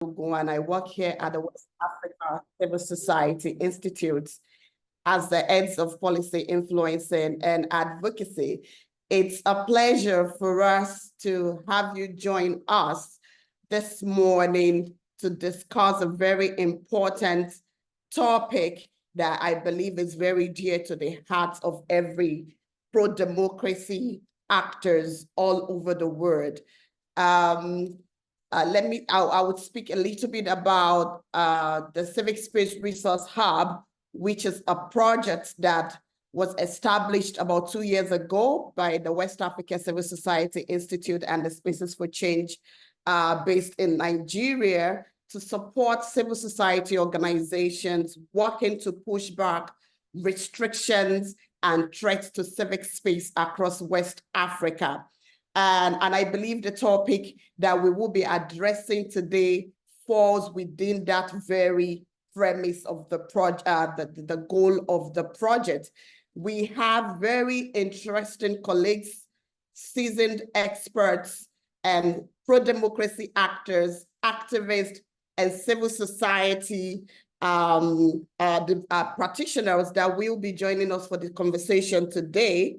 and I work here at the West Africa Civil Society Institute as the heads of policy influencing and advocacy. It's a pleasure for us to have you join us this morning to discuss a very important topic that I believe is very dear to the hearts of every pro-democracy actors all over the world. I would speak a little bit about the Civic Space Resource Hub, which is a project that was established about 2 years ago by the West Africa Civil Society Institute and the Spaces for Change based in Nigeria to support civil society organizations working to push back restrictions and threats to civic space across West Africa. And I believe the topic that we will be addressing today falls within that very premise of the project, the goal of the project. We have very interesting colleagues, seasoned experts, and pro-democracy actors, activists, and civil society practitioners that will be joining us for the conversation today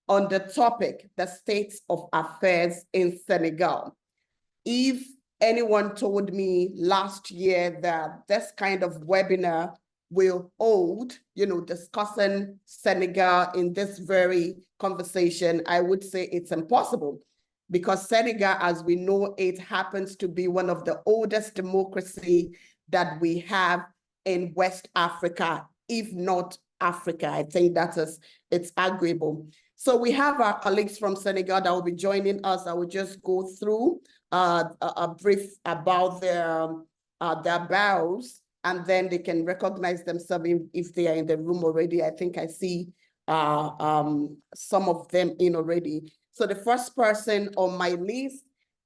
on the topic, the state of affairs in Senegal. If anyone told me last year that this kind of webinar will hold, discussing Senegal in this very conversation, I would say it's impossible, because Senegal, as we know, it happens to be one of the oldest democracy that we have in West Africa, if not Africa. I think it's arguable. So we have our colleagues from Senegal that will be joining us. I will just go through a brief about their bios, and then they can recognize themselves if they are in the room already. I think I see some of them in already. So the first person on my list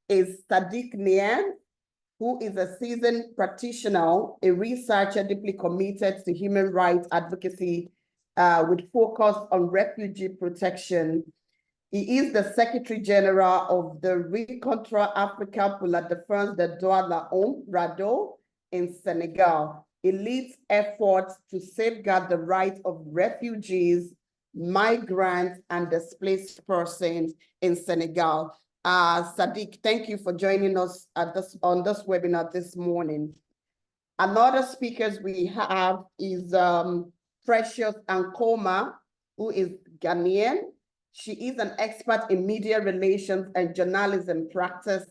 is Sadiq Nian, who is a seasoned practitioner, a researcher deeply committed to human rights advocacy with focus on refugee protection. He is the Secretary General of the Rencontre Africa pour la défense des droits de l'homme, RADO, in Senegal. He leads efforts to safeguard the rights of refugees, migrants, and displaced persons in Senegal. Sadiq, thank you for joining us on this webinar this morning. Another speakers we have is Precious Ankoma, who is Ghanaian. She is an expert in media relations and journalism practice.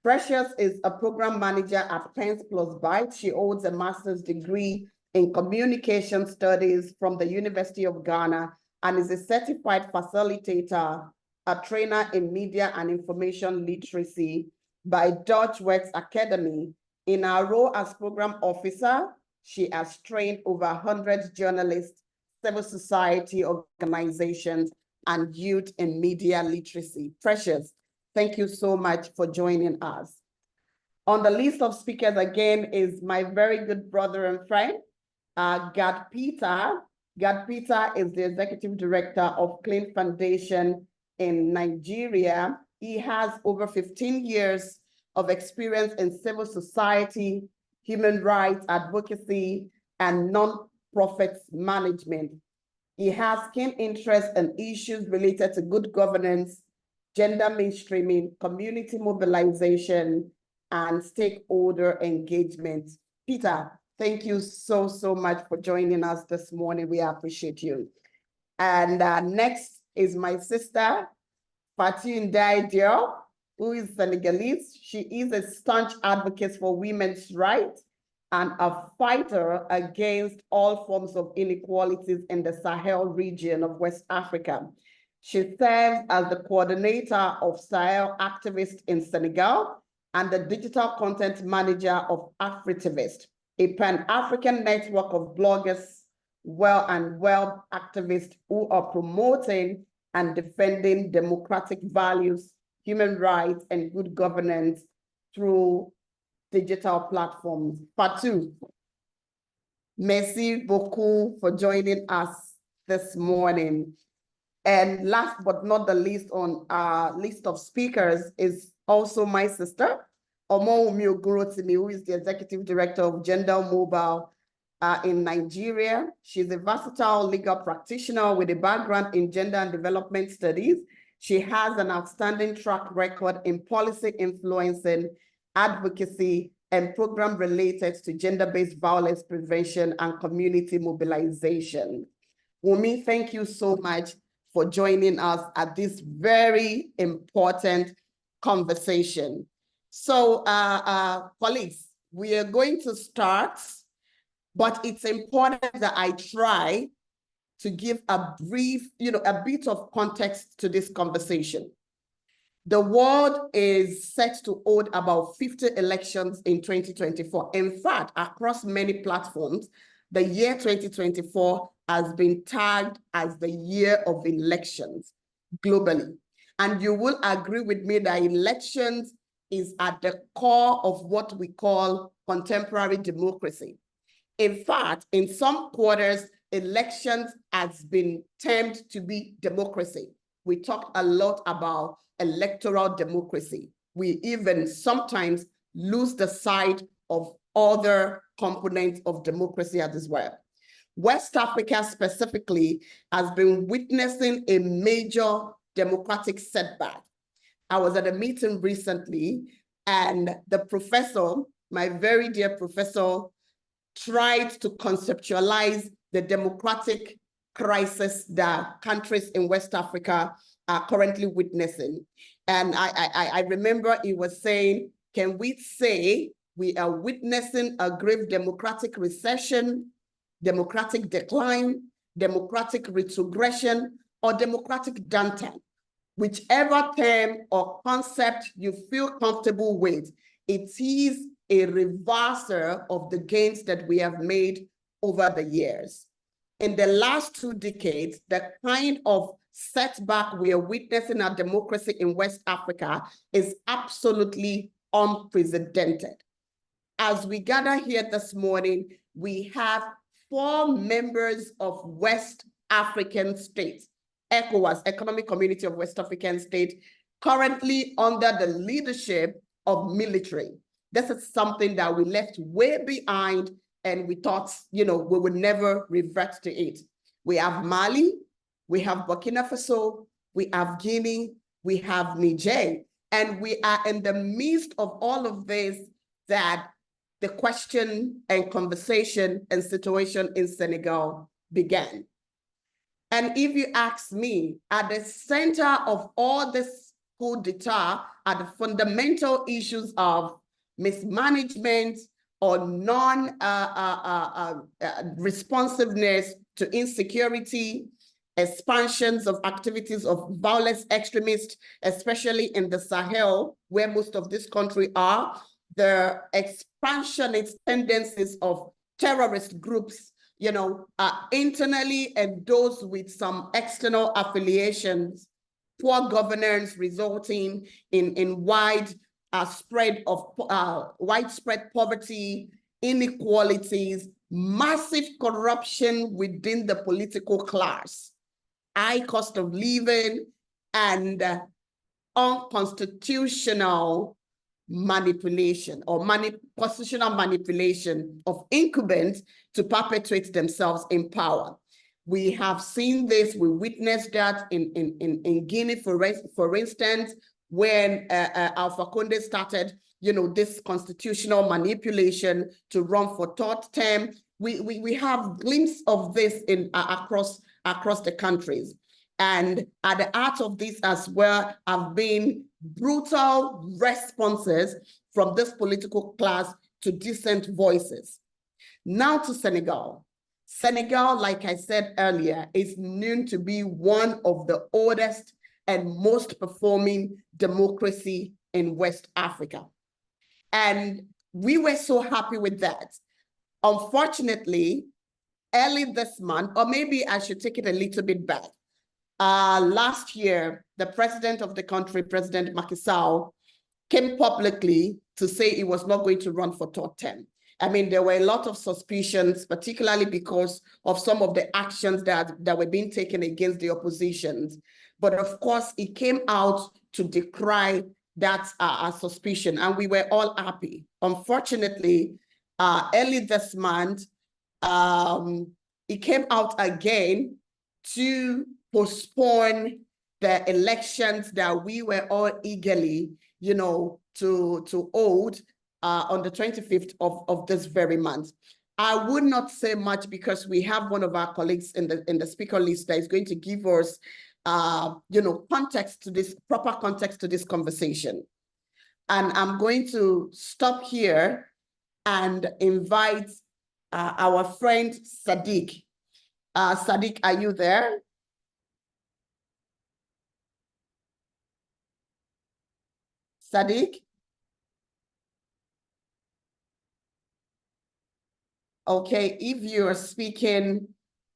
Precious is a program manager at Pence Plus Byte. She holds a master's degree in communication studies from the University of Ghana and is a certified facilitator, a trainer in media and information literacy by Dutch Works Academy. In her role as program officer, she has trained over 100 journalists, civil society organizations, and youth in media literacy. Precious, thank you so much for joining us. On the list of speakers again is my very good brother and friend, Gad Peter. Gad Peter is the executive director of Clean Foundation in Nigeria. He has over 15 years of experience in civil society, human rights advocacy, and non-profit management. He has keen interest in issues related to good governance, gender mainstreaming, community mobilization, and stakeholder engagement. Peter, thank you so much for joining us this morning. We appreciate you. And next is my sister, Fatou Ndiaye Diop, who is Senegalese. She is a staunch advocate for women's rights and a fighter against all forms of inequalities in the Sahel region of West Africa. She serves as the coordinator of Sahel activists in Senegal and the digital content manager of Afritivist, a pan-African network of bloggers, well activists who are promoting and defending democratic values, human rights, and good governance through digital platforms. Fatou, merci beaucoup for joining us this morning. And last but not the least on our list of speakers is also my sister, Omoumi Ogurotimi, who is the Executive Director of Gender Mobile in Nigeria. She's a versatile legal practitioner with a background in gender and development studies. She has an outstanding track record in policy influencing, advocacy, and program related to gender-based violence prevention and community mobilization. Wumi, thank you so much for joining us at this very important conversation. So, colleagues, we are going to start, but it's important that I try to give a brief, a bit of context to this conversation. The world is set to hold about 50 elections in 2024. In fact, across many platforms, the year 2024 has been tagged as the year of elections globally. And you will agree with me that elections is at the core of what we call contemporary democracy. In fact, in some quarters, elections has been termed to be democracy. We talk a lot about electoral democracy. We even sometimes lose the sight of other components of democracy as well. West Africa specifically has been witnessing a major democratic setback. I was at a meeting recently, and the professor, my very dear professor, tried to conceptualize the democratic crisis that countries in West Africa are currently witnessing. And I remember he was saying, can we say we are witnessing a grave democratic recession, democratic decline, democratic retrogression, or democratic downturn? Whichever term or concept you feel comfortable with, it is a reversal of the gains that we have made over the years. In the last 2 decades, the kind of setback we are witnessing our democracy in West Africa is absolutely unprecedented. As we gather here this morning, we have 4 members of West African states, ECOWAS, Economic Community of West African States, currently under the leadership of military. This is something that we left way behind, and we thought, we would never revert to it. We have Mali, we have Burkina Faso, we have Guinea, we have Niger, and we are in the midst of all of this that the question and conversation and situation in Senegal began. And if you ask me, at the center of all this coup d'etat are the fundamental issues of mismanagement or non-responsiveness to insecurity, expansions of activities of violence extremists, especially in the Sahel, where most of this country are, the expansionist tendencies of terrorist groups, internally, and those with some external affiliations, poor governance resulting in widespread poverty, inequalities, massive corruption within the political class, high cost of living, and unconstitutional manipulation or constitutional manipulation of incumbents to perpetuate themselves in power. We have seen this, we witnessed that in Guinea, for instance, when Alpha Conde started, this constitutional manipulation to run for 3rd term. We have glimpses of this across the countries. And at the heart of this as well have been brutal responses from this political class to decent voices. Now to Senegal. Senegal, like I said earlier, is known to be one of the oldest and most performing democracy in West Africa. And we were so happy with that. Unfortunately, early this month, or maybe I should take it a little bit back, last year, the president of the country, President Macky Sall, came publicly to say he was not going to run for 3rd term. I mean, there were a lot of suspicions, particularly because of some of the actions that were being taken against the opposition. But of course, he came out to decry That's our suspicion, and we were all happy. Unfortunately, early this month, it came out again to postpone the elections that we were all eagerly, to hold on the 25th of this very month. I would not say much because we have one of our colleagues in the speaker list that is going to give us context to this, proper context to this conversation. And I'm going to stop here and invite our friend Sadiq. Sadiq, are you there? Sadiq? Okay, if you are speaking,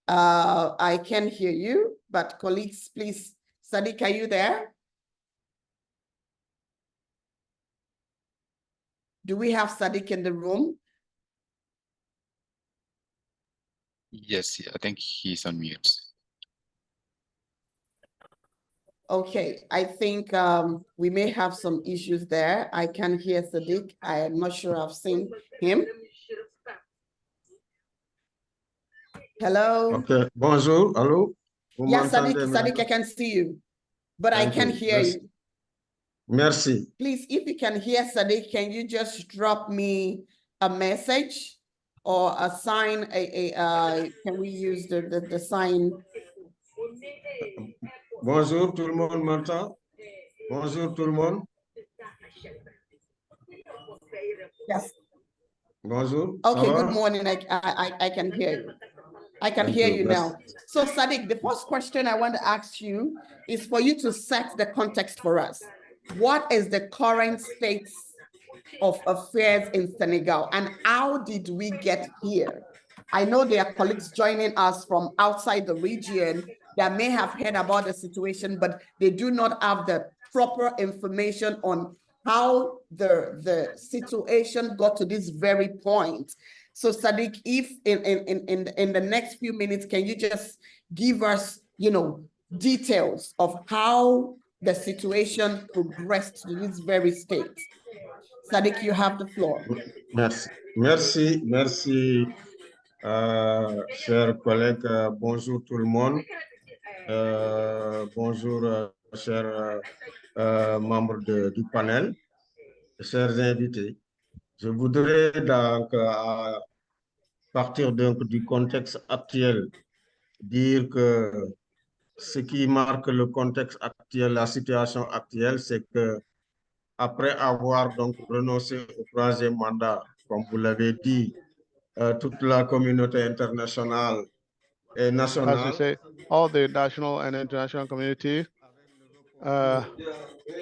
I can hear you, but colleagues, please, Sadiq, are you there? Do we have Sadiq in the room? Yes, I think he's on mute. Okay, I think we may have some issues there. I can hear Sadiq. I am not sure I've seen him. Hello? Okay, bonjour, hello? Yes, Sadiq, I can see you, but I can't hear you. Merci. Please, if you can hear Sadiq, can you just drop me a message or a sign, can we use the sign? Bonjour, tout le monde m'entend? Bonjour, tout le monde. Yes. Bonjour. Okay, good morning. I can hear you. I can hear you now. So Sadiq, the first question I want to ask you is for you to set the context for us. What is the current state of affairs in Senegal and how did we get here? I know there are colleagues joining us from outside the region that may have heard about the situation, but they do not have the proper information on how the situation got to this very point. So Sadiq, if in the next few minutes, can you just give us, details of how the situation progressed to this very state? Sadiq, you have the floor. Merci, chers collègues. Bonjour tout le monde. Bonjour, chers membres du panel, chers invités. Je voudrais donc, à partir donc du contexte actuel, dire que ce qui marque le contexte actuel, la situation actuelle, c'est que après avoir donc renoncé au troisième mandat, comme vous l'avez dit, toute la communauté internationale et nationale. As you say, all the national and international community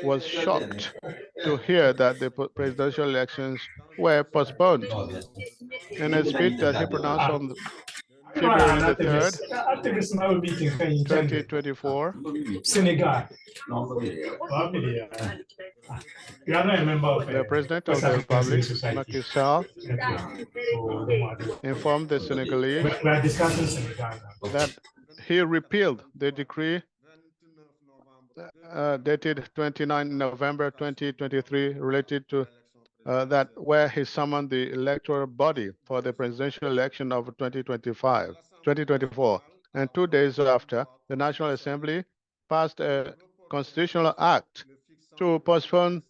was shocked to hear that the presidential elections were postponed. In a speech that he pronounced on February the 3rd, 2024, Senegal. the President of the Republic, Macky Sall, informed the Senegalese that he repealed the decree dated 29 November 2023 related to that where he summoned the electoral body for the presidential election of 2024. And 2 days after, the National Assembly passed a constitutional act to postpone.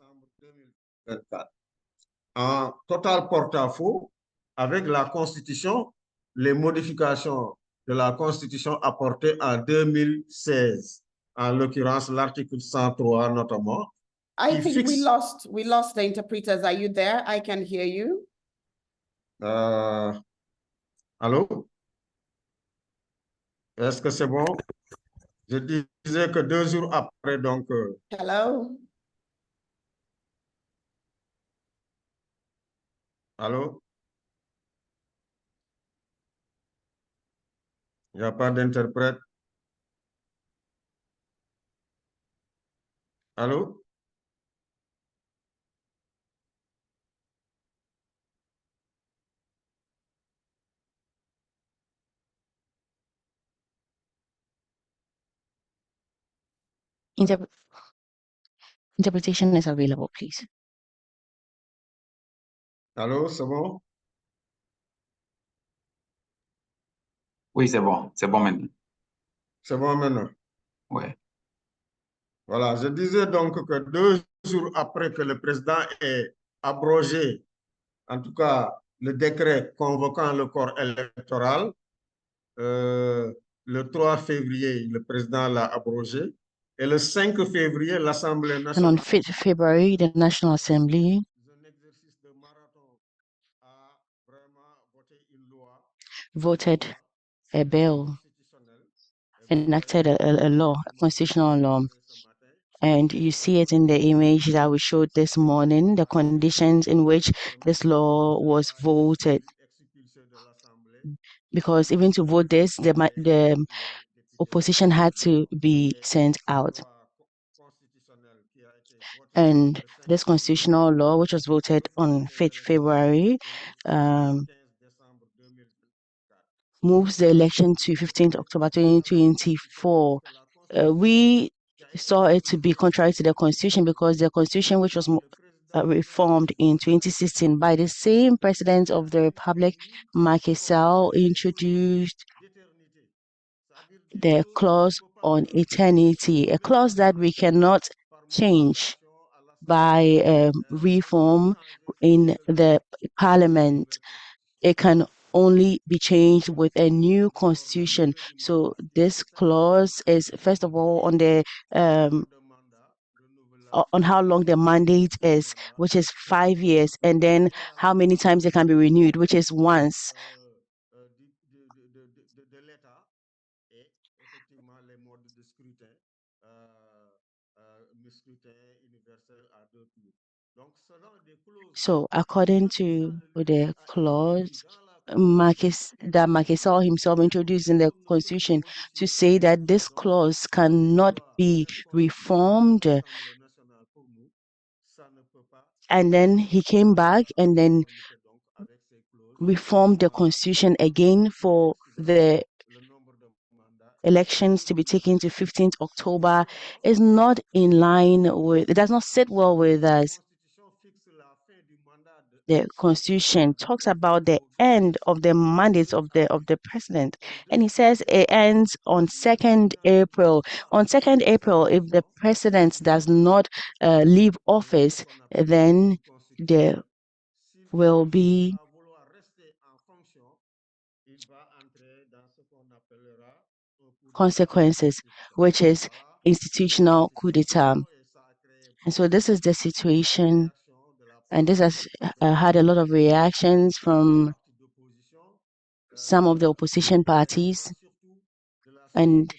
En total porte-à-faux avec la Constitution, les modifications de la Constitution apportées en 2016, en l'occurrence l'article 103 notamment. I think we lost the interpreters. Are you there? I can hear you. Allô? Est-ce que c'est bon? Je disais que 2 jours après, donc... Hello? Allô? Il n'y a pas d'interprète. Allô? Interpretation is available, please. Allô, c'est bon? Oui, c'est bon maintenant. C'est bon maintenant. Ouais. Voilà, je disais donc que 2 jours après que le président ait abrogé, en tout cas, le décret convoquant le corps électoral, le 3 février, le président l'a abrogé. Et le 5 février, l'Assemblée And on nationale, 5th February, the National Assembly un exercice de marathon, a vraiment voté une loi voted a bill, constitutionnelle. Et vous enacted verrez a law, a constitutional law. ce matin, And you see it in the image that we showed this morning, the conditions in which this law was voted. expulsé de l'Assemblée. Because even to vote this, the opposition had to be sent out. And this constitutional law, which was voted on 5th February, moves the election to 15th October 2024. We saw it to be contrary to the constitution because the constitution, which was reformed in 2016 by the same president of the Republic, Macky Sall, introduced the clause on eternity, a clause that we cannot change by reform in the parliament. It can only be changed with a new constitution. So this clause is, first of all, on the on how long the mandate is, which is 5 years, and then how many times it can be renewed, which is once. So according to the clause that Macky Sall himself introduced in the constitution to say that this clause cannot be reformed, and then he came back and then reformed the constitution again for the elections to be taken to 15th October is not in line with, it does not sit well with us. The constitution talks about the end of the mandate of the president, and he says it ends on 2nd April. On 2nd April, if the president does not leave office, then there will be consequences, which is institutional coup d'etat. And so this is the situation, and this has had a lot of reactions from some of the opposition parties, and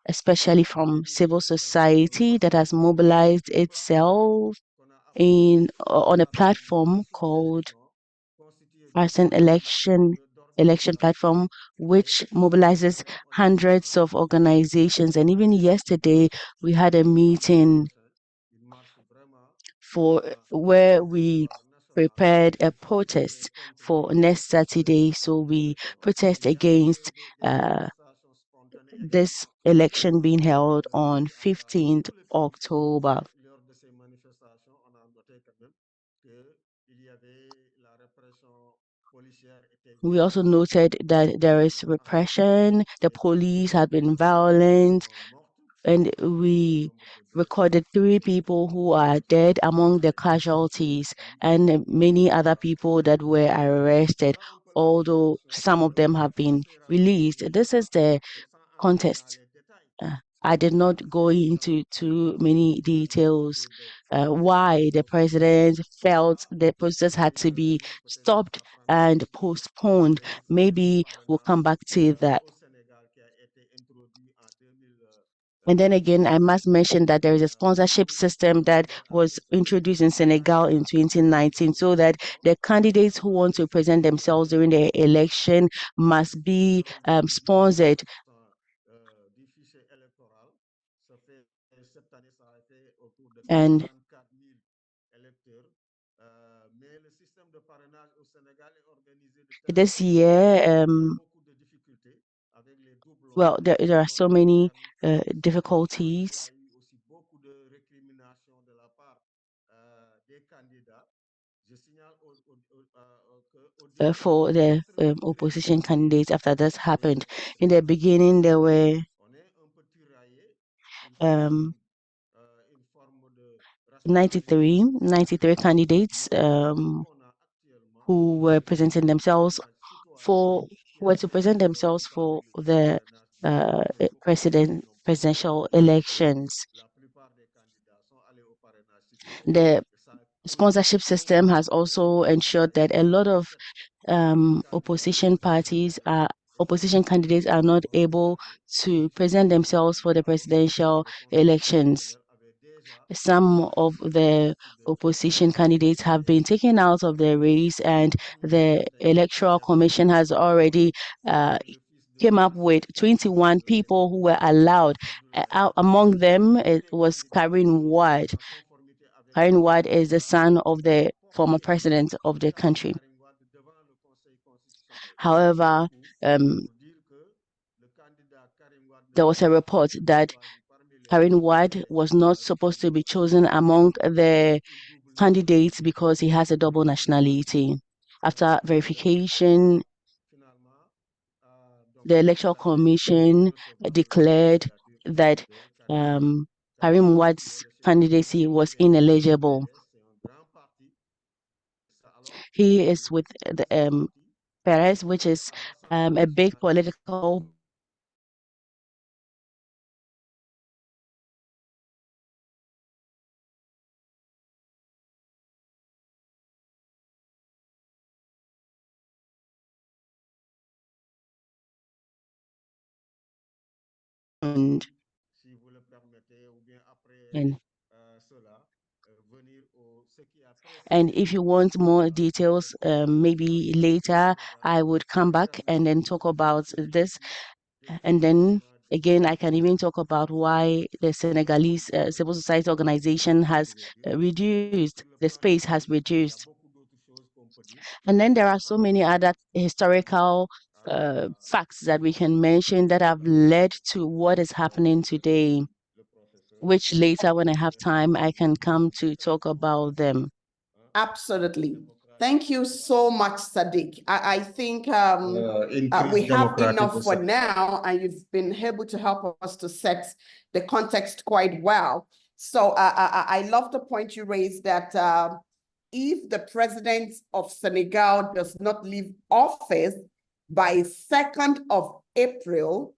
especially from civil society that has mobilized itself on a platform called Arson election platform, which mobilizes hundreds of organizations. And even yesterday, we had a meeting where we prepared a protest for next Saturday. So we protest against this election being held on 15th October. We also noted that there is repression, the police have been violent, and we recorded 3 people who are dead among the casualties and many other people that were arrested, although some of them have been released. This is the context. I did not go into too many details why the president felt the process had to be stopped and postponed. Maybe we'll come back to that. And then again, I must mention that there is a sponsorship system that was introduced in Senegal in 2019 so that the candidates who want to present themselves during the election must be sponsored. And this year, well, there are so many difficulties. for the opposition candidates after this happened. In the beginning, there were 93 candidates who were presenting themselves for to present themselves for the presidential elections. The sponsorship system has also ensured that a lot of opposition candidates are not able to present themselves for the presidential elections. Some of the opposition candidates have been taken out of the race, and the Electoral Commission has already came up with 21 people who were allowed. Among them, it was Karen Ward. Karen Ward is the son of the former president of the country. However, there was a report that Karen Ward was not supposed to be chosen among the candidates because he has a double nationality. After verification, the Electoral Commission declared that Karim Wad's candidacy was ineligible. He is with the Perez, which is a big political and if you want more details, maybe later I would come back and then talk about this. And then again, I can even talk about why the Senegalese civil society organization has reduced, the space has reduced. And then there are so many other historical facts that we can mention that have led to what is happening today, which later, when I have time, I can come to talk about them. Absolutely. Thank you so much, Sadiq. I think we have enough for now, and you've been able to help us to set the context quite well. So I love the point you raised that if the president of Senegal does not leave office by 2nd of April,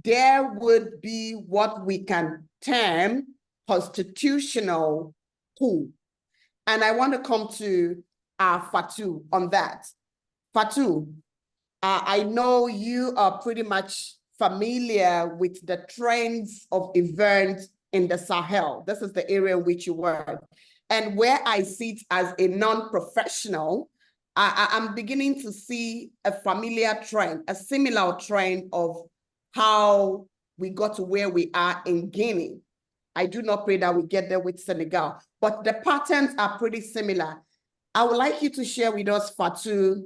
there would be what we can term constitutional coup. And I want to come to Fatou on that. Fatou, I know you are pretty much familiar with the trends of events in the Sahel. This is the area in which you work. And where I sit as a non-professional, I'm beginning to see a familiar trend, a similar trend of how we got to where we are in Guinea. I do not pray that we get there with Senegal, but the patterns are pretty similar. I would like you to share with us, Fatou,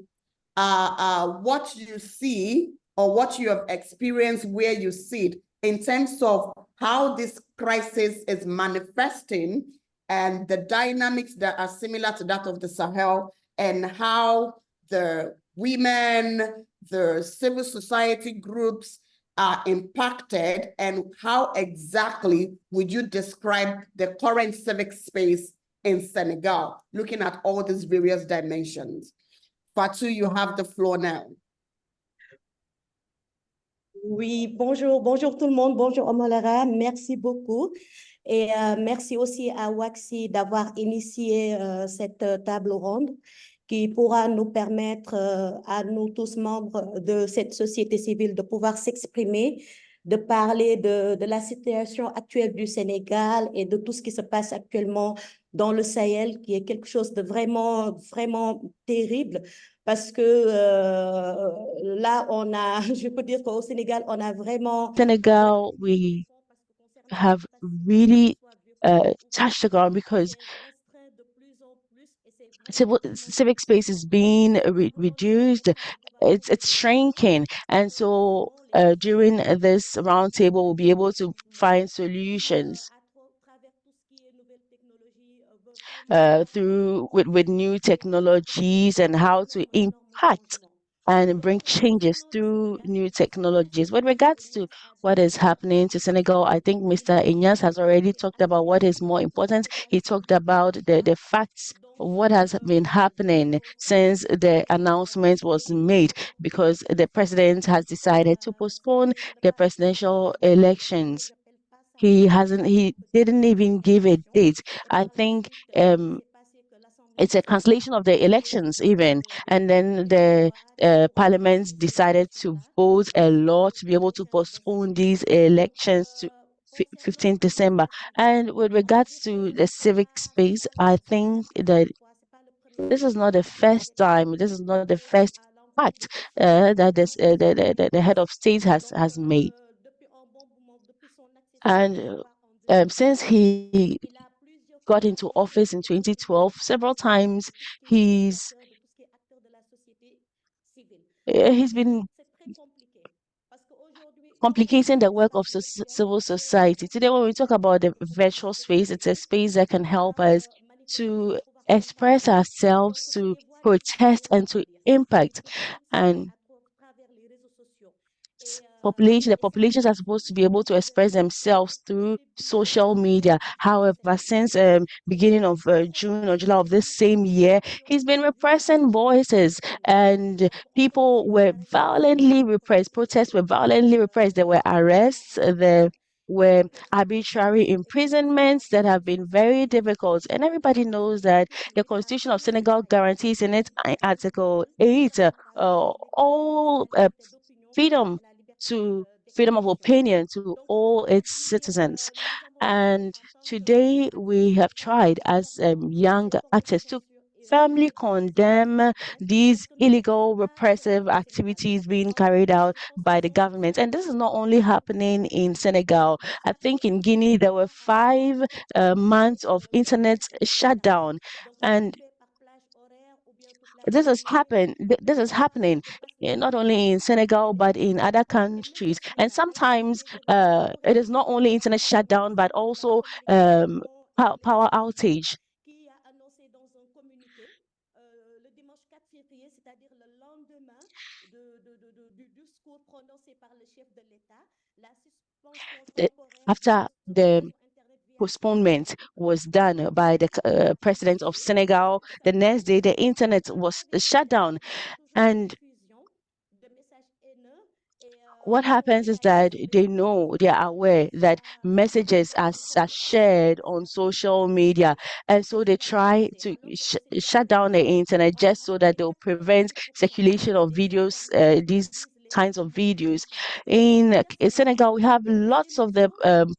what you see or what you have experienced where you sit in terms of how this crisis is manifesting and the dynamics that are similar to that of the Sahel, and how the women, the civil society groups are impacted, and how exactly would you describe the current civic space in Senegal, looking at all these various dimensions? Fatou, you have the floor now. Oui, bonjour, bonjour tout le monde, bonjour Omolara, merci beaucoup. Et merci aussi à Waxi d'avoir initié cette table ronde qui pourra nous permettre à nous tous membres de cette société civile de pouvoir s'exprimer, de parler de la situation actuelle du Sénégal et de tout ce qui se passe actuellement dans le Sahel, qui est quelque chose de vraiment, vraiment terrible. Parce que là, on a, je peux dire qu'au Sénégal, on a vraiment... Senegal, we have really touched the ground because civic space is being reduced. It's shrinking. And so during this roundtable, we'll be able to find solutions with new technologies and how to impact and bring changes through new technologies. With regards to what is happening to Senegal, I think Mr. Inyas has already talked about what is more important. He talked about the facts of what has been happening since the announcement was made, because the president has decided to postpone the presidential elections. He didn't even give a date. I think it's a cancellation of the elections even, and then the parliament decided to vote a law to be able to postpone these elections to 15th December. And with regards to the civic space, I think that this is not the first time, this is not the first act that the head of state has made. And since he got into office in 2012, several times he's been complicating the work of civil society. Today, when we talk about the virtual space, it's a space that can help us to express ourselves, to protest, and to impact. And the populations are supposed to be able to express themselves through social media. However, since beginning of June or July of this same year, he's been repressing voices, and people were violently repressed. Protests were violently repressed. There were arrests. There were arbitrary imprisonments that have been very difficult. And everybody knows that the Constitution of Senegal guarantees in its Article 8 all freedom of opinion to all its citizens. And today we have tried as young actors to firmly condemn these illegal repressive activities being carried out by the government. And this is not only happening in Senegal. I think in Guinea there were 5 months of internet shutdown, and this has happened. This is happening not only in Senegal but in other countries. And sometimes it is not only internet shutdown but also power outage. After the postponement was done by the president of Senegal, the next day the internet was shut down. And what happens is that they are aware that messages are shared on social media, and so they try to shut down the internet just so that they'll prevent circulation of videos, these kinds of videos. In Senegal, we have lots of the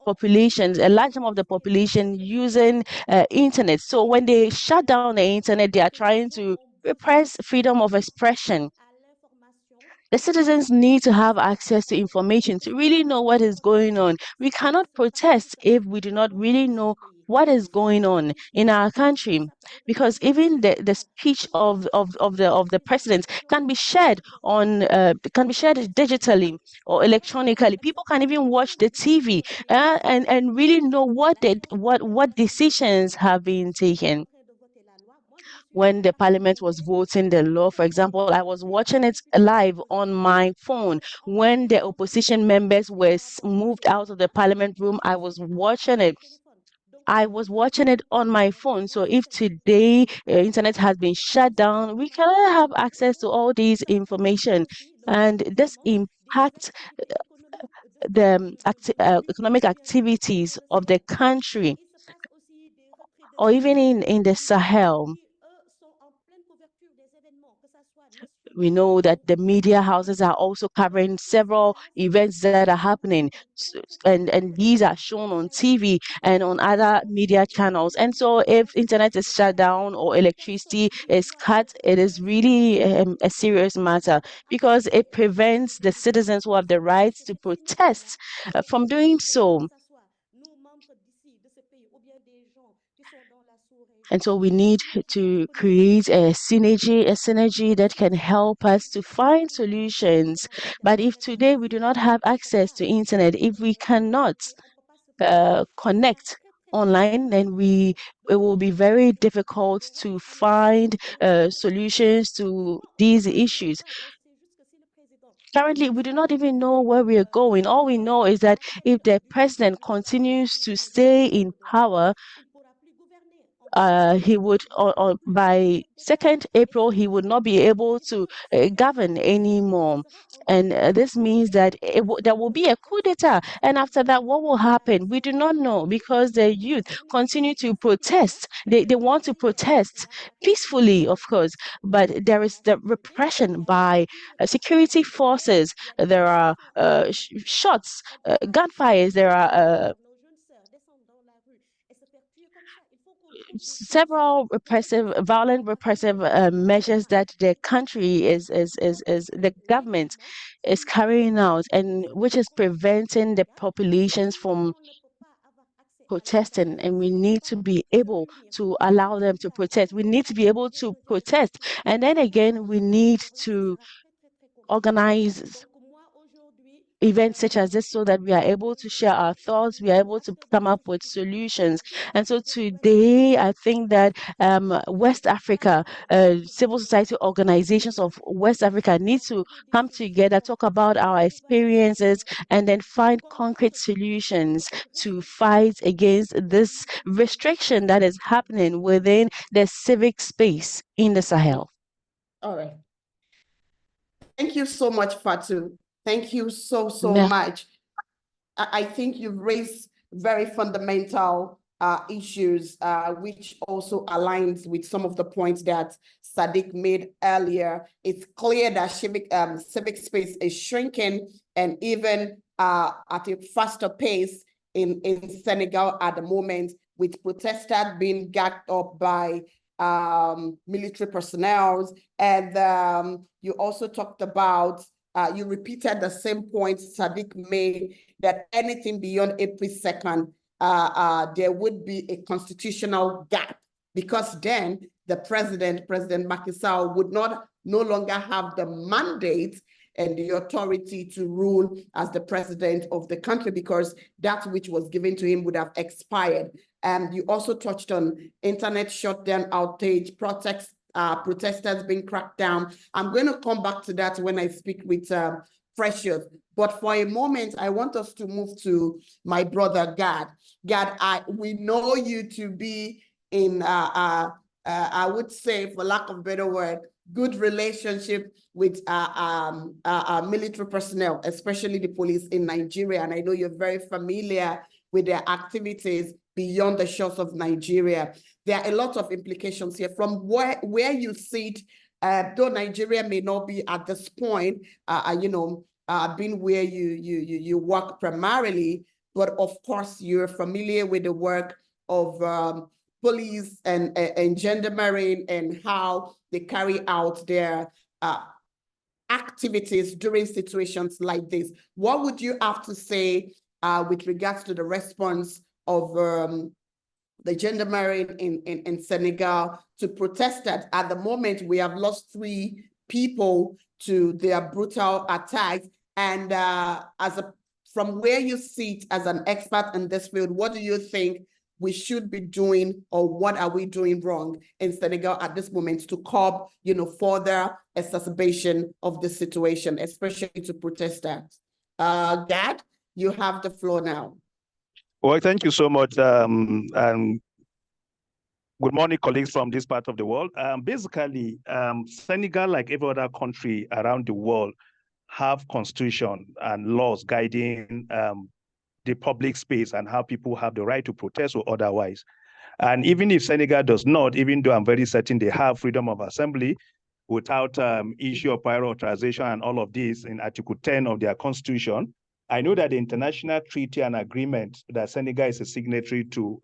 populations, a large number of the population using internet. So when they shut down the internet, they are trying to repress freedom of expression. The citizens need to have access to information to really know what is going on. We cannot protest if we do not really know what is going on in our country, because even the speech of the president can be shared digitally or electronically. People can even watch the TV and really know what decisions have been taken. When the parliament was voting the law, for example, I was watching it live on my phone. When the opposition members were moved out of the parliament room, I was watching it. I was watching it on my phone. So if today internet has been shut down, we cannot have access to all these information, and this impacts the economic activities of the country, or even in the Sahel. We know that the media houses are also covering several events that are happening, and these are shown on TV and on other media channels. And so if internet is shut down or electricity is cut, it is really a serious matter, because it prevents the citizens who have the rights to protest from doing so. And so we need to create a synergy that can help us to find solutions. But if today we do not have access to internet, if we cannot connect online, then it will be very difficult to find solutions to these issues. Currently, we do not even know where we are going. All we know is that if the president continues to stay in power, he would, by 2nd April, he would not be able to govern anymore. And this means that there will be a coup d'etat. And after that, what will happen? We do not know, because the youth continue to protest. They want to protest peacefully, of course, but there is the repression by security forces. There are shots, gunfires, there are several violent repressive measures that the country the government is carrying out, and which is preventing the populations from protesting. And we need to be able to allow them to protest. We need to be able to protest. And then again, we need to organize events such as this so that we are able to share our thoughts, we are able to come up with solutions. And so today, I think that West Africa, civil society organizations of West Africa need to come together, talk about our experiences, and then find concrete solutions to fight against this restriction that is happening within the civic space in the Sahel. All right. Thank you so much, Fatu. Thank you so much. I think you've raised very fundamental issues, which also aligns with some of the points that Sadiq made earlier. It's clear that civic space is shrinking, and even at a faster pace in Senegal at the moment, with protesters being gagged up by military personnel. And you also talked about, you repeated the same point Sadiq made, that anything beyond April 2nd, there would be a constitutional gap, because then the President Macky Sall, would no longer have the mandate and the authority to rule as the president of the country, because that which was given to him would have expired. And you also touched on internet shutdown, outage, protesters being cracked down. I'm going to come back to that when I speak with Precious. But for a moment, I want us to move to my brother, Gad. Gad, we know you to be in, I would say, for lack of a better word, good relationship with military personnel, especially the police in Nigeria. And I know you're very familiar with their activities beyond the shores of Nigeria. There are a lot of implications here from where you sit, though Nigeria may not be at this point, being where you work primarily, but of course you're familiar with the work of police and gendarmerie and how they carry out their activities during situations like this. What would you have to say with regards to the response of the gendarmerie in Senegal to protesters? At the moment, we have lost 3 people to their brutal attacks. And from where you sit as an expert in this field, what do you think we should be doing, or what are we doing wrong in Senegal at this moment to curb, further exacerbation of the situation, especially to protesters? Gad, you have the floor now. Well, thank you so much. And good morning, colleagues from this part of the world. Basically, Senegal, like every other country around the world, have constitution and laws guiding the public space and how people have the right to protest or otherwise. And even if Senegal does not, even though I'm very certain they have freedom of assembly without issue of prior authorization and all of this in Article 10 of their constitution, I know that the international treaty and agreement that Senegal is a signatory to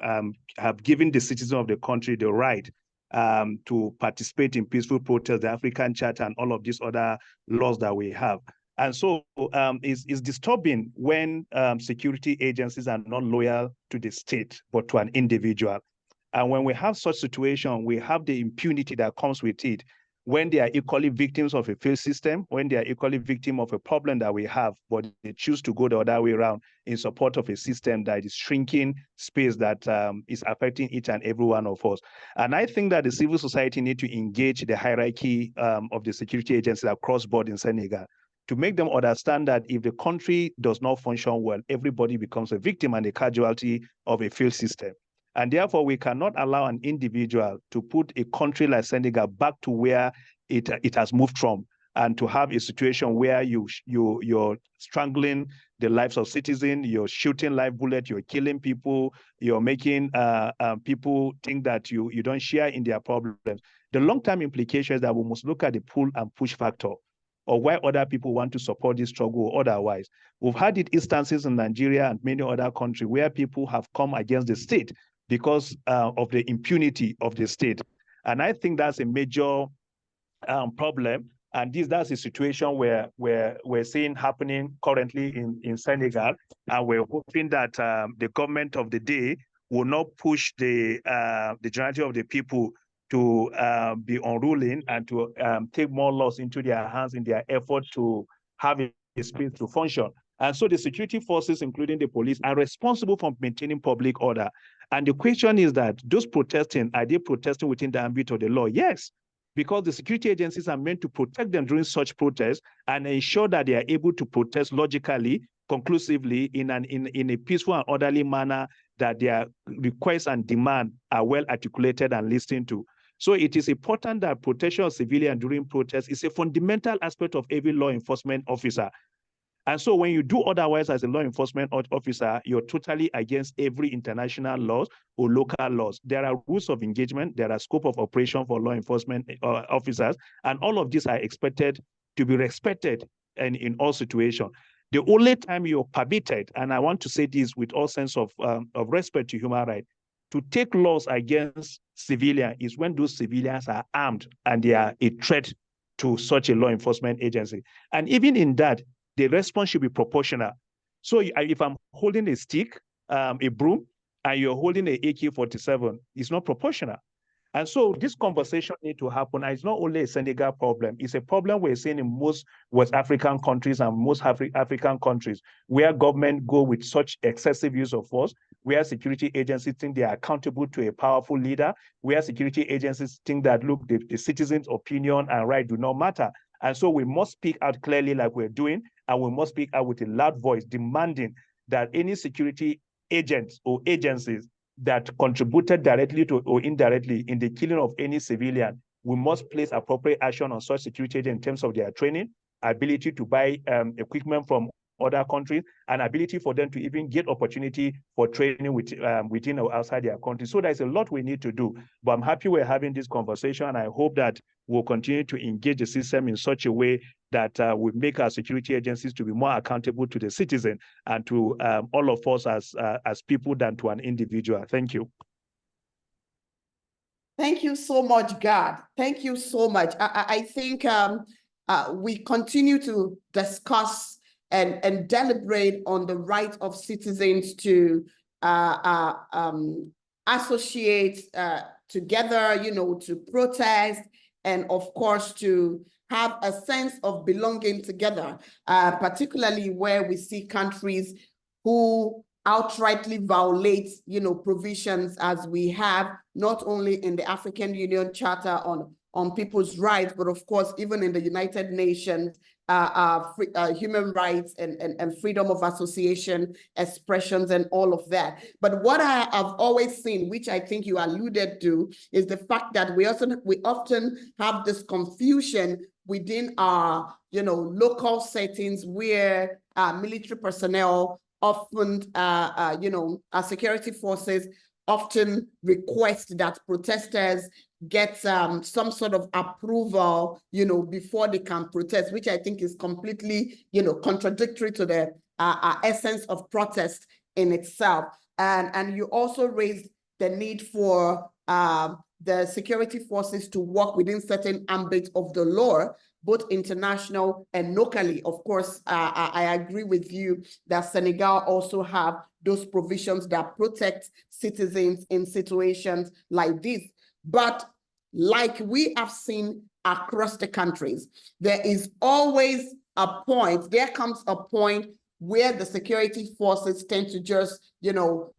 have given the citizens of the country the right to participate in peaceful protests, the African Charter, and all of these other laws that we have. And so it's disturbing when security agencies are not loyal to the state, but to an individual. And when we have such situation, we have the impunity that comes with it. when they are equally victims of a failed system, when they are equally victim of a problem that we have, but they choose to go the other way around in support of a system that is shrinking space that is affecting each and every one of us. And I think that the civil society need to engage the hierarchy of the security agencies across board in Senegal to make them understand that if the country does not function well, everybody becomes a victim and a casualty of a failed system. And therefore, we cannot allow an individual to put a country like Senegal back to where it has moved from, and to have a situation where you're strangling the lives of citizens, you're shooting live bullets, you're killing people, you're making people think that you don't share in their problems. The long-term implication is that we must look at the pull and push factor, or why other people want to support this struggle or otherwise. We've had instances in Nigeria and many other countries where people have come against the state because of the impunity of the state. And I think that's a major problem. And that's a situation where we're seeing happening currently in Senegal. And we're hoping that the government of the day will not push the majority of the people to be unruling and to take more laws into their hands in their effort to have a space to function. And so the security forces, including the police, are responsible for maintaining public order. And the question is that those protesting, are they protesting within the ambit of the law? Yes, because the security agencies are meant to protect them during such protests and ensure that they are able to protest logically, conclusively, in a peaceful and orderly manner, that their requests and demands are well articulated and listened to. So it is important that protection of civilians during protests is a fundamental aspect of every law enforcement officer. And so when you do otherwise as a law enforcement officer, you're totally against every international laws or local laws. There are rules of engagement, there are scope of operation for law enforcement officers, and all of these are expected to be respected in all situations. The only time you're permitted, and I want to say this with all sense of respect to human rights, to take laws against civilians is when those civilians are armed and they are a threat to such a law enforcement agency. And even in that, the response should be proportional. So if I'm holding a stick, a broom, and you're holding an AK-47, it's not proportional. And so this conversation needs to happen. And it's not only a Senegal problem, it's a problem we're seeing in most West African countries and most African countries, where government go with such excessive use of force, where security agencies think they are accountable to a powerful leader, where security agencies think that, look, the citizens' opinion and right do not matter. And so we must speak out clearly like we're doing, and we must speak out with a loud voice, demanding that any security agents or agencies that contributed directly to or indirectly in the killing of any civilian, we must place appropriate action on such security agents in terms of their training, ability to buy equipment from other countries, and ability for them to even get opportunity for training within or outside their country. So there's a lot we need to do, but I'm happy we're having this conversation, and I hope that we'll continue to engage the system in such a way that we make our security agencies to be more accountable to the citizen and to all of us as people than to an individual. Thank you. Thank you so much, Gad. Thank you so much. I think we continue to discuss and deliberate on the right of citizens to associate together, to protest, and of course to have a sense of belonging together, particularly where we see countries who outrightly violate, provisions as we have, not only in the African Union Charter on people's rights, but of course, even in the United Nations, human rights and freedom of association, expressions, and all of that. But what I have always seen, which I think you alluded to, is the fact that we often have this confusion within our, local settings where military personnel often, our security forces often request that protesters get some sort of approval, before they can protest, which I think is completely, contradictory to the essence of protest in itself. And you also raised the need for the security forces to work within certain ambits of the law, both international and locally. Of course, I agree with you that Senegal also have those provisions that protect citizens in situations like this. But like we have seen across the countries. There is always a point, there comes a point where the security forces tend to just,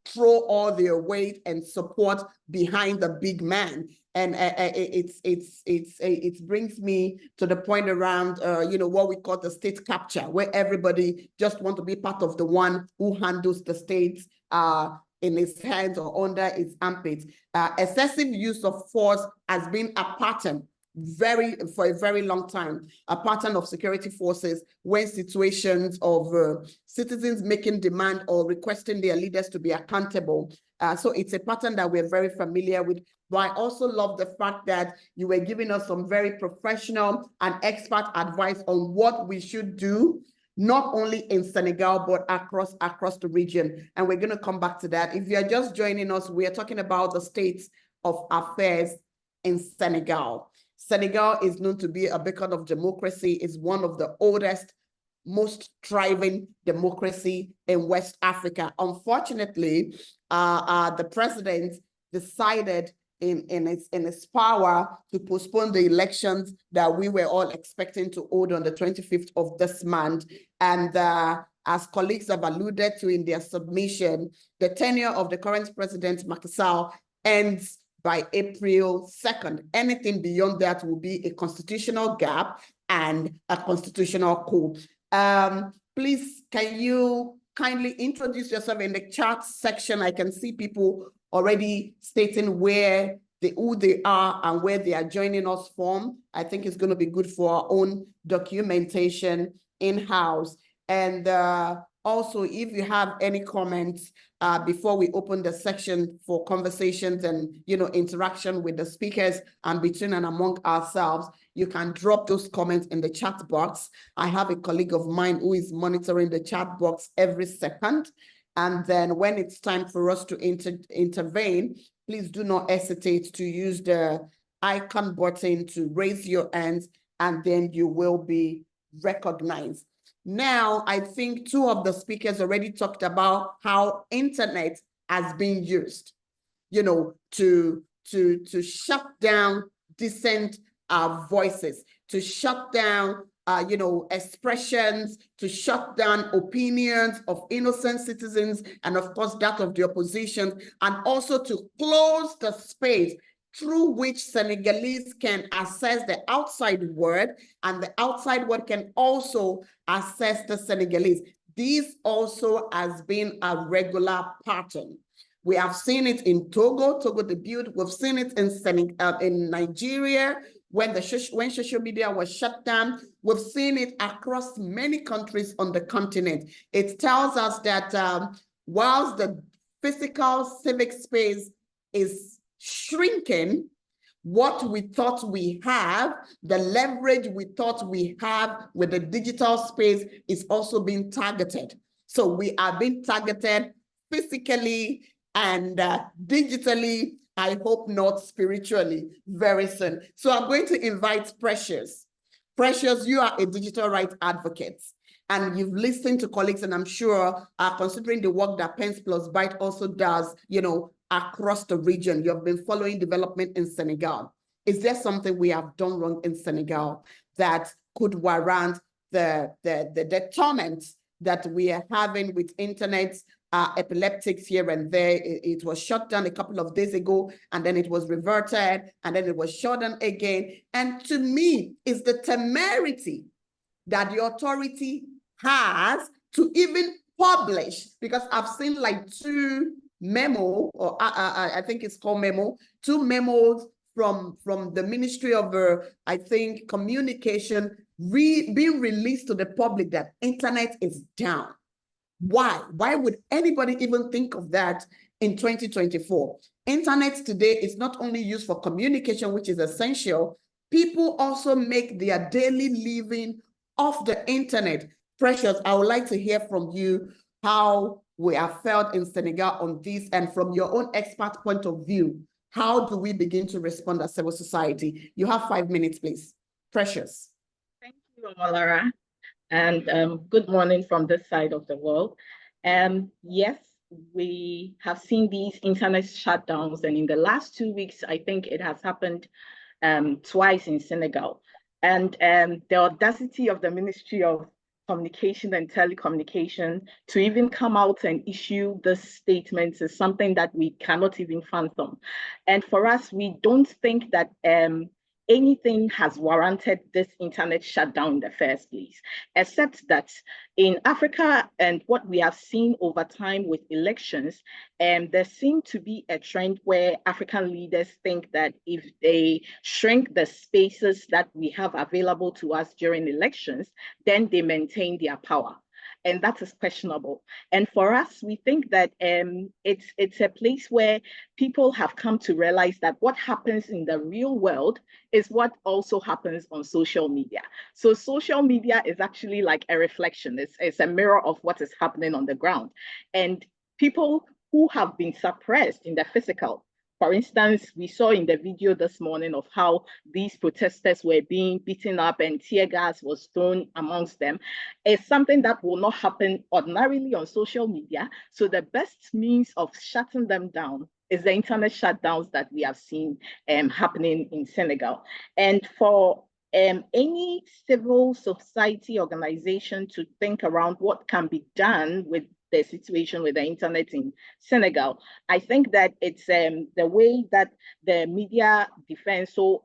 throw all their weight and support behind the big man. And it brings me to the point around, what we call the state capture, where everybody just want to be part of the one who handles the states in his hands or under his armpits. Excessive use of force has been a pattern for a very long time, a pattern of security forces when situations of citizens making demand or requesting their leaders to be accountable. So it's a pattern that we're very familiar with. But I also love the fact that you were giving us some very professional and expert advice on what we should do, not only in Senegal, but across the region. And we're going to come back to that. If you're just joining us, we are talking about the state of affairs in Senegal. Senegal is known to be a beacon of democracy. It's one of the oldest, most thriving democracy in West Africa. Unfortunately, the president decided in its power to postpone the elections that we were all expecting to hold on the 25th of this month. And as colleagues have alluded to in their submission, the tenure of the current president, Macky Sall, ends by April 2nd. Anything beyond that will be a constitutional gap and a constitutional coup. Please, can you kindly introduce yourself in the chat section? I can see people already stating who they are and where they are joining us from. I think it's going to be good for our own documentation in-house. And also, if you have any comments before we open the section for conversations and interaction with the speakers and between and among ourselves, you can drop those comments in the chat box. I have a colleague of mine who is monitoring the chat box every second. And then when it's time for us to intervene, please do not hesitate to use the icon button to raise your hands, and then you will be recognized. Now, I think two of the speakers already talked about how internet has been used, to shut down dissent voices, to shut down expressions, to shut down opinions of innocent citizens, and of course that of the opposition, and also to close the space through which Senegalese can access the outside world, and the outside world can also access the Senegalese. This also has been a regular pattern. We have seen it in Togo debuted. We've seen it in Nigeria when social media was shut down. We've seen it across many countries on the continent. It tells us that whilst the physical civic space is shrinking, what we thought we have, the leverage we thought we have with the digital space is also being targeted. So we are being targeted physically and digitally, I hope not spiritually, very soon. So I'm going to invite Precious. Precious, you are a digital rights advocate, and you've listened to colleagues, and I'm sure considering the work that Pens Plus Byte also does, across the region, you've been following development in Senegal. Is there something we have done wrong in Senegal that could warrant the torment that we are having with internet epileptics here and there? It was shut down a couple of days ago, and then it was reverted, and then it was shut down again. And to me, it's the temerity that the authority has to even publish, because I've seen like two memo, or I think it's called memo, two memos from the Ministry of, I think, Communication being released to the public that internet is down. Why? Why would anybody even think of that in 2024? Internet today is not only used for communication, which is essential. People also make their daily living off the internet. Precious, I would like to hear from you how we are felt in Senegal on this, and from your own expert point of view, how do we begin to respond as civil society? You have 5 minutes, please. Precious. Thank you, Omolara. And good morning from this side of the world. Yes, we have seen these internet shutdowns, and in the last 2 weeks, I think it has happened twice in Senegal. And the audacity of the Ministry of Communication and Telecommunication to even come out and issue this statement is something that we cannot even fathom. And for us, we don't think that anything has warranted this internet shutdown in the first place, except that in Africa and what we have seen over time with elections, there seems to be a trend where African leaders think that if they shrink the spaces that we have available to us during elections, then they maintain their power. And that is questionable. And for us, we think that it's a place where people have come to realize that what happens in the real world is what also happens on social media. So social media is actually like a reflection. It's a mirror of what is happening on the ground. And people who have been suppressed in the physical, for instance, we saw in the video this morning of how these protesters were being beaten up and tear gas was thrown amongst them. It's something that will not happen ordinarily on social media. So the best means of shutting them down is the internet shutdowns that we have seen happening in Senegal. And for any civil society organization to think around what can be done with the situation with the internet in Senegal, I think that it's the way that the media defense. So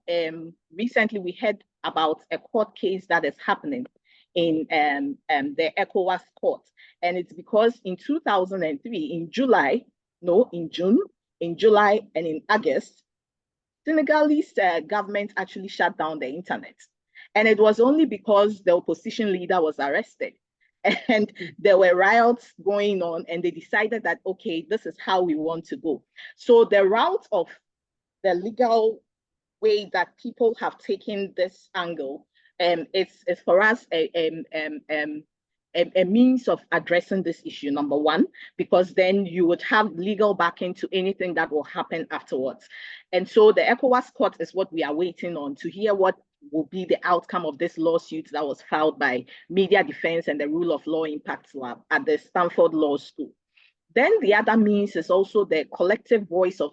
recently we heard about a court case that is happening in the ECOWAS court. And it's because in 2003, in July, and in August, Senegalese government actually shut down the internet. And it was only because the opposition leader was arrested. And there were riots going on, and they decided that, okay, this is how we want to go. So the route of the legal way that people have taken this angle is for us a means of addressing this issue, number one, because then you would have legal backing to anything that will happen afterwards. And so the ECOWAS court is what we are waiting on to hear what will be the outcome of this lawsuit that was filed by Media Defense and the Rule of Law Impact Lab at the Stanford Law School. Then the other means is also the collective voice of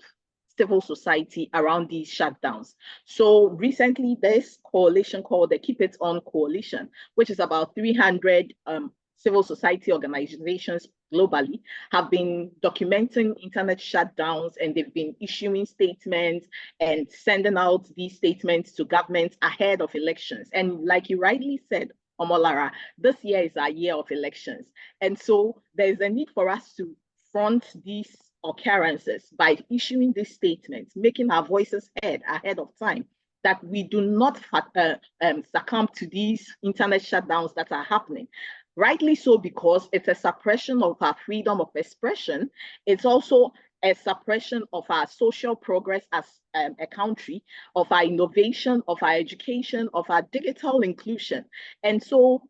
civil society around these shutdowns. So recently, this coalition called the Keep It On Coalition, which is about 300 civil society organizations globally, have been documenting internet shutdowns, and they've been issuing statements and sending out these statements to governments ahead of elections. And like you rightly said, Omolara, this year is our year of elections. And so there's a need for us to front these occurrences by issuing these statements, making our voices heard ahead of time, that we do not succumb to these internet shutdowns that are happening. Rightly so, because it's a suppression of our freedom of expression. It's also a suppression of our social progress as a country, of our innovation, of our education, of our digital inclusion. And so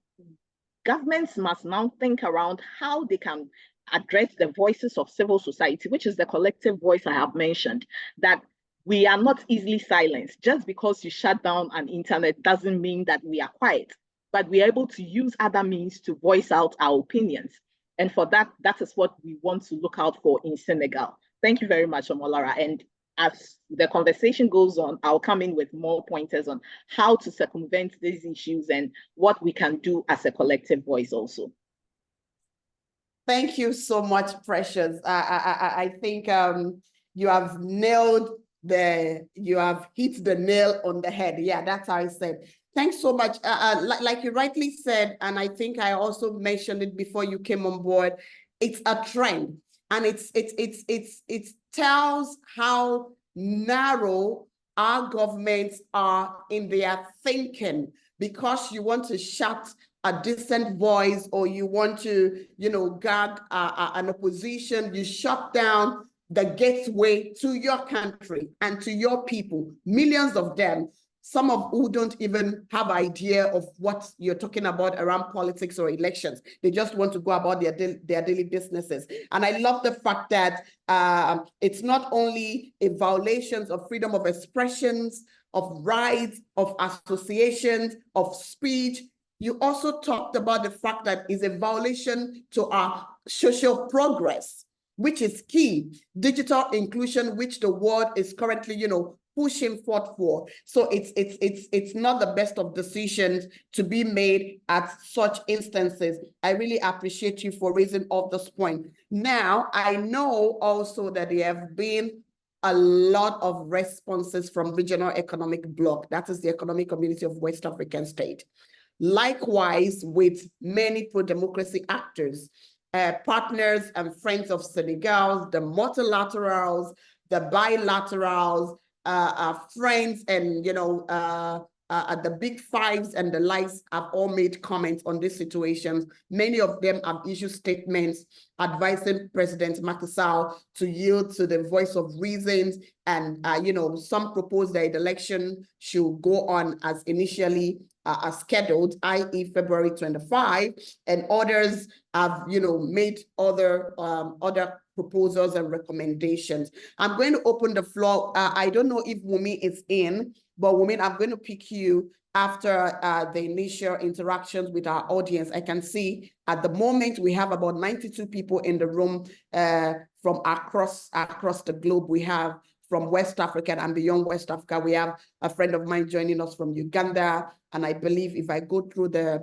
governments must now think around how they can address the voices of civil society, which is the collective voice I have mentioned, that we are not easily silenced. Just because you shut down an internet doesn't mean that we are quiet, but we are able to use other means to voice out our opinions. And for that, that is what we want to look out for in Senegal. Thank you very much, Omolara. And as the conversation goes on, I'll come in with more pointers on how to circumvent these issues and what we can do as a collective voice also. Thank you so much, Precious. I think you have you have hit the nail on the head. Yeah, that's how I said. Thanks so much. Like you rightly said, and I think I also mentioned it before you came on board, it's a trend, and it tells how narrow our governments are in their thinking, because you want to shut a distant voice, or you want to, gag an opposition, you shut down the gateway to your country and to your people, millions of them, some of who don't even have idea of what you're talking about around politics or elections. They just want to go about their daily businesses. And I love the fact that it's not only a violation of freedom of expressions, of rights, of associations, of speech. You also talked about the fact that it's a violation to our social progress, which is key. Digital inclusion, which the world is currently, pushing forth for. So it's not the best of decisions to be made at such instances. I really appreciate you for raising up this point. Now, I know also that there have been a lot of responses from Regional Economic Bloc, that is the Economic Community of West African States. Likewise, with many pro-democracy actors, partners and friends of Senegal, the multilaterals, the bilaterals, friends and, the big fives and the likes have all made comments on these situations. Many of them have issued statements advising President Macky Sall to yield to the voice of reasons. And, some propose that the election should go on as initially scheduled, i.e. February 25, and others have, made other proposals and recommendations. I'm going to open the floor. I don't know if Wumi is in, but Wumi, I'm going to pick you after the initial interactions with our audience. I can see at the moment we have about 92 people in the room from across the globe. We have from West Africa and beyond West Africa. We have a friend of mine joining us from Uganda. And I believe if I go through the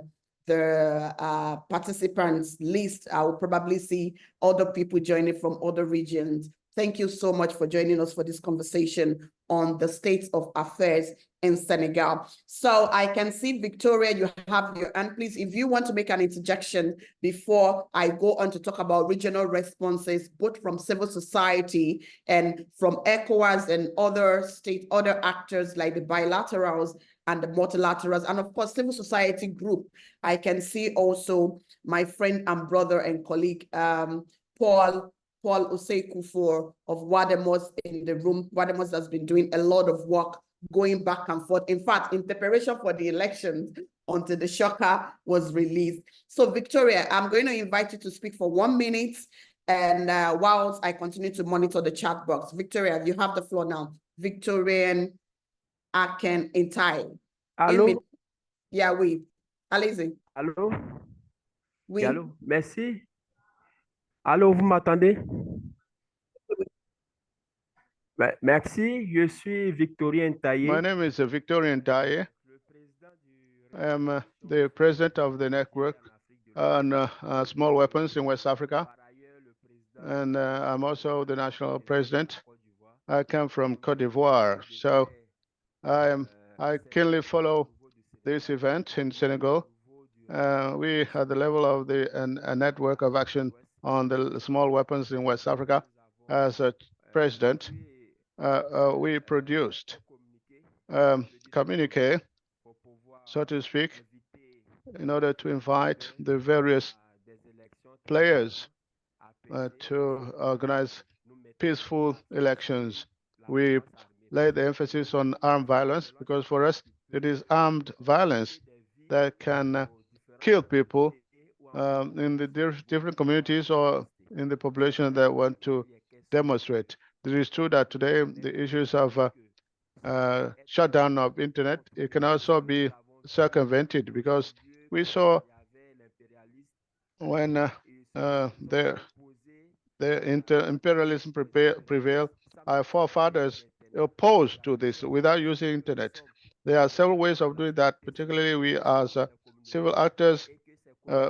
participants list, I will probably see other people joining from other regions. Thank you so much for joining us for this conversation on the state of affairs in Senegal. So I can see, Victoria, you have your hand. Please, if you want to make an interjection before I go on to talk about regional responses, both from civil society and from ECOWAS and other actors like the bilaterals and the multilaterals, and of course, civil society group. I can see also my friend and brother and colleague, Paul Osei-Kuffour of Wademos in the room. Wademos has been doing a lot of work going back and forth. In fact, in preparation for the elections until the shocker was released. So Victoria, I'm going to invite you to speak for 1 minute. And whilst I continue to monitor the chat box. Victoria, you have the floor now. Victorian Aken Intai. Allô? Yeah, oui. Allez-y. Allô? Oui. Allô? Merci. Allô, vous m'entendez? Merci, je suis Victorien Taillé. My name is Victorien Taillé. I am the president of the network on small weapons in West Africa. And I'm also the national president. I come from Côte d'Ivoire. So I keenly follow this event in Senegal. We, at the level of a network of action on the small weapons in West Africa, as a president, we produced communique, so to speak, in order to invite the various players to organize peaceful elections. We laid the emphasis on armed violence because for us, it is armed violence that can kill people in the different communities or in the population that want to demonstrate. It is true that today the issues of shutdown of internet, it can also be circumvented because we saw when the imperialism prevailed, our forefathers opposed to this without using internet. There are several ways of doing that, particularly we as civil actors,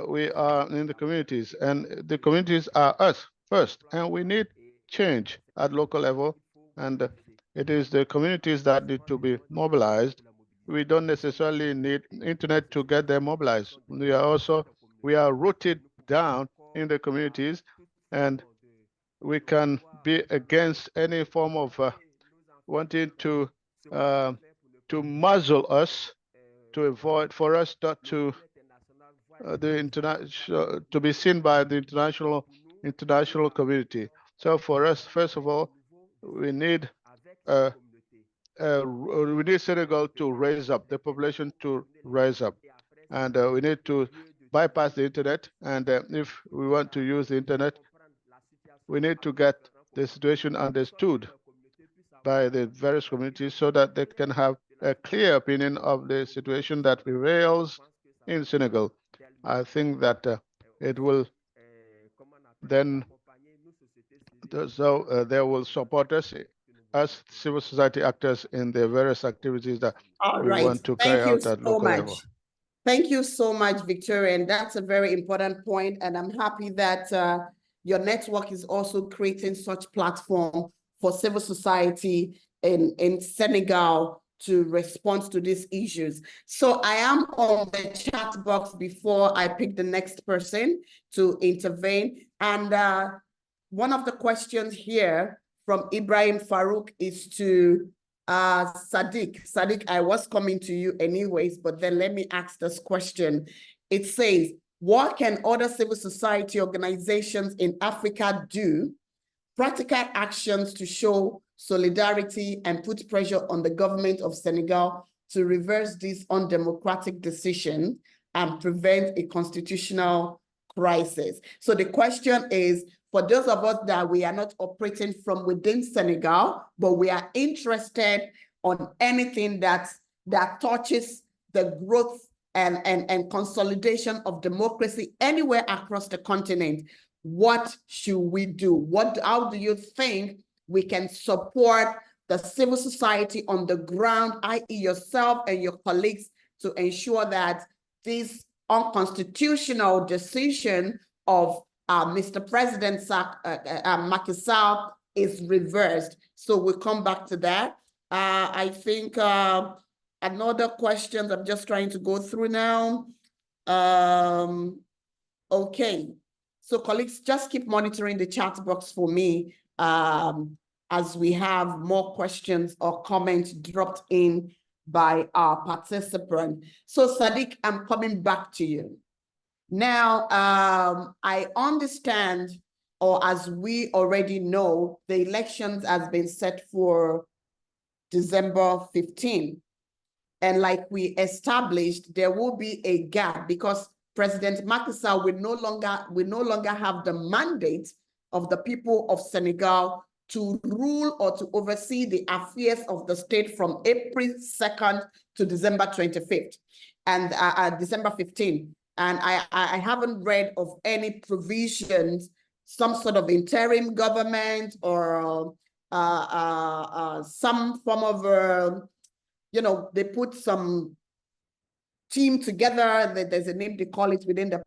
we are in the communities, and the communities are us first, and we need change at local level, and it is the communities that need to be mobilized. We don't necessarily need internet to get them mobilized. We are rooted down in the communities, and we can be against any form of wanting to muzzle us, to avoid for us not to to be seen by the international community. So for us, first of all, we need Senegal to raise up, the population to rise up, and we need to bypass the internet. And if we want to use the internet, we need to get the situation understood by the various communities so that they can have a clear opinion of the situation that prevails in Senegal. I think that it will then, so they will support us as civil society actors in the various activities that All we right. want to carry out at local level. Thank you so much, Victoria. And that's a very important point. And I'm happy that your network is also creating such platform for civil society in Senegal to respond to these issues. So I am on the chat box before I pick the next person to intervene. And one of the questions here from Ibrahim Farouk is to Sadiq. Sadiq, I was coming to you anyways, but then let me ask this question. It says, what can other civil society organizations in Africa do? Practical actions to show solidarity and put pressure on the government of Senegal to reverse this undemocratic decision and prevent a constitutional crisis. So the question is, for those of us that we are not operating from within Senegal, but we are interested on anything that touches the growth and consolidation of democracy anywhere across the continent, what should we do? How do you think we can support the civil society on the ground, i.e. yourself and your colleagues, to ensure that this unconstitutional decision of Mr. President Macky Sall is reversed? So we'll come back to that. I think another question I'm just trying to go through now. Okay. So colleagues, just keep monitoring the chat box for me as we have more questions or comments dropped in by our participant. So Sadiq, I'm coming back to you. Now, I understand, or as we already know, the elections has been set for December 15. And like we established, there will be a gap because President Macky Sall will no longer have the mandate of the people of Senegal to rule or to oversee the affairs of the state from April 2nd to December 25th and December 15th. And I haven't read of any provisions, some sort of interim government or some form of, they put some team together. There's a name they call it within the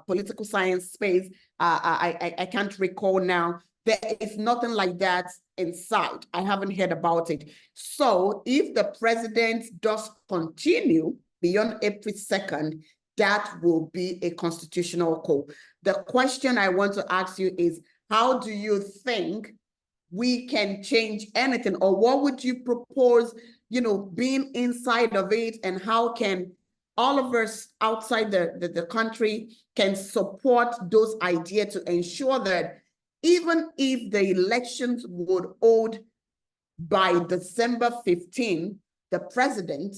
political science space. I can't recall now. There is nothing like that in sight. I haven't heard about it. So if the president does continue beyond April 2nd, that will be a constitutional coup. The question I want to ask you is, how do you think we can change anything, or what would you propose, being inside of it, and how can all of us outside the country can support those ideas to ensure that even if the elections would hold by December 15, the president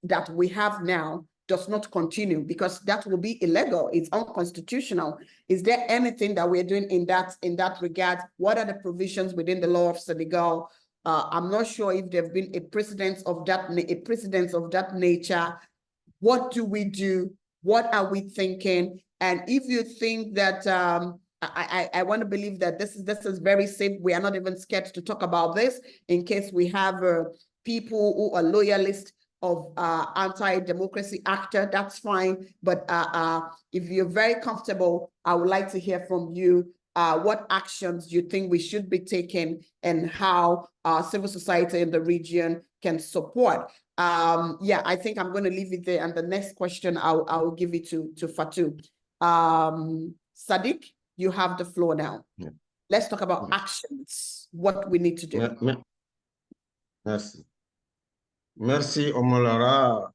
that we have now does not continue, because that will be illegal. It's unconstitutional. Is there anything that we're doing in that regard? What are the provisions within the law of Senegal? I'm not sure if there've been a precedence of that nature. What do we do? What are we thinking? And if you think that I want to believe that this is very safe, we are not even scared to talk about this in case we have people who are loyalists of anti-democracy actor, that's fine. But if you're very comfortable, I would like to hear from you what actions you think we should be taking and how civil society in the region can support. Yeah, I think I'm going to leave it there. And the next question, I'll give it to Fatou. Sadiq, you have the floor now. Yeah. Let's talk about actions, what we need to do. Merci. Merci, Omolara.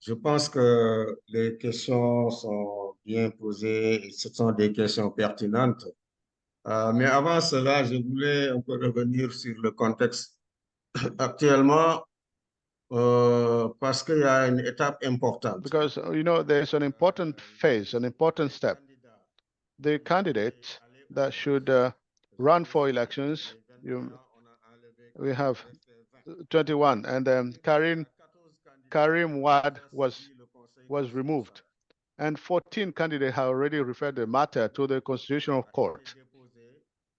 Je pense que les questions sont bien posées et ce sont des questions pertinentes. Mais avant cela, je voulais un peu revenir sur le contexte actuellement parce qu'il y a une étape importante. Because, there's an important phase, an important step. The candidates that should run for elections, we have 21, and Karim Wad was removed, and 14 candidates have already referred the matter to the Constitutional Court.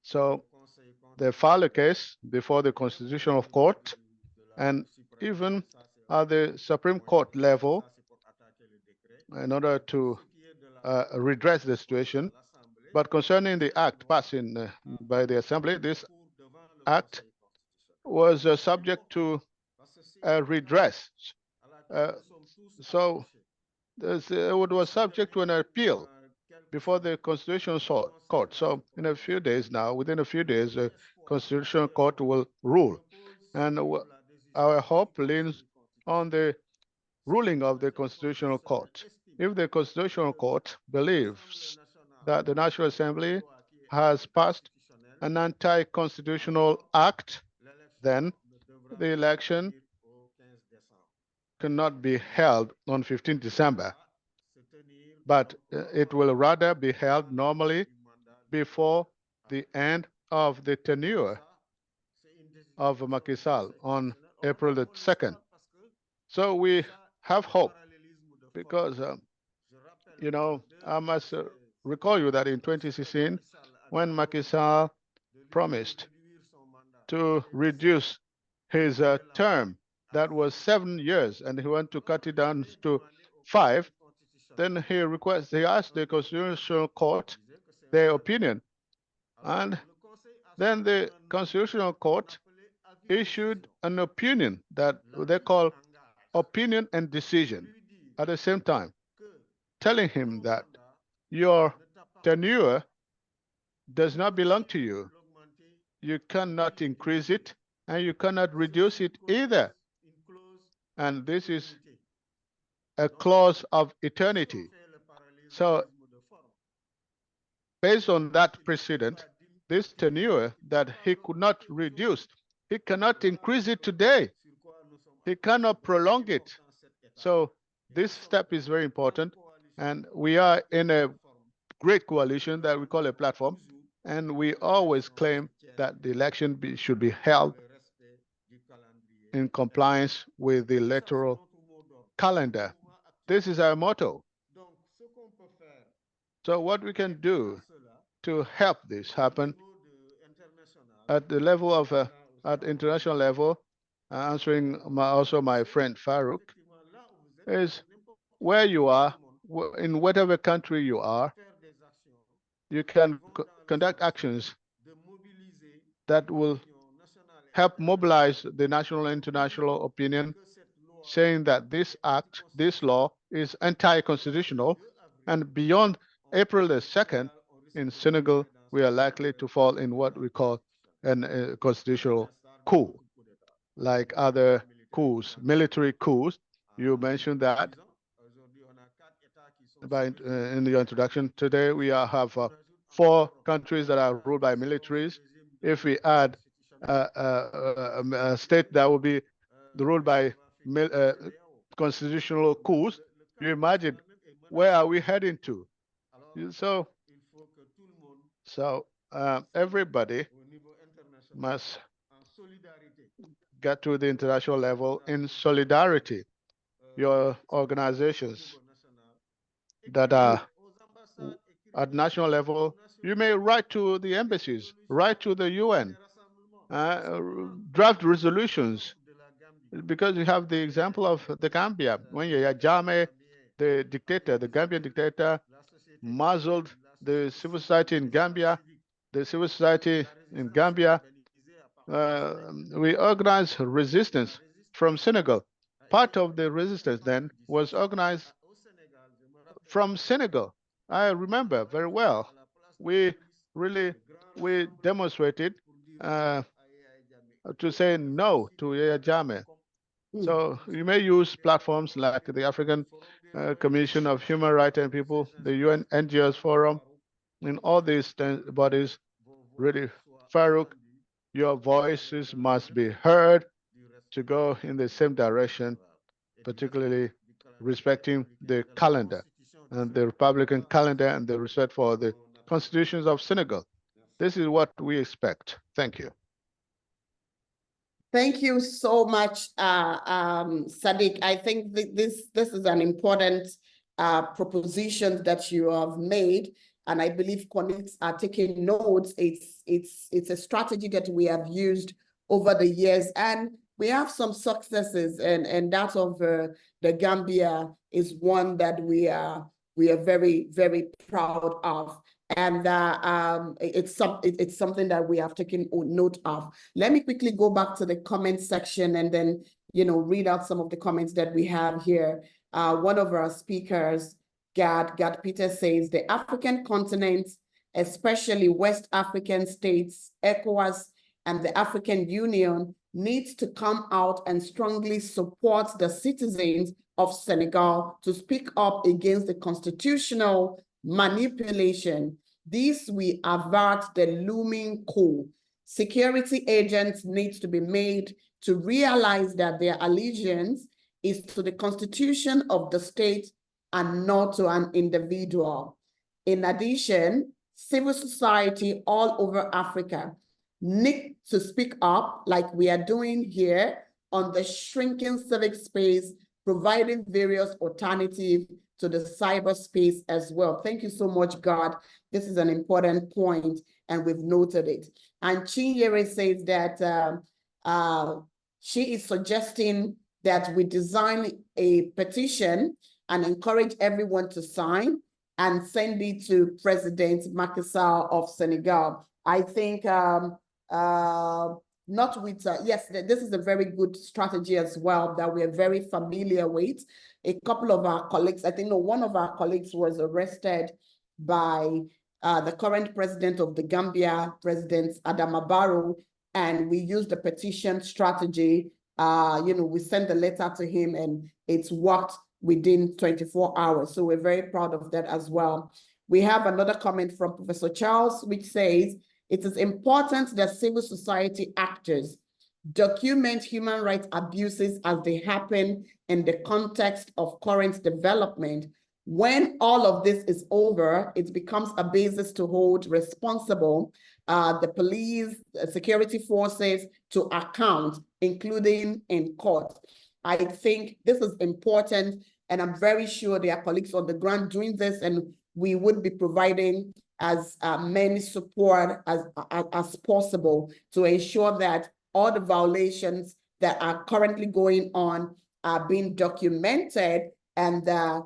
So they filed a case before the Constitutional Court, and even at the Supreme Court level in order to redress the situation. But concerning the act passed by the Assembly, this act was subject to redress. So it was subject to an appeal before the Constitutional Court. So in a few days now, within a few days, the Constitutional Court will rule. And our hope leans on the ruling of the Constitutional Court. If the Constitutional Court believes that the National Assembly has passed an anti-constitutional act, then the election cannot be held on 15 December, but it will rather be held normally before the end of the tenure of Macky Sall on April the 2nd. So we have hope because, you know, I must recall you that in 2016, when Macky Sall promised to reduce his term, that was 7 years, and he wanted to cut it down to 5, then he asked the Constitutional Court their opinion. And then the Constitutional Court issued an opinion that they call opinion and decision at the same time, telling him that your tenure does not belong to you. You cannot increase it and you cannot reduce it either. And this is a clause of eternity. So based on that precedent, this tenure that he could not reduce, he cannot increase it today. He cannot prolong it. So this step is very important. And we are in a great coalition that we call a platform. And we always claim that the election should be held in compliance with the electoral calendar. This is our motto. So what we can do to help this happen at the level of, at international level, answering also my friend Farouk, is where you are, in whatever country you are, you can conduct actions that will help mobilize the national and international opinion, saying that this act, this law is anti-constitutional, and beyond April the 2nd, in Senegal, we are likely to fall in what we call a constitutional coup, like other coups, military coups. You mentioned that in your introduction. Today, we have 4 countries that are ruled by militaries. If we add a state that will be ruled by constitutional coups, you imagine where are we heading to? So everybody must get to the international level in solidarity. Your organizations that are at national level, you may write to the embassies, write to the UN, draft resolutions, because you have the example of the Gambia. When Yahya Jammeh, the dictator, the Gambian dictator, muzzled the civil society in Gambia, we organized resistance from Senegal. Part of the resistance then was organized from Senegal. I remember very well. We demonstrated to say no to Yahya Jammeh. So you may use platforms like the African Commission of Human Rights and People, the UN NGOs Forum, in all these bodies. Really, Farouk, your voices must be heard to go in the same direction, particularly respecting the calendar and the Republican calendar and the respect for the constitutions of Senegal. This is what we expect. Thank you. Thank you so much, Sadiq. I think this is an important proposition that you have made. and I believe colleagues are taking notes. It's a strategy that we have used over the years, and we have some successes, and that of the Gambia is one that we are very, very proud of. And it's something that we have taken note of. Let me quickly go back to the comment section and then, read out some of the comments that we have here. One of our speakers, Gad Peter, says the African continent, especially West African states, ECOWAS, and the African Union needs to come out and strongly support the citizens of Senegal to speak up against the constitutional manipulation. This will avert the looming coup. Security agents need to be made to realize that their allegiance is to the constitution of the state and not to an individual. In addition, civil society all over Africa need to speak up like we are doing here on the shrinking civic space, providing various alternatives to the cyberspace as well. Thank you so much, God. This is an important point, and we've noted it. And Chinyere says that she is suggesting that we design a petition and encourage everyone to sign and send it to President Macky Sall of Senegal. I think not with, yes, this is a very good strategy as well that we are very familiar with. A couple of our colleagues, I think one of our colleagues was arrested by the current president of the Gambia, President Adama Barrow, and we used the petition strategy. We sent the letter to him and it's worked within 24 hours. So we're very proud of that as well. We have another comment from Professor Charles, which says, it is important that civil society actors document human rights abuses as they happen in the context of current development. When all of this is over, it becomes a basis to hold responsible the police, security forces to account, including in court. I think this is important, and I'm very sure there are colleagues on the ground doing this, and we would be providing as many support as possible to ensure that all the violations that are currently going on are being documented, and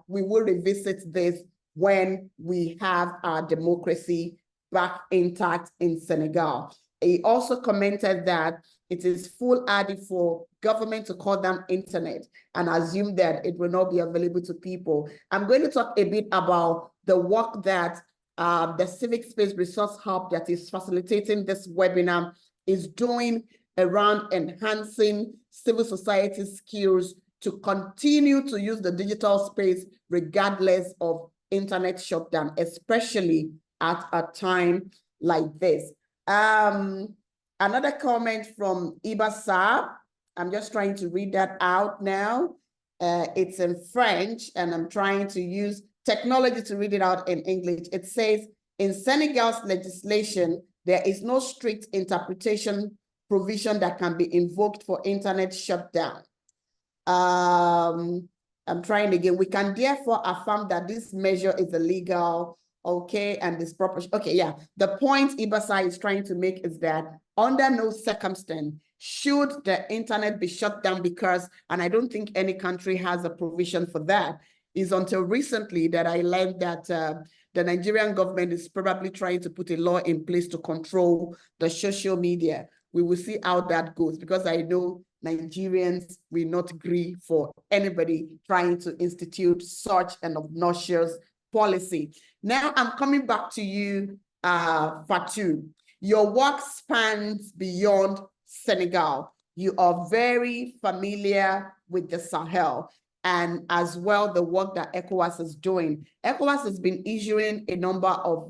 we will revisit this when we have our democracy back intact in Senegal. He also commented that it is foolhardy for government to call down internet and assume that it will not be available to people. I'm going to talk a bit about the work that the Civic Space Resource Hub that is facilitating this webinar is doing around enhancing civil society skills to continue to use the digital space regardless of internet shutdown, especially at a time like this. Another comment from Ibasa. I'm just trying to read that out now. It's in French, and I'm trying to use technology to read it out in English. It says, in Senegal's legislation, there is no strict interpretation provision that can be invoked for internet shutdown. I'm trying again. We can therefore affirm that this measure is illegal, okay, and this proper. Okay, yeah. The point Ibasa is trying to make is that under no circumstance should the internet be shut down because, and I don't think any country has a provision for that, is until recently that I learned that the Nigerian government is probably trying to put a law in place to control the social media. We will see how that goes, because I know Nigerians will not agree for anybody trying to institute such an obnoxious policy. Now I'm coming back to you, Fatou. Your work spans beyond Senegal. You are very familiar with the Sahel, and as well the work that ECOWAS is doing. ECOWAS has been issuing a number of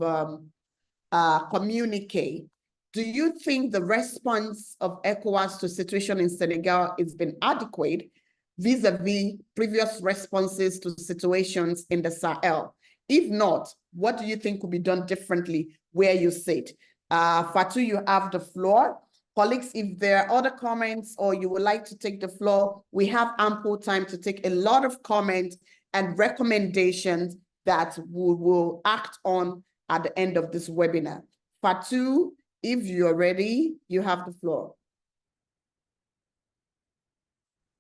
communiques. Do you think the response of ECOWAS to the situation in Senegal has been adequate vis-a-vis previous responses to situations in the Sahel? If not, what do you think could be done differently where you sit? Fatou, you have the floor. Colleagues, if there are other comments or you would like to take the floor, we have ample time to take a lot of comments and recommendations that we will act on at the end of this webinar. Fatou, if you're ready, you have the floor.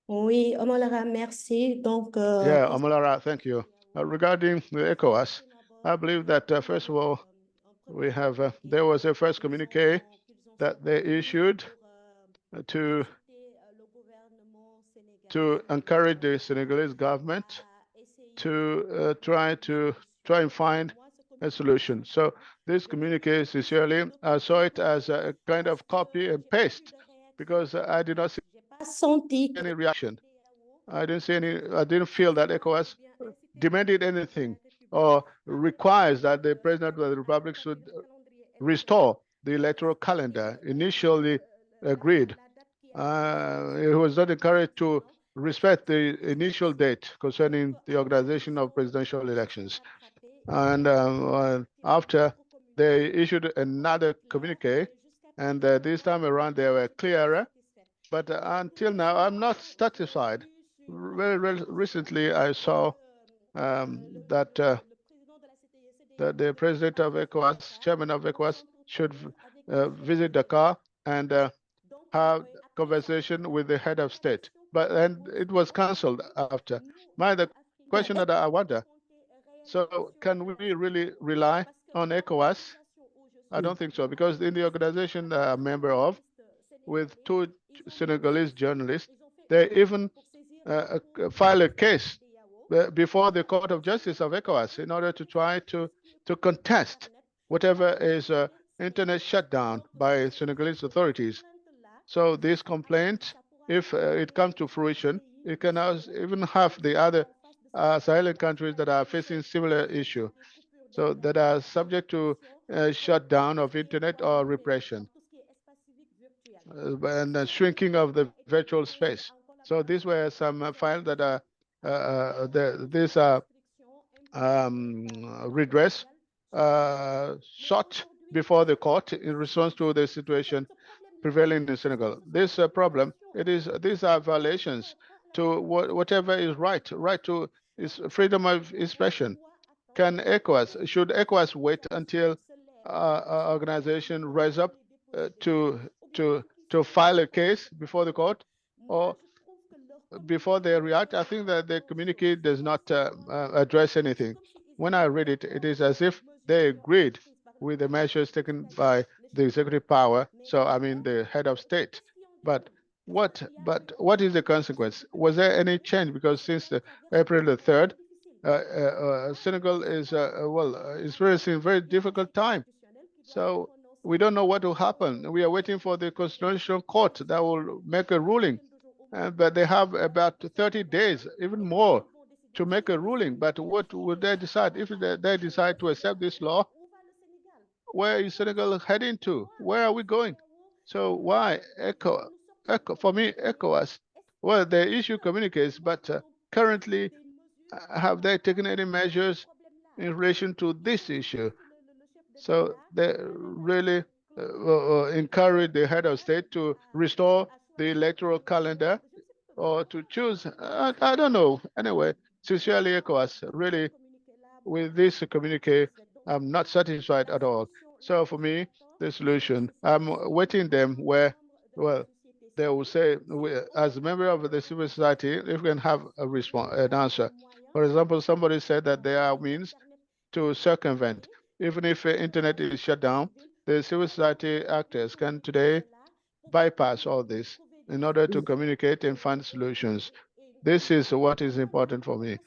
Oui, Omolara, merci. Donc, Yeah, Omolara, thank you. Regarding the ECOWAS, I believe that first of all, we have there was a first communique that they issued to encourage the Senegalese government to try and find a solution. So this communique, sincerely, I saw it as a kind of copy and paste, because I did not see any reaction. I didn't feel that ECOWAS demanded anything or requires that the President of the Republic should restore the electoral calendar initially agreed. It was not encouraged to respect the initial date concerning the organization of presidential elections. And after, they issued another communique, and this time around they were clearer. But until now, I'm not satisfied. Very recently, I saw that the president of ECOWAS, chairman of ECOWAS, should visit Dakar and have conversation with the head of state. But and it was cancelled after. The question that I wonder, so can we really rely on ECOWAS? I don't think so, because in the organization that I'm a member of, with 2 Senegalese journalists, they even file a case before the Court of Justice of ECOWAS in order to try to contest whatever is internet shutdown by Senegalese authorities. So this complaint, if it comes to fruition, it can even have the other Sahelian countries that are facing similar issue, so that are subject to shutdown of internet or repression and the shrinking of the virtual space. So these were some files that are these are redress sought before the court in response to the situation prevailing in Senegal. This problem, these are violations to whatever is right to is freedom of expression. Should ECOWAS wait until organization rise up to file a case before the court, or before they react? I think that the communique does not address anything. When I read it, it is as if they agreed with the measures taken by the executive power. So I mean the head of state. But what is the consequence? Was there any change? Because since April the 3rd, Senegal is experiencing a very difficult time. So we don't know what will happen. We are waiting for the Constitutional Court that will make a ruling. But they have about 30 days, even more, to make a ruling. But what would they decide? If they decide to accept this law, where is Senegal heading to? Where are we going? So why for me, ECOWAS, well, they issue communiques, but currently, have they taken any measures in relation to this issue? So they really encourage the head of state to restore the electoral calendar, or to choose, I don't know. Anyway, sincerely, ECOWAS, really, with this communique, I'm not satisfied at all. So for me, the solution, I'm waiting them where, well, they will say, as a member of the civil society, if we can have an answer. For example, somebody said that there are means to circumvent. Even if the internet is shut down, the civil society actors can today bypass all this in order to communicate and find solutions. This is what is important for me.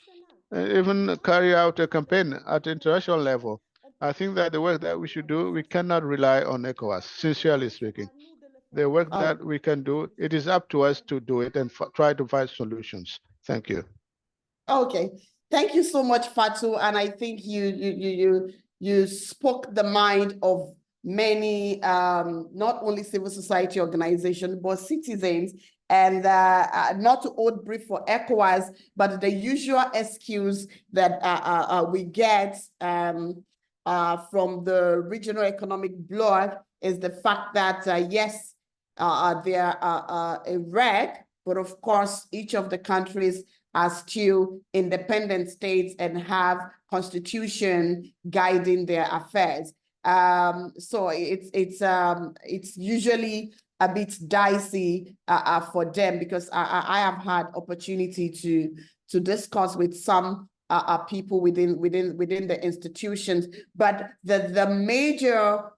Even carry out a campaign at international level. I think that the work that we should do, we cannot rely on ECOWAS, sincerely speaking. The work that we can do, it is up to us to do it and try to find solutions. Thank you. Okay, thank you so much, Fatou. And I think you spoke the mind of many, not only civil society organizations, but citizens. And not to hold brief for ECOWAS, but the usual excuse that we get from the regional economic bloc is the fact that, yes, they are a reg, but of course, each of the countries are still independent states and have constitution guiding their affairs. So it's usually a bit dicey for them, because I have had opportunity to discuss with some people within the institutions. But the major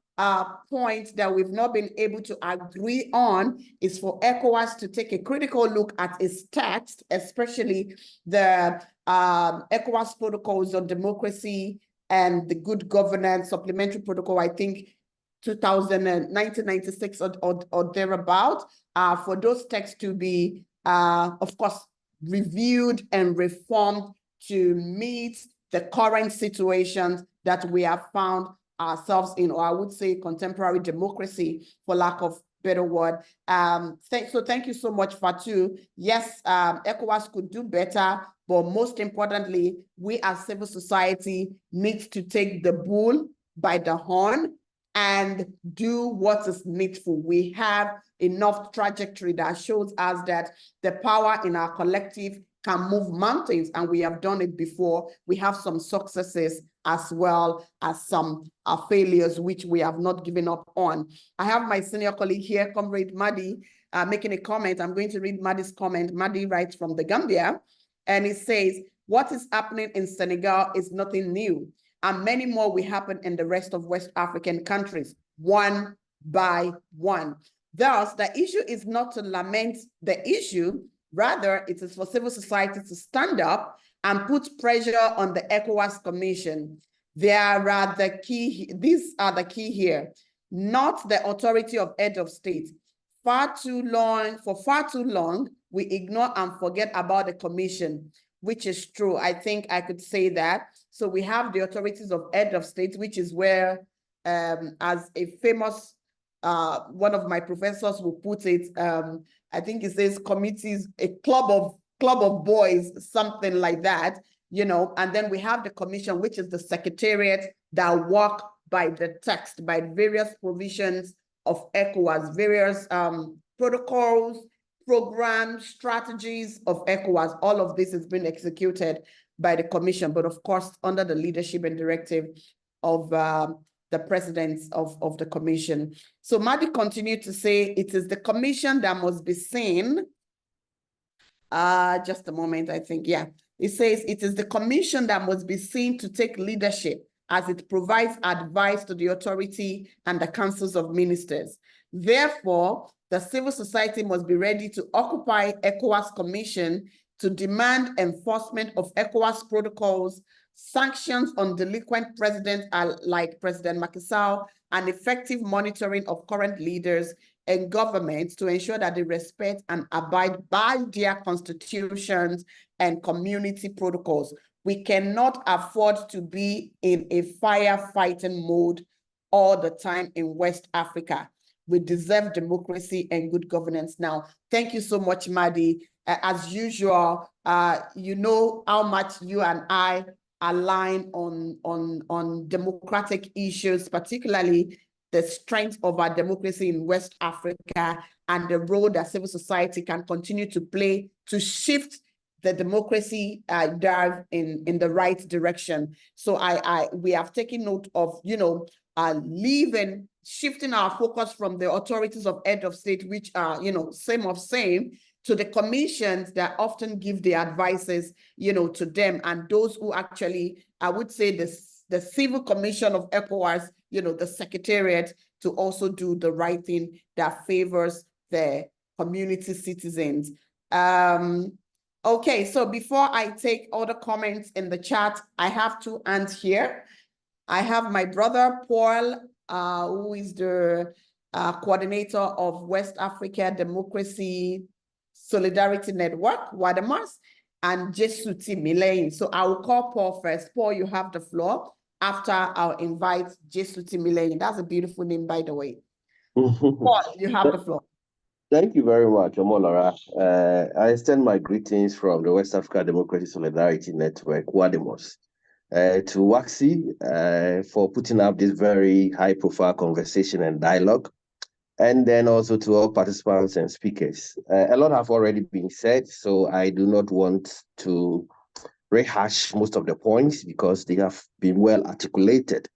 point that we've not been able to agree on is for ECOWAS to take a critical look at its text, especially the ECOWAS protocols on democracy and the good governance supplementary protocol, I think 1996 or thereabout, for those texts to be, of course, reviewed and reformed to meet the current situations that we have found ourselves in, or I would say contemporary democracy, for lack of better word. So thank you so much, Fatu. Yes, ECOWAS could do better, but most importantly, we as civil society need to take the bull by the horn and do what is needful. We have enough trajectory that shows us that the power in our collective can move mountains, and we have done it before. We have some successes as well as some failures, which we have not given up on. I have my senior colleague here, Comrade Madi, making a comment. I'm going to read Madi's comment. Madi writes from the Gambia, and it says, what is happening in Senegal is nothing new, and many more will happen in the rest of West African countries, one by one. Thus, the issue is not to lament the issue, rather it is for civil society to stand up and put pressure on the ECOWAS Commission. These are the key here, not the authority of head of state. For far too long, we ignore and forget about the commission, which is true. I think I could say that. So we have the authorities of head of state, which is where, as a famous, one of my professors will put it, I think it says committees, a club of boys, something like that, you know. And then we have the commission, which is the secretariat that work by the text, by various provisions of ECOWAS, various protocols, programs, strategies of ECOWAS. All of this has been executed by the commission, but of course, under the leadership and directive of the presidents of the commission. So Madi continued to say, it is the commission that must be seen. Just a moment, I think, yeah. It says, it is the commission that must be seen to take leadership as it provides advice to the authority and the councils of ministers. Therefore, the civil society must be ready to occupy ECOWAS Commission to demand enforcement of ECOWAS protocols, sanctions on delinquent presidents like President Macky Sall, and effective monitoring of current leaders and governments to ensure that they respect and abide by their constitutions and community protocols. We cannot afford to be in a firefighting mode all the time in West Africa. We deserve democracy and good governance now. Thank you so much, Madi. As usual, you know how much you and I align on democratic issues, particularly the strength of our democracy in West Africa and the role that civil society can continue to play to shift the democracy dive in the right direction. So we have taken note of, you know, shifting our focus from the authorities of head of state, which are, you know, same, to the commissions that often give the advices, you know, to them, and those who actually, I would say the civil commission of ECOWAS, you know, the secretariat, to also do the right thing that favors the community citizens. Okay, so before I take other comments in the chat, I have two hands here. I have my brother, Paul, who is the coordinator of West Africa Democracy Solidarity Network, WADEMOS, and Jesuti Mileyin. So I will call Paul first. Paul, you have the floor. After I'll invite Jesuti Mileyin. That's a beautiful name, by the way. Paul, you have the floor. Thank you very much, Omolara. I extend my greetings from the West Africa Democracy Solidarity Network, WADEMOS, to Waxy for putting up this very high-profile conversation and dialogue, and then also to all participants and speakers. A lot have already been said, so I do not want to rehash most of the points because they have been well articulated.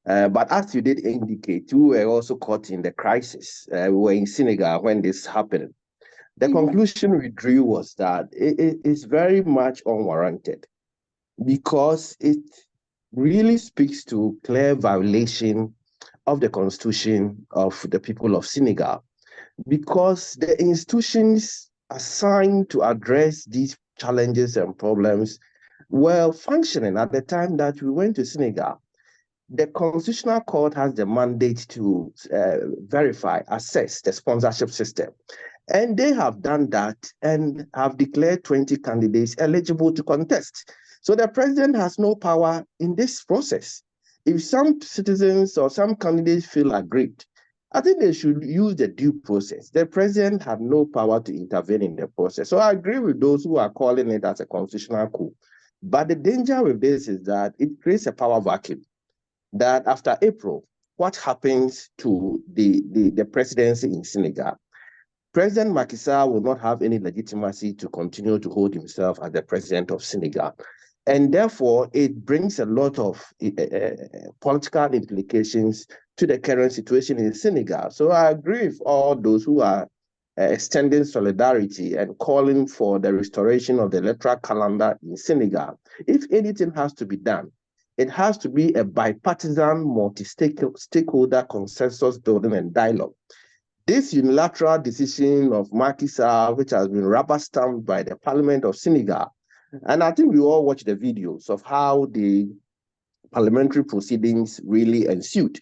But as you did indicate, we were also caught in the crisis. We were in Senegal when this happened. The conclusion we drew was that it is very much unwarranted because it really speaks to clear violation of the constitution of the people of Senegal, because the institutions assigned to address these challenges and problems were functioning at the time that we went to Senegal. The Constitutional Court has the mandate to verify, assess the sponsorship system. And they have done that and have declared 20 candidates eligible to contest. So the president has no power in this process. If some citizens or some candidates feel aggrieved, I think they should use the due process. The president had no power to intervene in the process. So I agree with those who are calling it as a constitutional coup. But the danger with this is that it creates a power vacuum, that after April, what happens to the presidency in Senegal? President Macky Sall will not have any legitimacy to continue to hold himself as the president of Senegal. And therefore, it brings a lot of political implications to the current situation in Senegal. So I agree with all those who are extending solidarity and calling for the restoration of the electoral calendar in Senegal. If anything has to be done, it has to be a bipartisan, multi-stakeholder consensus building and dialogue. This unilateral decision of Macky Sall, which has been rubber-stamped by the Parliament of Senegal, and I think we all watched the videos of how the parliamentary proceedings really ensued.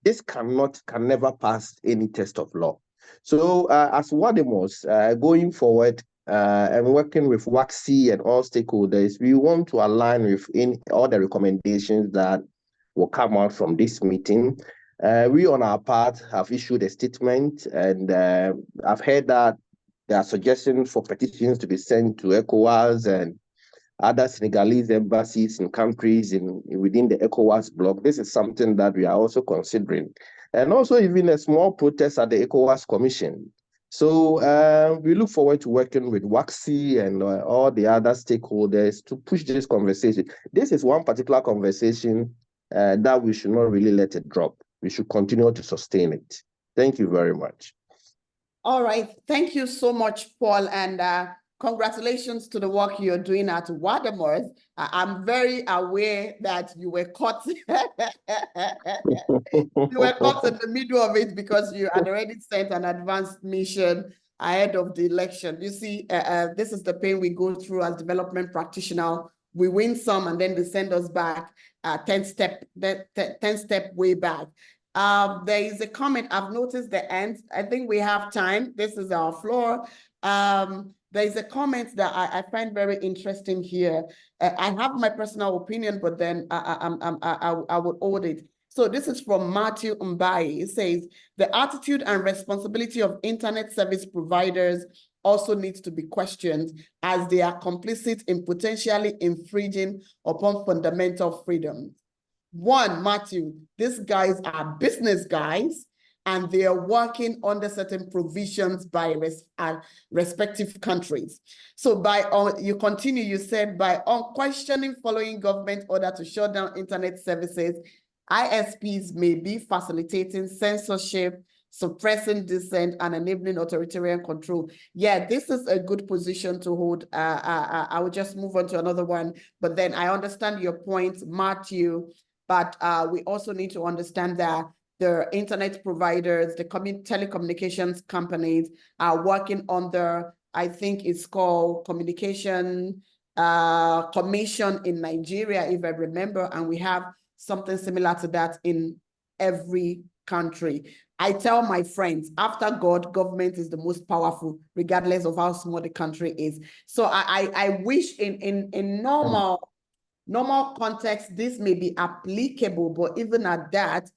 This can never pass any test of law. So as Wademos, going forward and working with WACC and all stakeholders, we want to align with all the recommendations that will come out from this meeting. We on our part have issued a statement, and I've heard that there are suggestions for petitions to be sent to ECOWAS and other Senegalese embassies in countries within the ECOWAS bloc. This is something that we are also considering. And also even a small protest at the ECOWAS Commission. So we look forward to working with WACC and all the other stakeholders to push this conversation. This is one particular conversation that we should not really let it drop. We should continue to sustain it. Thank you very much. All right. Thank you so much, Paul. And congratulations to the work you're doing at Wademos. I'm very aware that you were caught. You were caught in the middle of it because you had already sent an advanced mission ahead of the election. You see, this is the pain we go through as development practitioners. We win some and then they send us back 10 step way back. There is a comment. I've noticed the end. I think we have time. This is our floor. There is a comment that I find very interesting here. I have my personal opinion, but then I would hold it. So this is from Matthew Mbai. It says, the attitude and responsibility of internet service providers also needs to be questioned as they are complicit in potentially infringing upon fundamental freedoms. One, Matthew, these guys are business guys, and they are working under certain provisions by respective countries. So you continue, you said, by unquestioning following government order to shut down internet services, ISPs may be facilitating censorship, suppressing dissent, and enabling authoritarian control. Yeah, this is a good position to hold. I will just move on to another one, but then I understand your point, Matthew, but we also need to understand that the internet providers, the telecommunications companies are working under, I think it's called Communication Commission in Nigeria, if I remember, and we have something similar to that in every country. I tell my friends, after God, government is the most powerful, regardless of how small the country is. So I wish in normal context, this may be applicable, but even at that,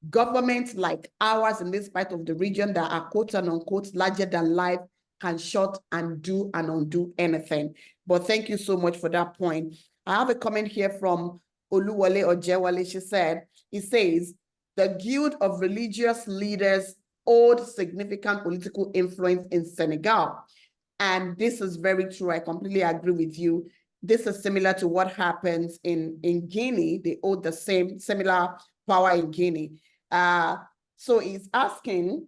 governments like ours in this part of the region that are quote and unquote larger than life can shut and do and undo anything. But thank you so much for that point. I have a comment here from Oluwale Ojewale. She said, it says, the Guild of Religious Leaders hold significant political influence in Senegal. And this is very true. I completely agree with you. this is similar to what happens in Guinea. They hold the similar power in Guinea. So he's asking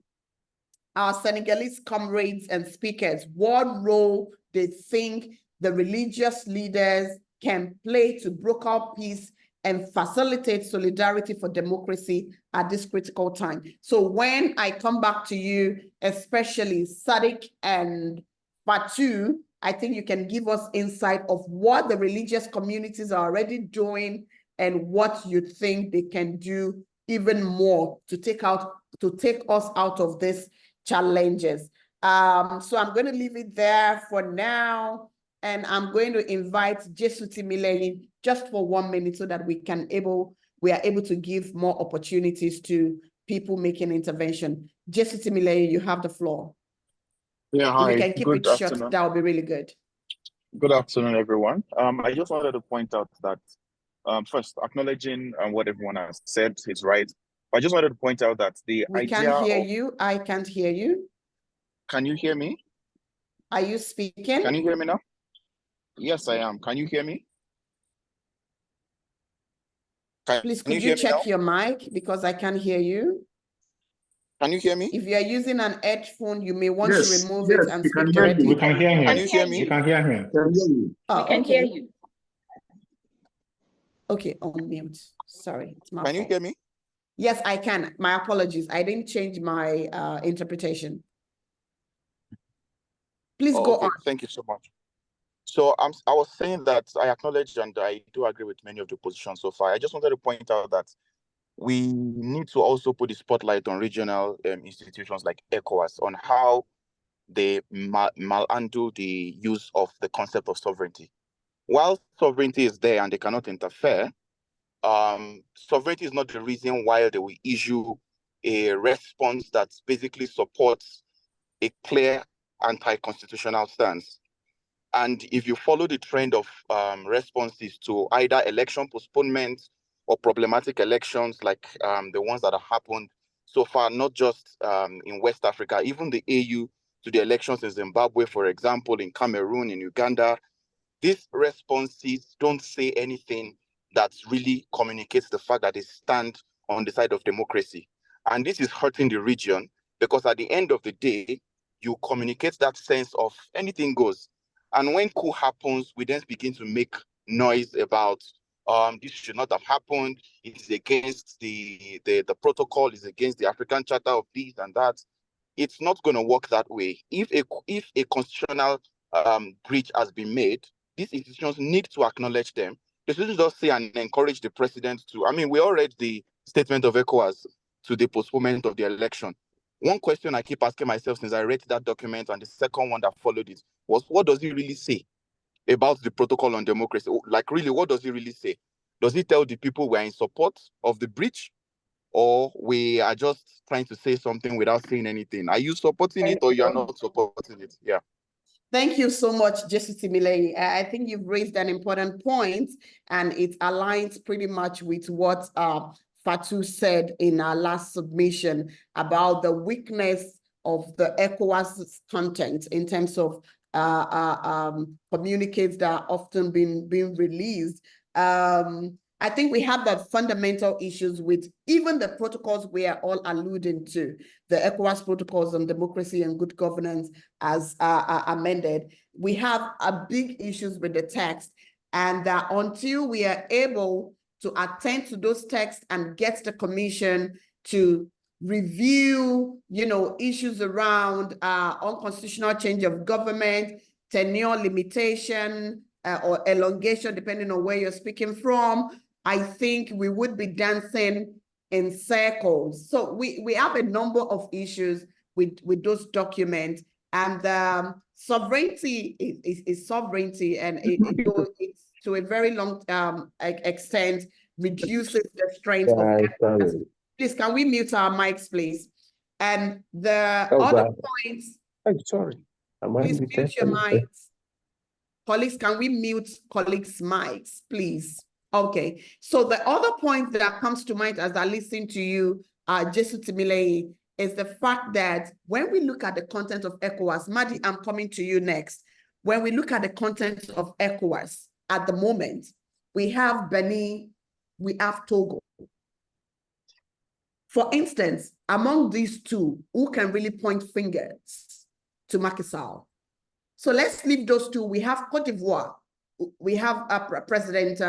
our Senegalese comrades and speakers what role they think the religious leaders can play to broker peace and facilitate solidarity for democracy at this critical time. So when I come back to you, especially Sadiq and Fatu, I think you can give us insight of what the religious communities are already doing and what you think they can do even more to take us out of these challenges. So I'm going to leave it there for now. And I'm going to invite Jesuti Milei just for 1 minute so that we are able to give more opportunities to people making intervention. Jesuti Milei, you have the floor. Yeah, hi. If you can keep it short, that would be really good. Good afternoon, everyone. I just wanted to point out that first, acknowledging what everyone has said is right. I just wanted to point out that the We idea can't hear you. I can't hear you. Can you hear me? Are you speaking? Can you hear me now? Yes, I am. Can you hear me? Please, could you check your mic because I can't hear you? Can you hear me? If you are using an headphone, you may want to remove it and speak We directly. can hear him. Can you hear me? We can hear him. Oh, We can hear you. Okay, on mute. Sorry, it's my fault. Can you hear me? Yes, I can. My apologies. I didn't change my interpretation. Please go on. Thank you so much. So I was saying that I acknowledge and I do agree with many of the positions so far. I just wanted to point out that we need to also put the spotlight on regional institutions like ECOWAS on how they malhandle the use of the concept of sovereignty. While sovereignty is there and they cannot interfere, sovereignty is not the reason why they will issue a response that basically supports a clear anti-constitutional stance. And if you follow the trend of responses to either election postponement or problematic elections like the ones that have happened so far, not just in West Africa, even the AU to the elections in Zimbabwe, for example, in Cameroon, in Uganda, these responses don't say anything that really communicates the fact that they stand on the side of democracy. And this is hurting the region because at the end of the day, you communicate that sense of anything goes. And when coup happens, we then begin to make noise about this should not have happened. It's against the protocol, it's against the African Charter of this and that. It's not going to work that way. If a constitutional breach has been made, these institutions need to acknowledge them. They shouldn't just say and encourage the president to. I mean, we all read the statement of ECOWAS to the postponement of the election. One question I keep asking myself since I read that document and the second one that followed it was, what does it really say about the protocol on democracy? Like, really, what does it really say? Does it tell the people we are in support of the breach, or we are just trying to say something without saying anything? Are you supporting it or you are not supporting it? Yeah. Thank you so much, Jesuti Milei. I think you've raised an important point, and it aligns pretty much with what Fatu said in our last submission about the weakness of the ECOWAS content in terms of communiques that are often being released. I think we have the fundamental issues with even the protocols we are all alluding to, the ECOWAS protocols on democracy and good governance as amended. We have a big issues with the text, and until we are able to attend to those texts and get the commission to review, issues around unconstitutional change of government, tenure limitation, or elongation, depending on where you're speaking from, I think we would be dancing in circles. So we have a number of issues with those documents, and sovereignty is sovereignty, and it's to a very long extent reduces the strength of democracy. Please, can we mute our mics, please? And the other points. I'm sorry. Please mute your mics. Colleagues, can we mute colleagues' mics, please? Okay, so the other point that comes to mind as I listen to you, Jesuti Milei, is the fact that when we look at the content of ECOWAS, Madi, I'm coming to you next. When we look at the content of ECOWAS, at the moment. We have Benin, we have Togo. For instance, among these two, who can really point fingers to Macky Sall? So let's leave those two. We have Cote d'Ivoire. We have President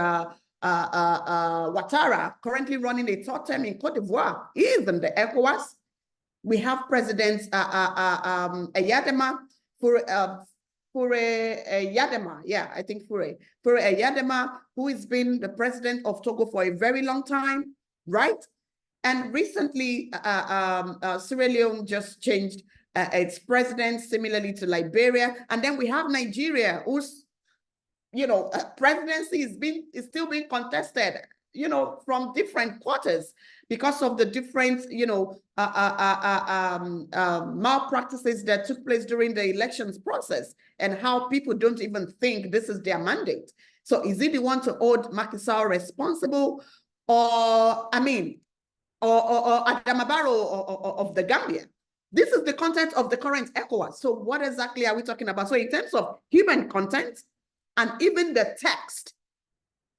Ouattara currently running a third term in Cote d'Ivoire. He is in the ECOWAS. We have President Eyadema Eyadema, yeah, I think Fure Eyadema, who has been the president of Togo for a very long time, right? And recently, Sierra Leone just changed its president, similarly to Liberia. And then we have Nigeria, whose presidency is still being contested, from different quarters because of the different, malpractices that took place during the elections process and how people don't even think this is their mandate. So is it the one to hold Macky Sall responsible, or Adama Barrow of the Gambia? This is the content of the current ECOWAS. So what exactly are we talking about? So in terms of human content and even the text,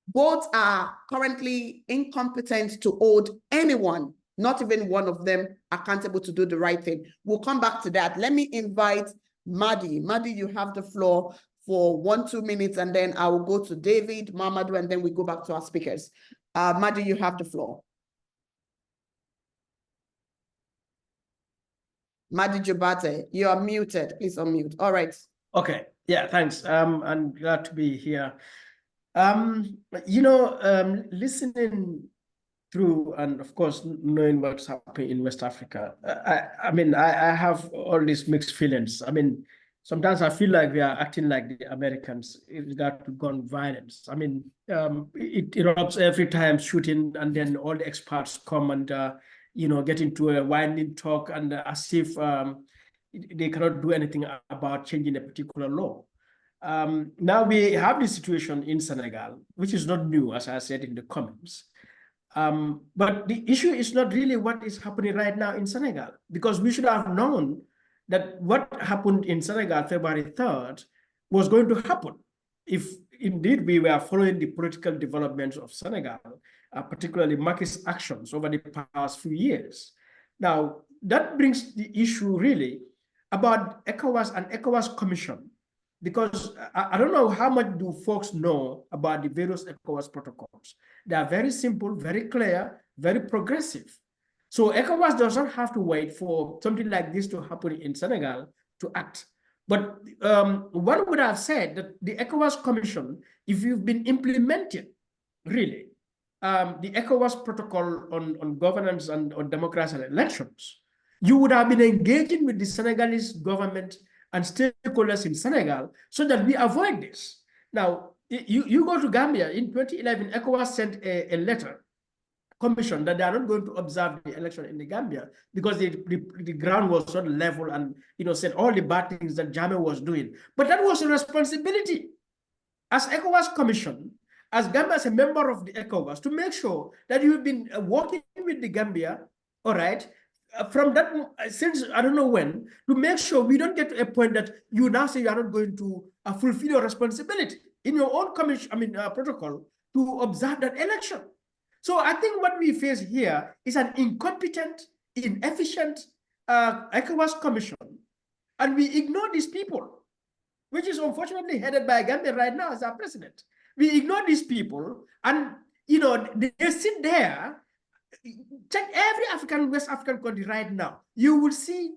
both are currently incompetent to hold anyone, not even one of them, accountable to do the right thing. We'll come back to that. Let me invite Madi. Madi, you have the floor for 1-2 minutes, and then I will go to David, Mamadou, and then we go back to our speakers. Madi, you have the floor. Madi Jubate, you are muted. Please unmute. All right. Okay. Yeah, thanks. I'm glad to be here. Listening through and of course knowing what's happening in West Africa, I have all these mixed feelings. Sometimes I feel like we are acting like the Americans in regard to gun violence. It erupts every time shooting, and then all the experts come and get into a winding talk, and as if they cannot do anything about changing a particular law. Now we have this situation in Senegal, which is not new, as I said in the comments. But the issue is not really what is happening right now in Senegal, because we should have known that what happened in Senegal February 3rd was going to happen if indeed we were following the political developments of Senegal, particularly Macky Sall's actions over the past few years. Now, that brings the issue really about ECOWAS and ECOWAS Commission, because I don't know how much do folks know about the various ECOWAS protocols. They are very simple, very clear, very progressive. So ECOWAS does not have to wait for something like this to happen in Senegal to act. But one would have said that the ECOWAS Commission, if you've been implementing, really, the ECOWAS protocol on governance and on democracy and elections, you would have been engaging with the Senegalese government and stakeholders in Senegal so that we avoid this. Now, you go to Gambia, in 2011, ECOWAS sent a letter, commission, that they are not going to observe the election in the Gambia because the ground was not level and, said all the bad things that Jammeh was doing. But that was a responsibility as ECOWAS Commission, as Gambia as a member of the ECOWAS, to make sure that you've been working with the Gambia, all right, from that, since I don't know when, to make sure we don't get to a point that you now say you are not going to fulfill your responsibility in your own commission, protocol to observe that election. So I think what we face here is an incompetent, inefficient ECOWAS Commission, and we ignore these people, which is unfortunately headed by Gambia right now as our president. We ignore these people, and they sit there. Check every West African country right now. You will see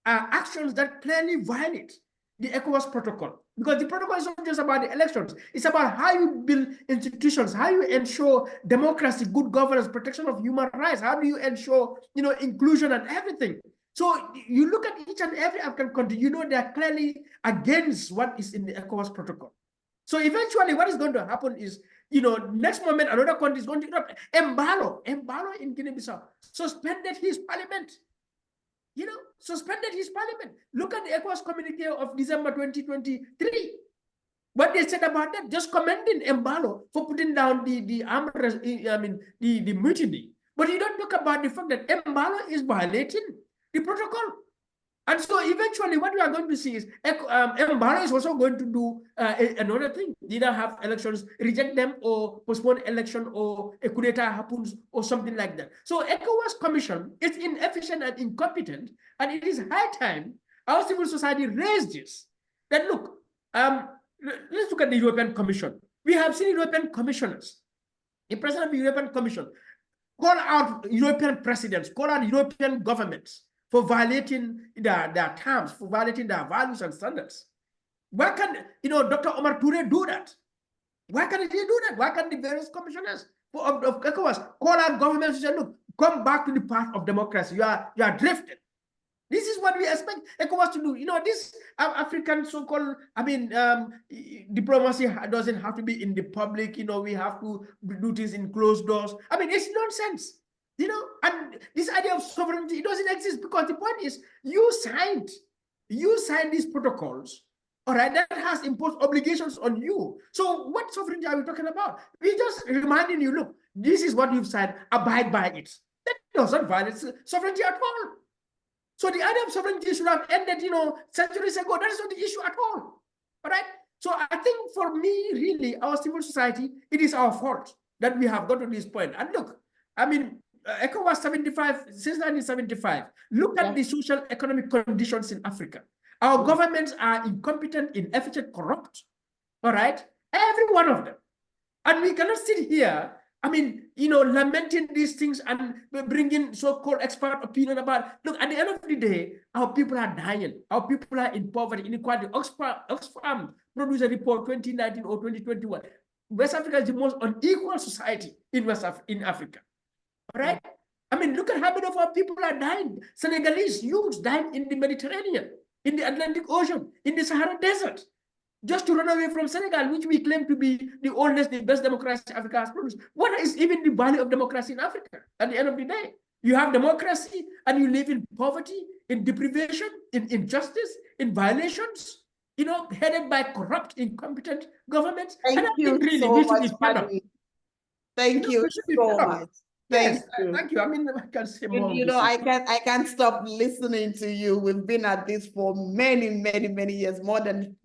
actions that clearly violate the ECOWAS protocol, because the protocol is not just about the elections. It's about how you build institutions, how you ensure democracy, good governance, protection of human rights. How do you ensure, inclusion and everything? So you look at each and every African country, they are clearly against what is in the ECOWAS protocol. So eventually what is going to happen is, next moment, another country is going to erupt. Embalo in Guinea-Bissau suspended his parliament. Suspended his parliament. Look at the ECOWAS communique of December 2023. What they said about that, just commending Embalo for putting down the mutiny. But you don't talk about the fact that Embalo is violating the protocol. And so eventually what we are going to see is Mbara is also going to do another thing, either have elections, reject them, or postpone election, or a coup d'etat happens, or something like that. So ECOWAS Commission is inefficient and incompetent, and it is high time our civil society raised this. That look, let's look at the European Commission. We have seen European commissioners, the president of the European Commission, call out European presidents, call out European governments for violating their terms, for violating their values and standards. Why can't, Dr. Omar Toure do that? Why can't he do that? Why can't the various commissioners of ECOWAS call out governments and say, look, come back to the path of democracy. You are drifting. This is what we expect ECOWAS to do. This African so-called, diplomacy doesn't have to be in the public. We have to do this in closed doors. It's nonsense. And this idea of sovereignty, it doesn't exist, because the point is you signed these protocols, all right, that has imposed obligations on you. So what sovereignty are we talking about? We're just reminding you, look, this is what you've signed, abide by it. That doesn't violate sovereignty at all. So the idea of sovereignty should have ended, centuries ago. That is not the issue at all. All right. So I think for me, really, our civil society, it is our fault that we have got to this point. And look, ECOWAS 75, since 1975, look at the social economic conditions in Africa. Our governments are incompetent, inefficient, corrupt. All right. Every one of them. And we cannot sit here, lamenting these things and bringing so-called expert opinion about, look, at the end of the day, our people are dying. Our people are in poverty, inequality. Oxfam produced a report 2019 or 2021. West Africa is the most unequal society in Africa. All right? Look at how many of our people are dying. Senegalese youths dying in the Mediterranean, in the Atlantic Ocean, in the Sahara Desert, just to run away from Senegal, which we claim to be the oldest, the best democracy Africa has produced. What is even the value of democracy in Africa at the end of the day? You have democracy and you live in poverty, in deprivation, in injustice, in violations, headed by corrupt, incompetent governments. Thank you so much, Paddy. Thank you so much. Thank you. I can say more. I can't stop listening to you. We've been at this for many, many, many years, more than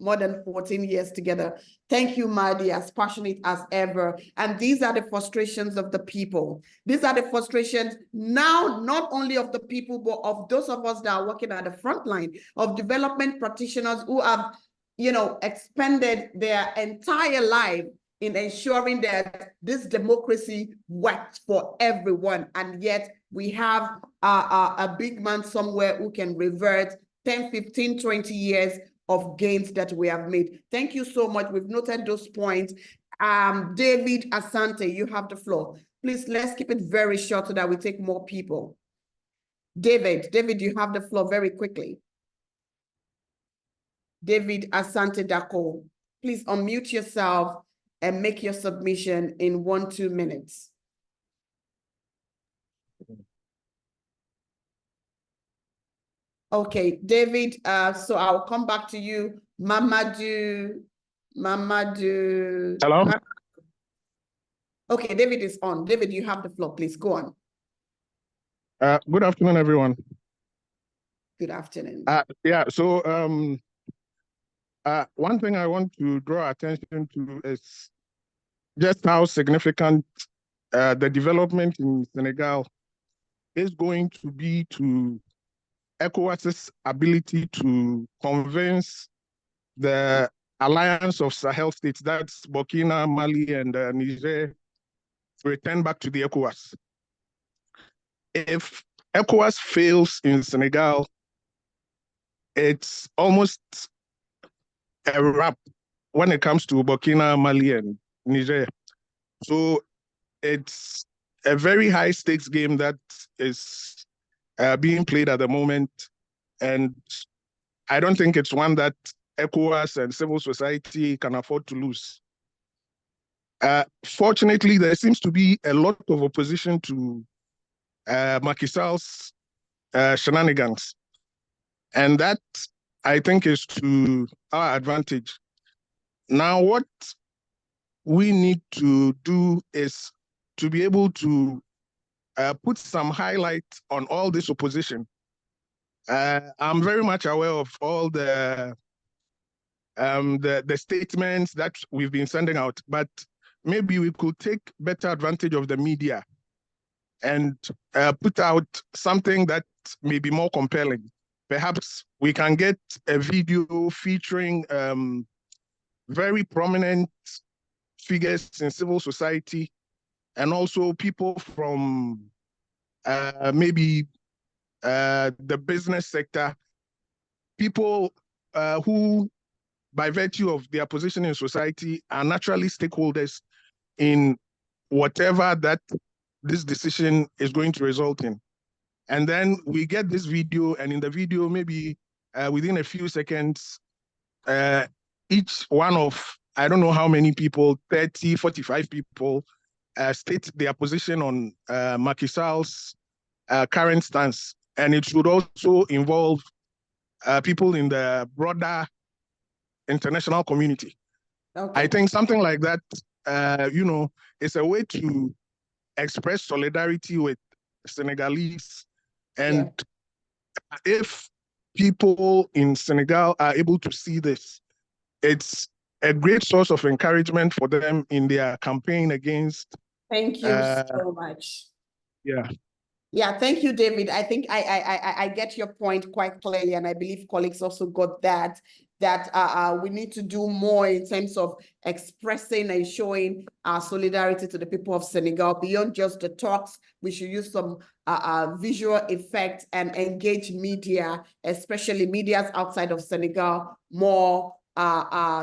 14 years together. Thank you, Mahdi, as passionate as ever. And these are the frustrations of the people. These are the frustrations now, not only of the people, but of those of us that are working at the front line, of development practitioners who have, expended their entire life in ensuring that this democracy works for everyone. And yet we have a big man somewhere who can revert 10, 15, 20 years of gains that we have made. Thank you so much. We've noted those points. David Asante, you have the floor. Please, let's keep it very short so that we take more people. David, you have the floor very quickly. David Asante Dako, please unmute yourself and make your submission in 1-2 minutes. Okay, David, so I'll come back to you. Mamadou. Hello? Okay, David is on. David, you have the floor, please, go on. Good afternoon, everyone. Good afternoon. One thing I want to draw attention to is just how significant the development in Senegal is going to be to ECOWAS's ability to convince the alliance of Sahel states, that's Burkina, Mali, and Niger, to return back to the ECOWAS. If ECOWAS fails in Senegal, it's almost a wrap when it comes to Burkina, Mali, and Niger. So it's a very high stakes game that is being played at the moment. And I don't think it's one that ECOWAS and civil society can afford to lose. Fortunately, there seems to be a lot of opposition to Macky Sall's shenanigans. And that, I think, is to our advantage. Now, what we need to do is to be able to put some highlight on all this opposition I'm very much aware of all the statements that we've been sending out, but maybe we could take better advantage of the media and put out something that may be more compelling. Perhaps we can get a video featuring very prominent figures in civil society and also people from maybe the business sector, people who, by virtue of their position in society, are naturally stakeholders in whatever that this decision is going to result in. And then we get this video, and in the video, maybe within a few seconds, each one of, I don't know how many people, 30, 45 people, state their position on Macky Sall's current stance. And it should also involve people in the broader international community. Okay. I think something like that, is a way to express solidarity with Senegalese. And if people in Senegal are able to see this, it's a great source of encouragement for them in their campaign against. Thank you so much. Yeah. Yeah, thank you, David. I think I get your point quite clearly, and I believe colleagues also got that we need to do more in terms of expressing and showing our solidarity to the people of Senegal beyond just the talks. We should use some visual effects and engage media, especially medias outside of Senegal, more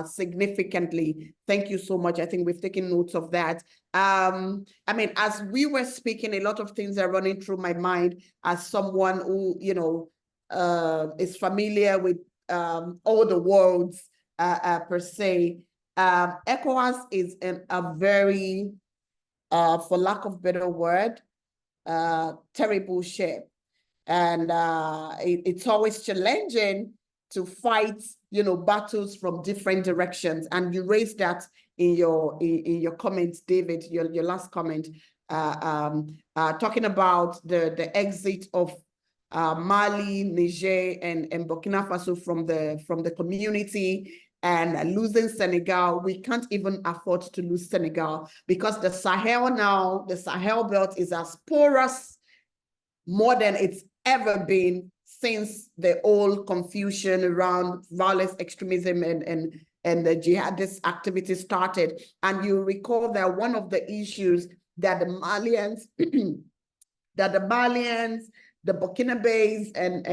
significantly. Thank you so much. I think we've taken notes of that. I mean, as we were speaking, a lot of things are running through my mind as someone who, is familiar with all the worlds per se. ECOWAS is a very, for lack of better word, terrible ship. And it's always challenging to fight, battles from different directions. And you raised that in your comments, David, your last comment, talking about the exit of Mali, Niger, and Burkina Faso from the community, and losing Senegal. We can't even afford to lose Senegal because the Sahel belt is as porous more than it's ever been since the old confusion around violence, extremism, and the jihadist activity started. And you recall that one of the issues that the Malians, the Burkinabes, and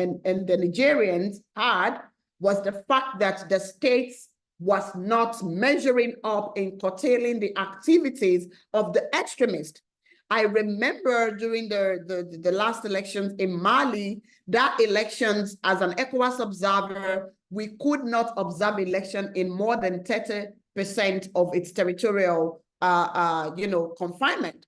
the Nigerians had was the fact that the states was not measuring up in curtailing the activities of the extremists. I remember during the last elections in Mali, that elections, as an ECOWAS observer, we could not observe election in more than 30% of its territorial, confinement,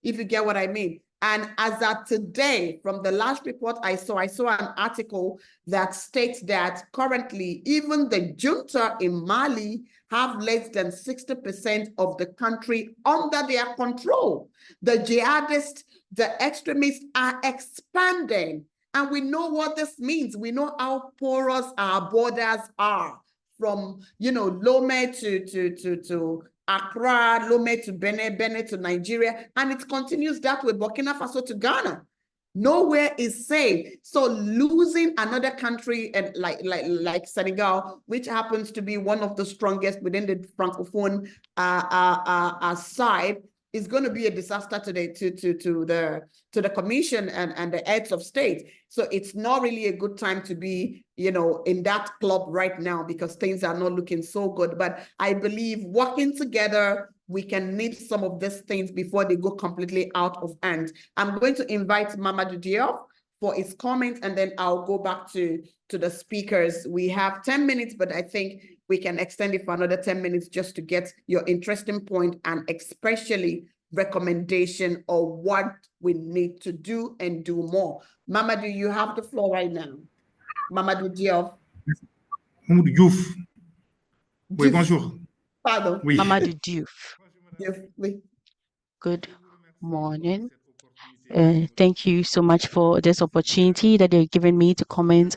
if you get what I mean. And as of today, from the last report I saw an article that states that currently even the junta in Mali have less than 60% of the country under their control. The jihadists, the extremists are expanding. And we know what this means. We know how porous our borders are, from, Lomé to Accra, Lomé to Benin, Benin to Nigeria, and it continues that way, Burkina Faso to Ghana. Nowhere is safe. So losing another country and like Senegal, which happens to be one of the strongest within the Francophone side, is going to be a disaster today to the Commission and the heads of state. So it's not really a good time to be, in that club right now, because things are not looking so good. But I believe working together, we can nip some of these things before they go completely out of hand. I'm going to invite Mamadou Diop for his comments, and then I'll go back to the speakers. We have 10 minutes, but I think we can extend it for another 10 minutes just to get your interesting point and especially recommendation of what we need to do and do more. Mamadou, you have the floor right now. Mamadou Diop. Mamadou Diouf. Oui, bonjour. Pardon. Oui. Mamadou Diouf. Oui. Good morning. Thank you so much for this opportunity that you're giving me to comment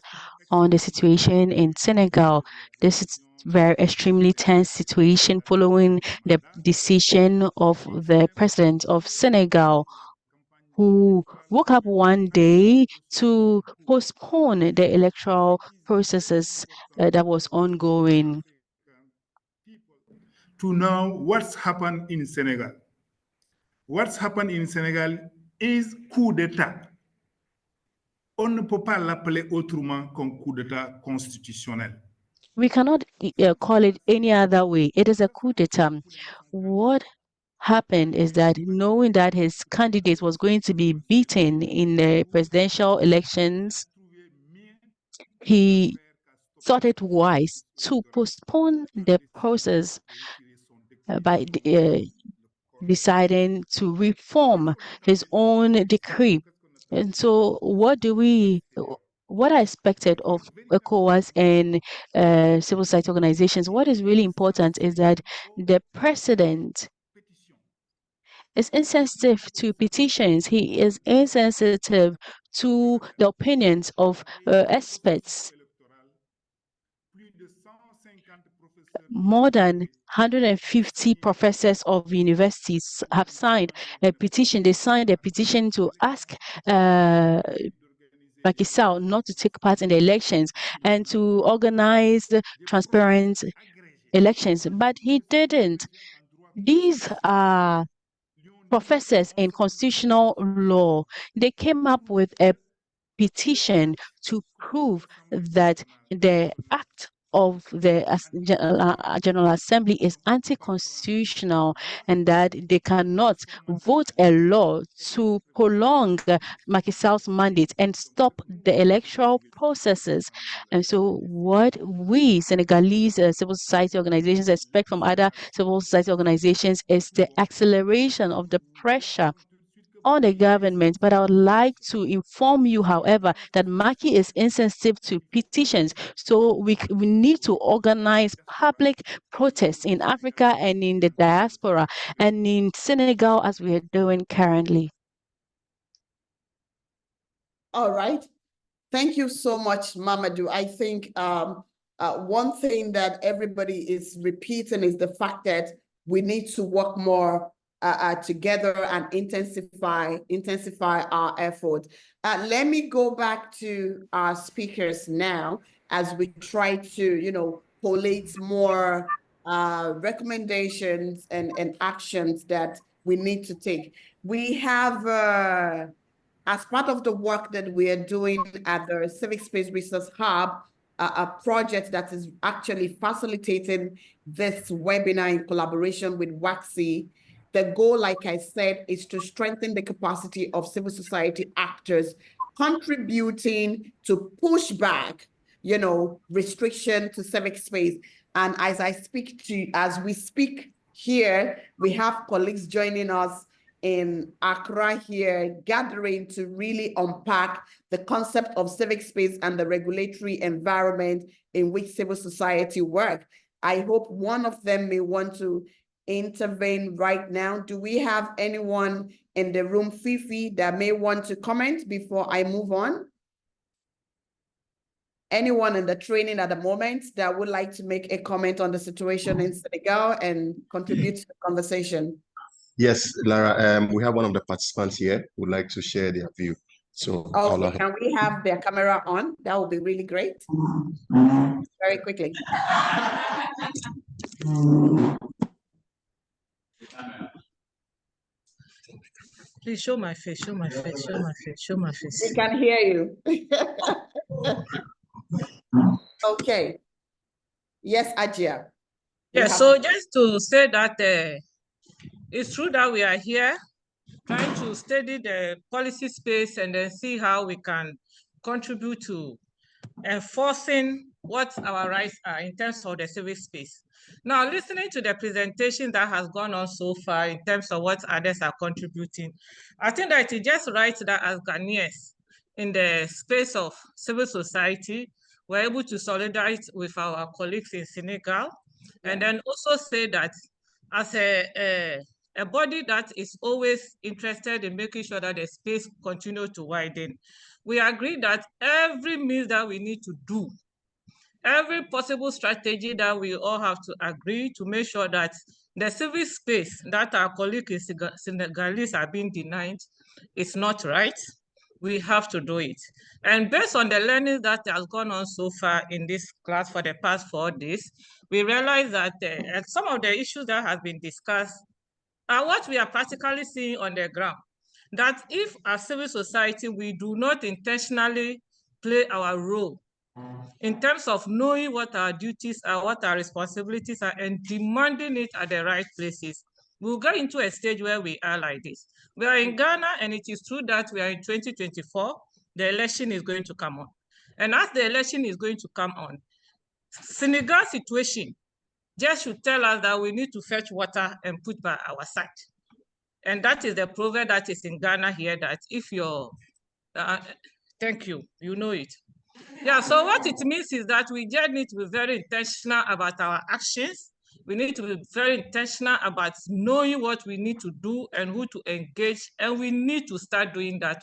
on the situation in Senegal. This is very extremely tense situation following the decision of the president of Senegal, who woke up one day to postpone the electoral processes that was ongoing. To know what's happened in Senegal. What's happened in Senegal is coup d'État. On ne peut pas l'appeler autrement qu'un coup d'État constitutionnel. We cannot call it any other way. It is a coup d'etat. What happened is that, knowing that his candidate was going to be beaten in the presidential elections, he thought it wise to postpone the process by deciding to reform his own decree. And so what I expected of ECOWAS and civil society organizations, what is really important is that the president is insensitive to petitions. He is insensitive to the opinions of experts. More than 150 professors of universities have signed a petition. They signed a petition to ask Macky Sall not to take part in the elections and to organize transparent elections, but he didn't. These are professors in constitutional law. They came up with a petition to prove that the act of the General Assembly is anti-constitutional and that they cannot vote a law to prolong Macky Sall's mandate and stop the electoral processes. And so what we Senegalese civil society organizations expect from other civil society organizations is the acceleration of the pressure on the government. But I would like to inform you, however, that Macky is insensitive to petitions. So we need to organize public protests in Africa and in the diaspora and in Senegal, as we are doing currently. All right. Thank you so much, Mamadou. I think one thing that everybody is repeating is the fact that we need to work more together and intensify our effort. Let me go back to our speakers now as we try to, collate more recommendations and actions that we need to take. We have, as part of the work that we are doing at the Civic Space Resource Hub, a project that is actually facilitating this webinar in collaboration with WACSI. The goal, like I said, is to strengthen the capacity of civil society actors contributing to push back, restriction to civic space. And as we speak here, we have colleagues joining us in Accra here, gathering to really unpack the concept of civic space and the regulatory environment in which civil society work. I hope one of them may want to intervene right now. Do we have anyone in the room, Fifi, that may want to comment before I move on? Anyone in the training at the moment that would like to make a comment on the situation in Senegal and contribute to the conversation? Yes, Lara, we have one of the participants here who would like to share their view. So okay, can we have their camera on? That would be really great. Very quickly. Please show my face, show my face, show my face, show my face. We can hear you. Okay. Yes, Ajia. Yeah, so just to say that it's true that we are here trying to study the policy space and then see how we can contribute to enforcing what our rights are in terms of the civic space. Now, listening to the presentation that has gone on so far in terms of what others are contributing, I think that it's just right that as Ghanaians in the space of civil society, we're able to solidarize with our colleagues in Senegal, and then also say that as a a body that is always interested in making sure that the space continues to widen. We agree that every means that we need to do, every possible strategy that we all have to agree to make sure that the civic space that our colleagues in Senegalese are being denied is not right. We have to do it. And based on the learning that has gone on so far in this class for the past 4 days, we realize that some of the issues that have been discussed are what we are practically seeing on the ground. That if as civil society, we do not intentionally play our role in terms of knowing what our duties are, what our responsibilities are, and demanding it at the right places, we'll get into a stage where we are like this. We are in Ghana, and it is true that we are in 2024, the election is going to come on. And as the election is going to come on, Senegal situation just should tell us that we need to fetch water and put by our side. And that is the proverb that is in Ghana here, that if you're, thank you, you know it. Yeah, so what it means is that we just need to be very intentional about our actions. We need to be very intentional about knowing what we need to do and who to engage, and we need to start doing that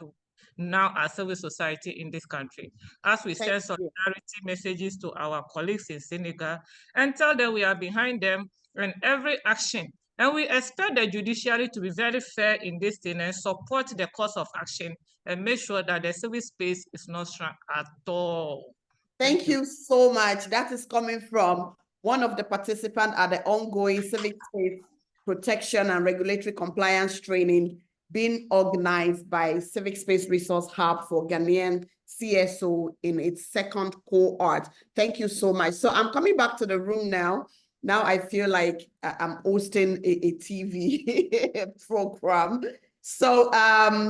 now as civil society in this country, as we send solidarity messages to our colleagues in Senegal and tell them we are behind them in every action. And we expect the judiciary to be very fair in this thing and support the course of action and make sure that the civil space is not shrunk at all. Thank you so much. That is coming from one of the participants at the ongoing Civic Space Protection and Regulatory Compliance Training being organized by Civic Space Resource Hub for Ghanaian CSO in its second cohort. Thank you so much. So I'm coming back to the room now. Now I feel like I'm hosting a TV program. So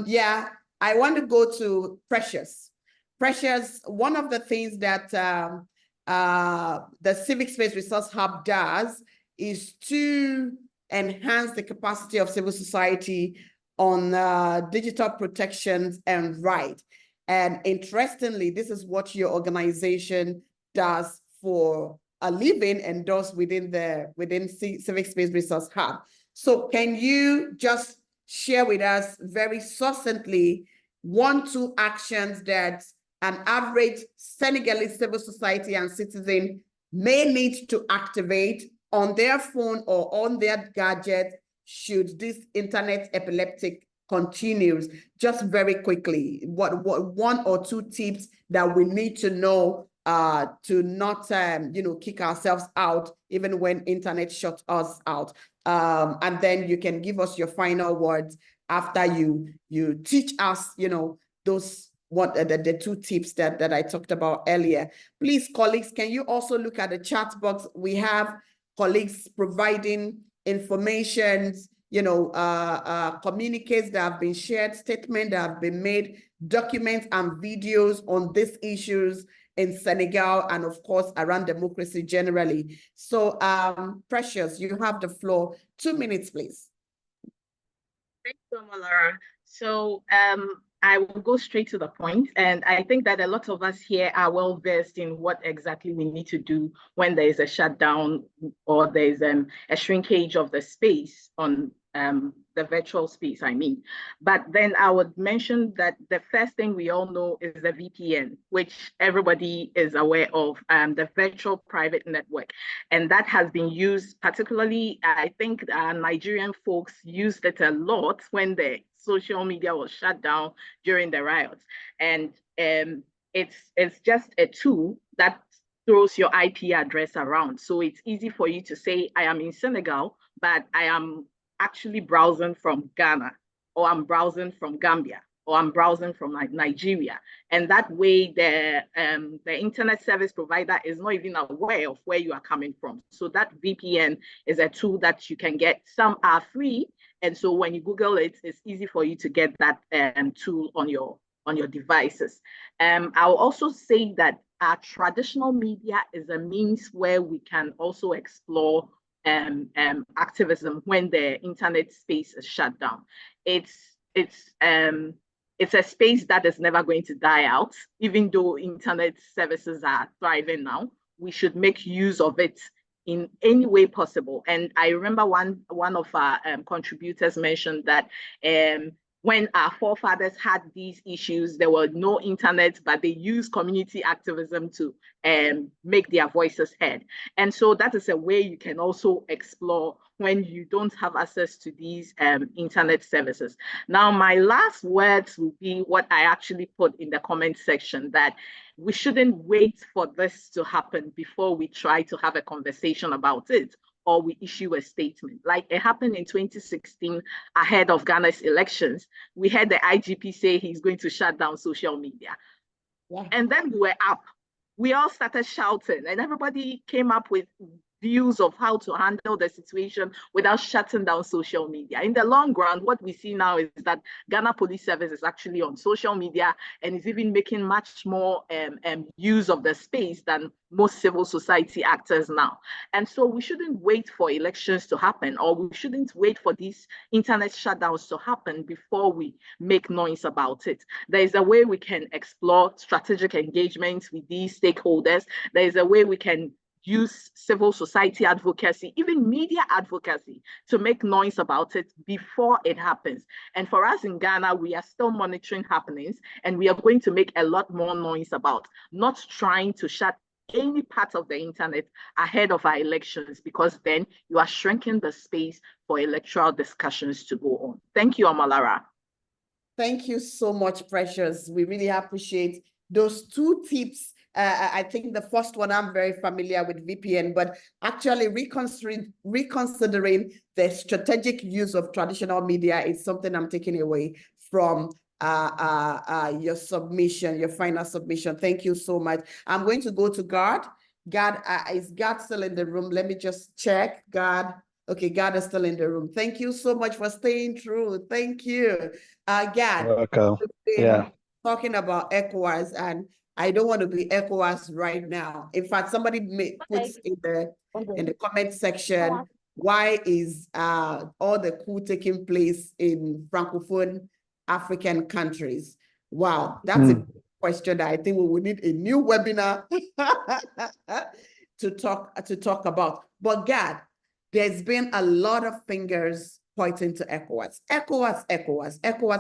yeah, I want to go to Precious. Precious, one of the things that the Civic Space Resource Hub does is to enhance the capacity of civil society on digital protections and rights. And interestingly, this is what your organization does for a living and does within Civic Space Resource Hub. So can you just share with us very succinctly 1-2 actions that an average Senegalese civil society and citizen may need to activate on their phone or on their gadget should this internet epileptic continues? Just very quickly, what 1 or 2 tips that we need to know to not kick ourselves out even when internet shuts us out, and then you can give us your final words after you teach us those the 2 tips that I talked about earlier. Please, colleagues, can you also look at the chat box? We have colleagues providing information, communiques that have been shared, statements that have been made, documents and videos on these issues in Senegal and of course around democracy generally. So Precious, you have the floor. 2 minutes, please. Thank you, Omolara. So I will go straight to the point. And I think that a lot of us here are well versed in what exactly we need to do when there is a shutdown or there is a shrinkage of the space on the virtual space, I mean. But then I would mention that the first thing we all know is the VPN, which everybody is aware of, the virtual private network. And that has been used, particularly, I think Nigerian folks used it a lot when the social media was shut down during the riots. And it's just a tool that throws your IP address around. So it's easy for you to say, I am in Senegal, but I am actually browsing from Ghana, or I'm browsing from Gambia, or I'm browsing from Nigeria. And that way the internet service provider is not even aware of where you are coming from. So that VPN is a tool that you can get. Some are free. And so when you Google it, it's easy for you to get that tool on your devices. I'll also say that our traditional media is a means where we can also explore activism when the internet space is shut down. It's a space that is never going to die out, even though internet services are thriving now. We should make use of it in any way possible. And I remember one of our contributors mentioned that when our forefathers had these issues, there were no internet, but they used community activism to make their voices heard. And so that is a way you can also explore when you don't have access to these internet services. Now, my last words will be what I actually put in the comment section, that we shouldn't wait for this to happen before we try to have a conversation about it, or we issue a statement. Like it happened in 2016 ahead of Ghana's elections. We had the IGP say he's going to shut down social media. Yeah. And then we were up. We all started shouting and everybody came up with views of how to handle the situation without shutting down social media. In the long run, what we see now is that Ghana Police Service is actually on social media and is even making much more use of the space than most civil society actors now. And so we shouldn't wait for elections to happen, or we shouldn't wait for these internet shutdowns to happen before we make noise about it. There is a way we can explore strategic engagements with these stakeholders. There is a way we can use civil society advocacy, even media advocacy, to make noise about it before it happens. And for us in Ghana, we are still monitoring happenings, and we are going to make a lot more noise about not trying to shut any part of the internet ahead of our elections, because then you are shrinking the space for electoral discussions to go on. Thank you, Omolara. Thank you so much, Precious. We really appreciate those two tips. I think the first one, I'm very familiar with VPN, but actually reconsidering the strategic use of traditional media is something I'm taking away from your submission, your final submission. Thank you so much. I'm going to go to Gard. Gard, is Gard still in the room? Let me just check. Gard. Okay, Gard is still in the room. Thank you so much for staying true. Thank you. Gard. Welcome. Yeah. Talking about ECOWAS, and I don't want to be ECOWAS right now. In fact, somebody puts in the comment section, why is all the coup taking place in Francophone African countries? Wow, that's a question that I think we will need a new webinar to talk about. But Gad, there's been a lot of fingers pointing to ECOWAS.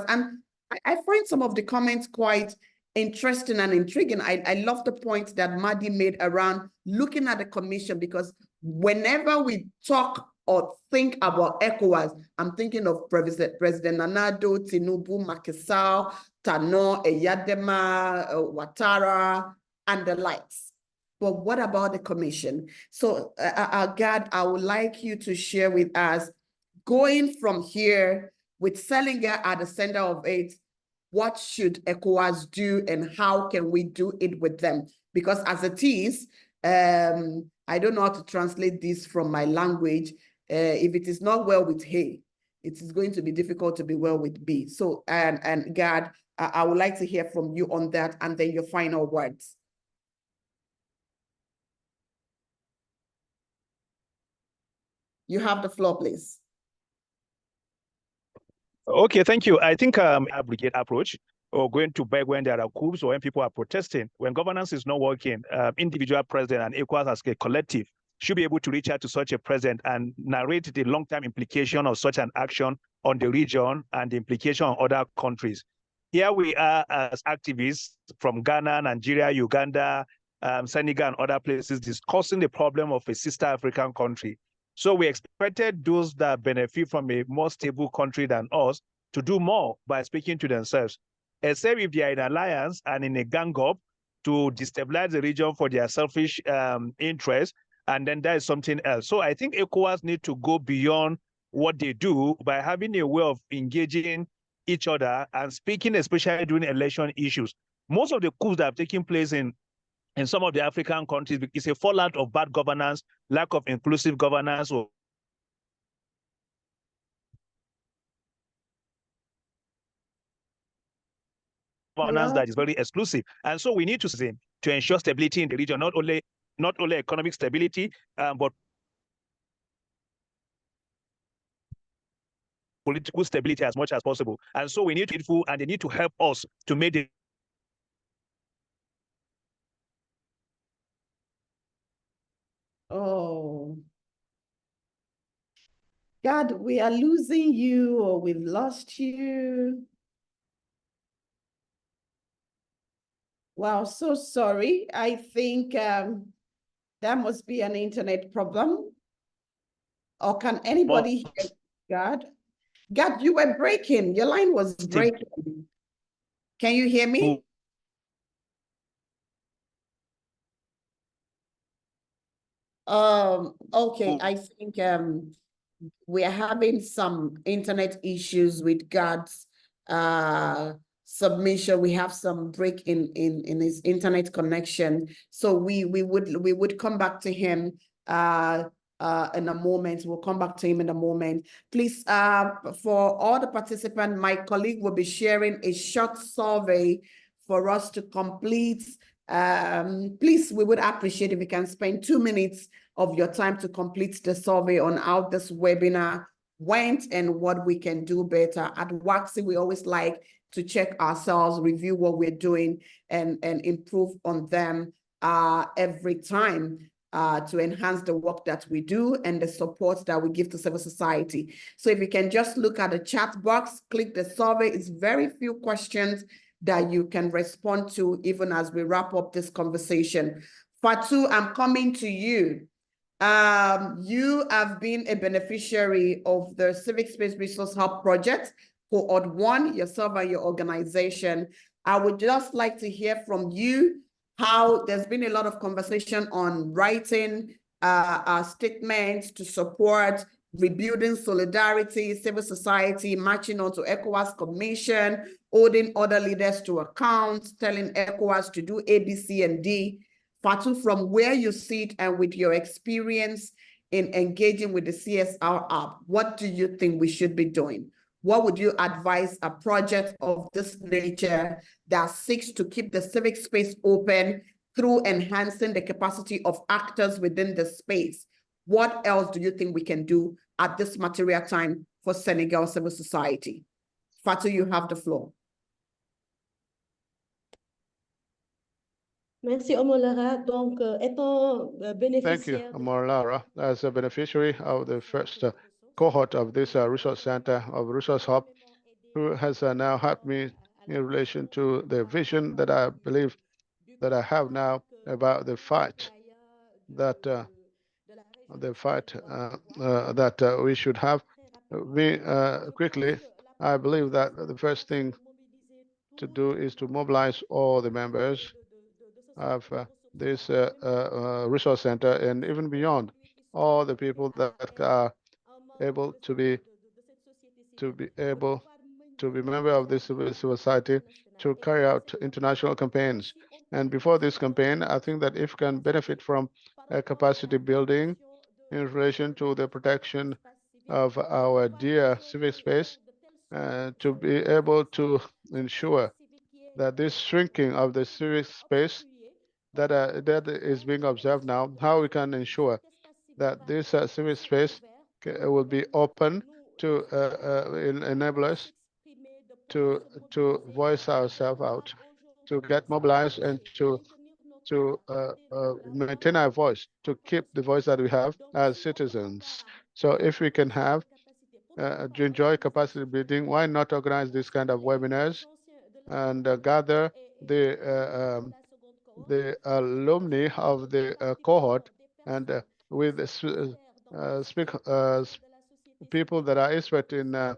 And I find some of the comments quite interesting and intriguing. I love the point that Madi made around looking at the commission, because whenever we talk or think about ECOWAS, I'm thinking of President Nanado, Tinubu, Macky Sall, Tano, Eyadema, Ouattara, and the likes. But what about the commission? So, Gad, I would like you to share with us, going from here with Senegal at the center of it, what should ECOWAS do and how can we do it with them? Because as it is, I don't know how to translate this from my language. If it is not well with hey, it is going to be difficult to be well with B. So, and Gad, I would like to hear from you on that, and then your final words. You have the floor, please. Okay, thank you. I think a brigade approach, or going to beg when there are coups or when people are protesting, when governance is not working, individual president and ECOWAS as a collective should be able to reach out to such a president and narrate the long-term implication of such an action on the region and the implication on other countries. Here we are as activists from Ghana, Nigeria, Uganda, Senegal, and other places discussing the problem of a sister African country. So we expected those that benefit from a more stable country than us to do more by speaking to themselves, except if they are in alliance and in a gang up to destabilize the region for their selfish interests, and then that is something else. So I think ECOWAS need to go beyond what they do by having a way of engaging each other and speaking, especially during election issues. Most of the coups that have taken place in some of the African countries is a fallout of bad governance, lack of inclusive governance, or governance that is very exclusive. And so we need to ensure stability in the region, not only economic stability, but political stability as much as possible. And so we need to, and they need to help us to make the Oh, God, we are losing you or we've lost you. Wow, so sorry. I think that must be an internet problem. Or can anybody hear God? God, you were breaking. Your line was breaking. Can you hear me? Okay, I think we are having some internet issues with God's submission. We have some break in his internet connection. So we would come back to him in a moment. We'll come back to him in a moment. Please, for all the participants, my colleague will be sharing a short survey for us to complete. Please, we would appreciate if you can spend 2 minutes of your time to complete the survey on how this webinar went and what we can do better. At WAXI, we always like to check ourselves, review what we're doing, and improve on them every time to enhance the work that we do and the support that we give to civil society. So if you can just look at the chat box, click the survey. It's very few questions that you can respond to even as we wrap up this conversation. Fatu, I'm coming to you. You have been a beneficiary of the Civic Space Resource Hub project, cohort 1, yourself and your organization. I would just like to hear from you how there's been a lot of conversation on writing statements to support rebuilding solidarity, civil society, marching on to ECOWAS Commission, holding other leaders to account, telling ECOWAS to do A, B, C, and D. Fatu, from where you sit and with your experience in engaging with the CSR-Hub, what do you think we should be doing? What would you advise a project of this nature that seeks to keep the civic space open through enhancing the capacity of actors within the space? What else do you think we can do at this material time for Senegal civil society? Fatu, you have the floor. Merci, Omolara. Donc, étant bénéficiaire... Thank you, Omolara. As a beneficiary of the first cohort of this resource center of Resource Hub, who has now helped me in relation to the vision that I believe that I have now about the fight that we should have. Quickly, I believe that the first thing to do is to mobilize all the members of this resource center and even beyond, all the people that are able to be member of this civil society to carry out international campaigns. And before this campaign, I think that if we can benefit from capacity building in relation to the protection of our dear civic space, to be able to ensure that this shrinking of the civic space that is being observed now, how we can ensure that this civic space will be open to enable us to voice ourselves out, to get mobilized, and to maintain our voice, to keep the voice that we have as citizens. So if we can have to enjoy capacity building, why not organize this kind of webinars and gather the alumni of the cohort and with people that are expert in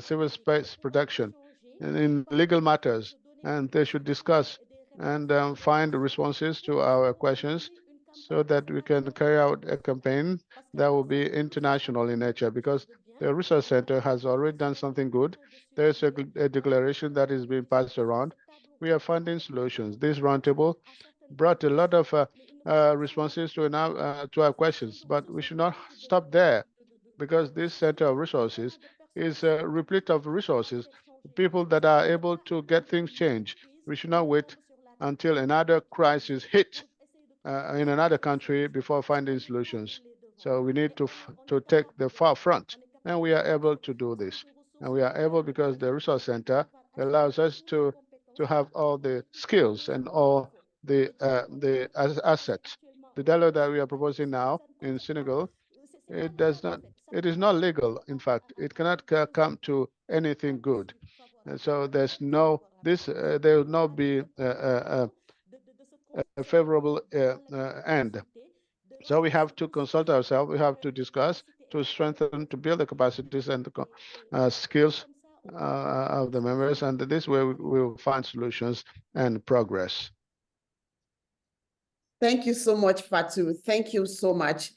civil space protection and in legal matters, and they should discuss and find responses to our questions so that we can carry out a campaign that will be international in nature, because the research center has already done something good. There's a declaration that is being passed around. We are finding solutions. This roundtable brought a lot of responses to our questions, but we should not stop there, because this center of resources is replete of resources, people that are able to get things changed. We should not wait until another crisis hit in another country before finding solutions. So we need to take the far front, and we are able to do this. And we are able because the resource center allows us to have all the skills and all the assets. The dialogue that we are proposing now in Senegal, it does not it is not legal. In fact, it cannot come to anything good. And so there's no there will not be a favorable end. So we have to consult ourselves. We have to discuss to strengthen, to build the capacities and the skills of the members, and this way we will find solutions and progress. Thank you so much, Fatu. Thank you so much.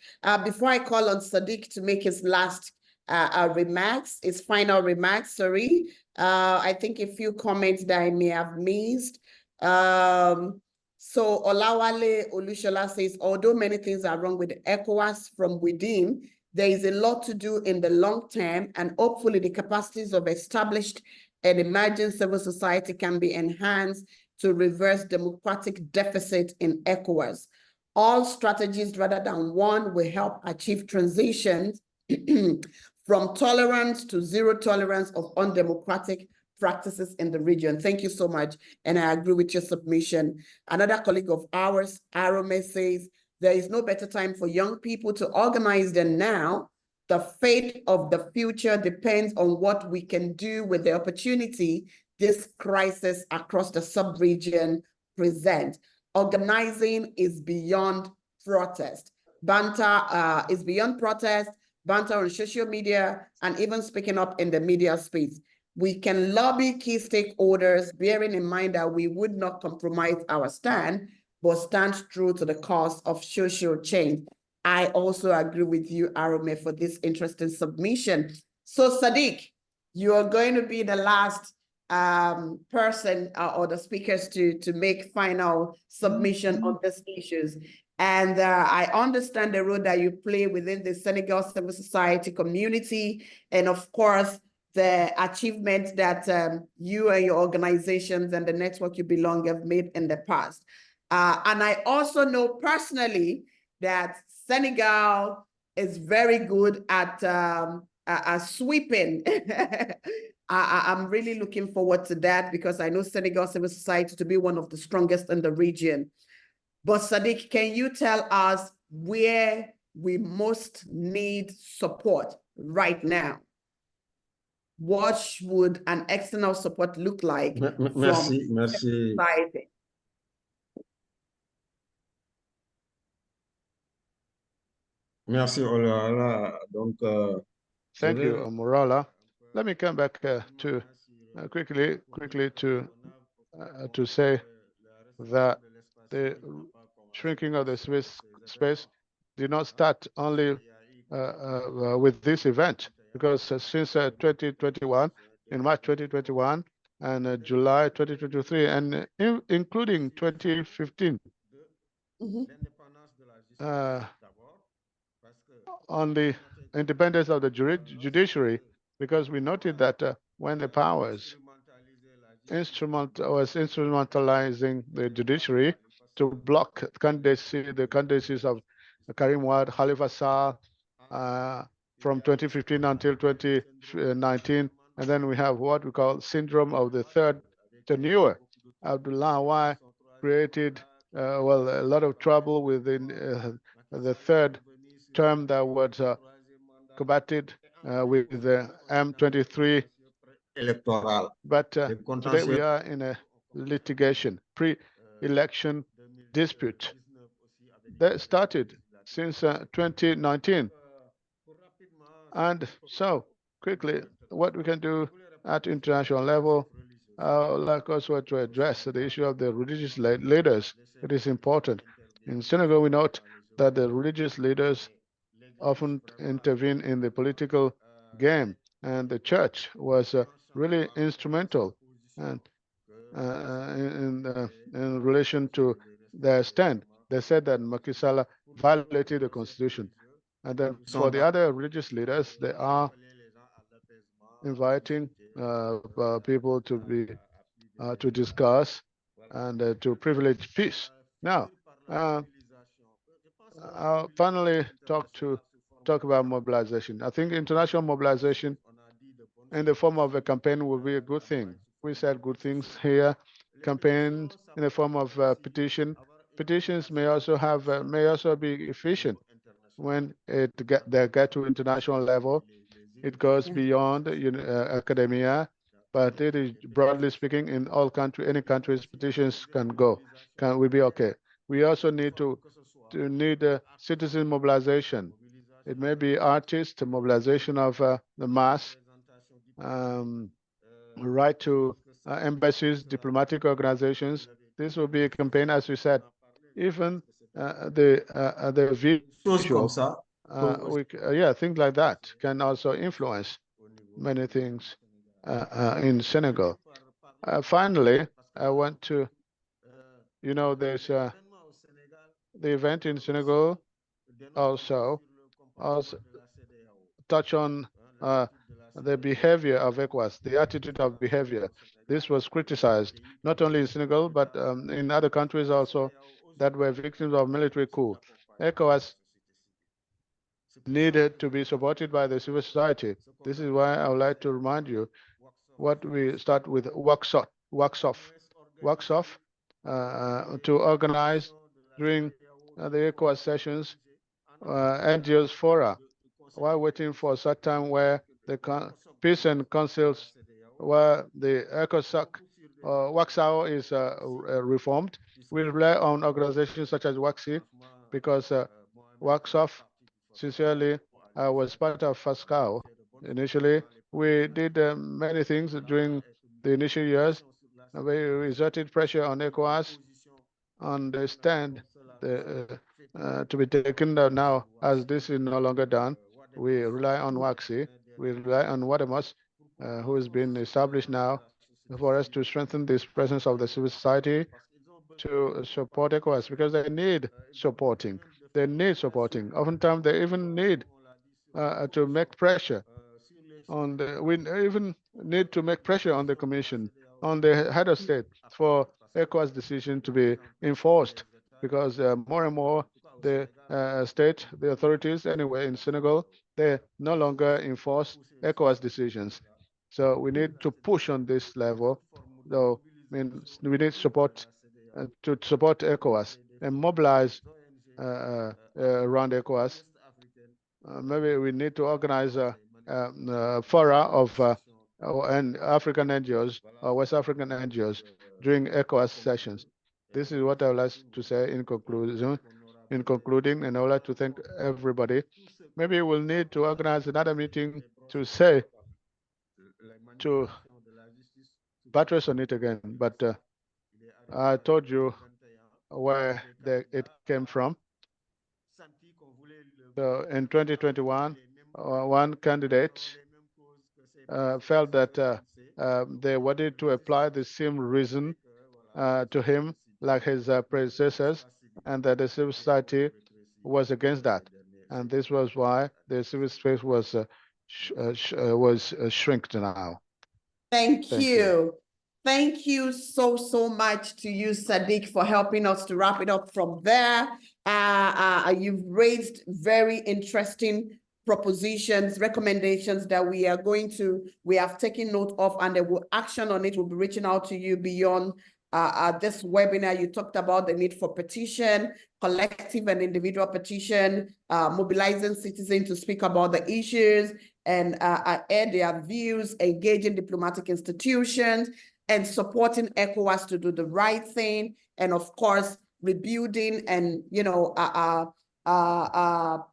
Before I call on Sadiq to make his last remarks, his final remarks, sorry, I think a few comments that I may have missed. So Olawale Olushola says, although many things are wrong with ECOWAS from within, there is a lot to do in the long term, and hopefully the capacities of established and emerging civil society can be enhanced to reverse democratic deficit in ECOWAS. All strategies rather than one will help achieve transitions from tolerance to zero tolerance of undemocratic practices in the region. Thank you so much, and I agree with your submission. Another colleague of ours, Arome, says, there is no better time for young people to organize than now. The fate of the future depends on what we can do with the opportunity this crisis across the sub-region present. Organizing is beyond protest. Banter is beyond protest, banter on social media, and even speaking up in the media space. We can lobby key stakeholders, bearing in mind that we would not compromise our stand, but stand true to the cause of social change. I also agree with you, Arome, for this interesting submission. So Sadiq, you are going to be the last person or the speakers to make final submission on these issues. And I understand the role that you play within the Senegal civil society community, and of course, the achievements that you and your organizations and the network you belong have made in the past. And I also know personally that Senegal is very good at sweeping. I'm really looking forward to that because I know Senegal civil society to be one of the strongest in the region. But Sadiq, can you tell us where we most need support right now? What would an external support look like Merci, from merci. society? Merci, Olala. Donc, thank you, Morala. Let me come back to quickly to say that the shrinking of the space did not start only with this event, because since 2021, in March 2021 and July 2023, and including 2015, on the independence of the judiciary, because we noted that when the powers was instrumentalizing the judiciary to block the candidacies of Karim Wade, Khalifa Sall, from 2015 until 2019. And then we have what we call syndrome of the third tenure. Abdullah Wade created a lot of trouble within the third term that was combated with the M23 electoral. But today we are in a litigation, pre-election dispute that started since 2019. And so quickly, what we can do at international level, like also to address the issue of the religious leaders. It is important. In Senegal, we note that the religious leaders often intervene in the political game, and the church was really instrumental and in relation to their stand. They said that Macky Sall violated the constitution. And then for the other religious leaders, they are inviting people to be to discuss and to privilege peace. Now, I'll finally talk about mobilization. I think international mobilization in the form of a campaign will be a good thing. We said good things here. Campaign in the form of petition. Petitions may also be efficient when they get to international level, it goes beyond academia, but it is, broadly speaking, in all countries, any countries, petitions will be okay. We also need to need citizen mobilization. It may be artist mobilization of the mass, right to embassies, diplomatic organizations. This will be a campaign, as we said. Even the visual, things like that can also influence many things in Senegal. Finally, I want to, there's the event in Senegal also touch on the behavior of ECOWAS, the attitude of behavior. This was criticized, not only in Senegal, but in other countries also that were victims of military coup. ECOWAS needed to be supported by the civil society. This is why I would like to remind you what we start with works off to organize during the ECOWAS sessions, NGOs fora, while waiting for a certain time where the peace and councils, where the ECOSOC WAXAO is reformed. We rely on organizations such as WAXI because WAXOF, sincerely, was part of FASCAO. Initially, we did many things during the initial years. We exerted pressure on ECOWAS on the stand to be taken now, as this is no longer done. We rely on WAXI. We rely on Wadamos, who has been established now, for us to strengthen this presence of the civil society to support ECOWAS, because they need supporting. They need supporting. Oftentimes, they even need to make pressure on we even need to make pressure on the Commission, on the head of state, for ECOWAS decision to be enforced, because more and more the state, the authorities anyway in Senegal, they no longer enforce ECOWAS decisions. So we need to push on this level. So we need support to support ECOWAS and mobilize around ECOWAS. Maybe we need to organize a fora of and African NGOs or West African NGOs during ECOWAS sessions. This is what I would like to say in concluding, and I would like to thank everybody. Maybe we'll need to organize another meeting to buttress on it again, but I told you where it came from. So in 2021, one candidate felt that they wanted to apply the same reason to him like his predecessors, and that the civil society was against that. And this was why the civil space was shrinked now. Thank you. Thank you so much to you, Sadiq, for helping us to wrap it up from there. You've raised very interesting propositions, recommendations that we have taken note of, and they will action on it. We'll be reaching out to you beyond this webinar. You talked about the need for petition, collective and individual petition, mobilizing citizens to speak about the issues and air their views, engaging diplomatic institutions, and supporting ECOWAS to do the right thing, and of course, rebuilding and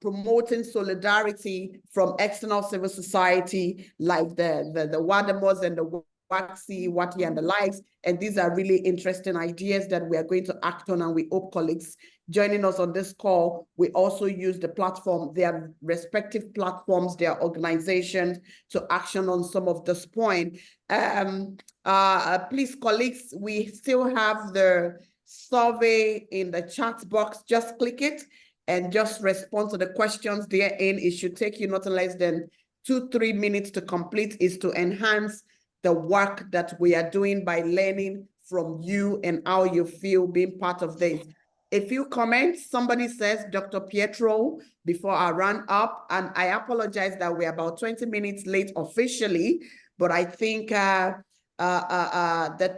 promoting solidarity from external civil society like the Wadamos and the Waxi, Wati, and the likes. And these are really interesting ideas that we are going to act on, and we hope colleagues joining us on this call, we also use the platform, their respective platforms, their organizations, to action on some of this point. Please, colleagues, we still have the survey in the chat box. Just click it and just respond to the questions therein. It should take you not less than 2-3 minutes to complete. Is to enhance the work that we are doing by learning from you and how you feel being part of this. A few comments. Somebody says, Dr. Pietro, before I run up, and I apologize that we're about 20 minutes late officially, but I think the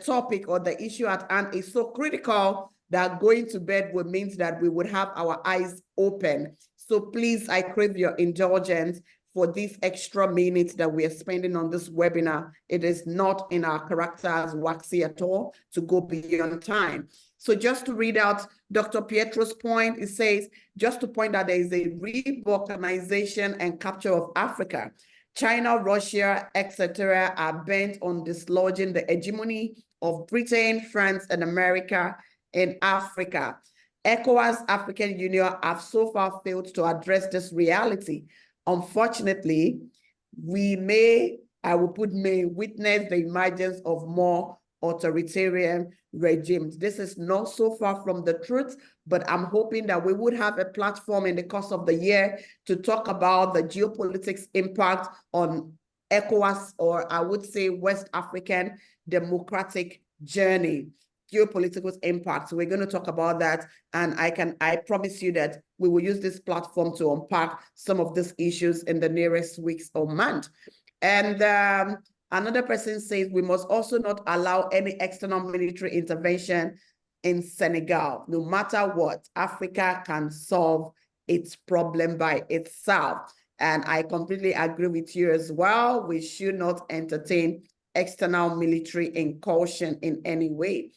topic or the issue at hand is so critical that going to bed would mean that we would have our eyes open. So please, I crave your indulgence for these extra minutes that we are spending on this webinar. It is not in our character as WACSI at all to go beyond time. So just to read out Dr. Pietro's point, it says, just to point out there is a re-balkanization and capture of Africa. China, Russia, etc. are bent on dislodging the hegemony of Britain, France, and America in Africa. ECOWAS, African Union have so far failed to address this reality. Unfortunately, we may, I will put may, witness the emergence of more authoritarian regimes. This is not so far from the truth, but I'm hoping that we would have a platform in the course of the year to talk about the geopolitics impact on ECOWAS, or I would say West African democratic journey. Geopolitical impact. So we're going to talk about that. And I promise you that we will use this platform to unpack some of these issues in the nearest weeks or month. And another person says we must also not allow any external military intervention in Senegal. No matter what, Africa can solve its problem by itself. And I completely agree with you as well. We should not entertain external military incursion in any way.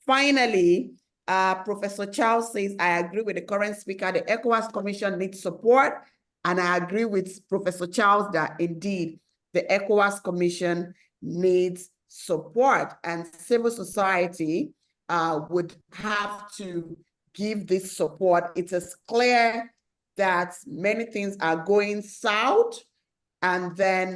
Finally, Professor Charles says, I agree with the current speaker, the ECOWAS Commission needs support. And I agree with Professor Charles that indeed the ECOWAS Commission needs support, and civil society would have to give this support. It is clear that many things are going south, and then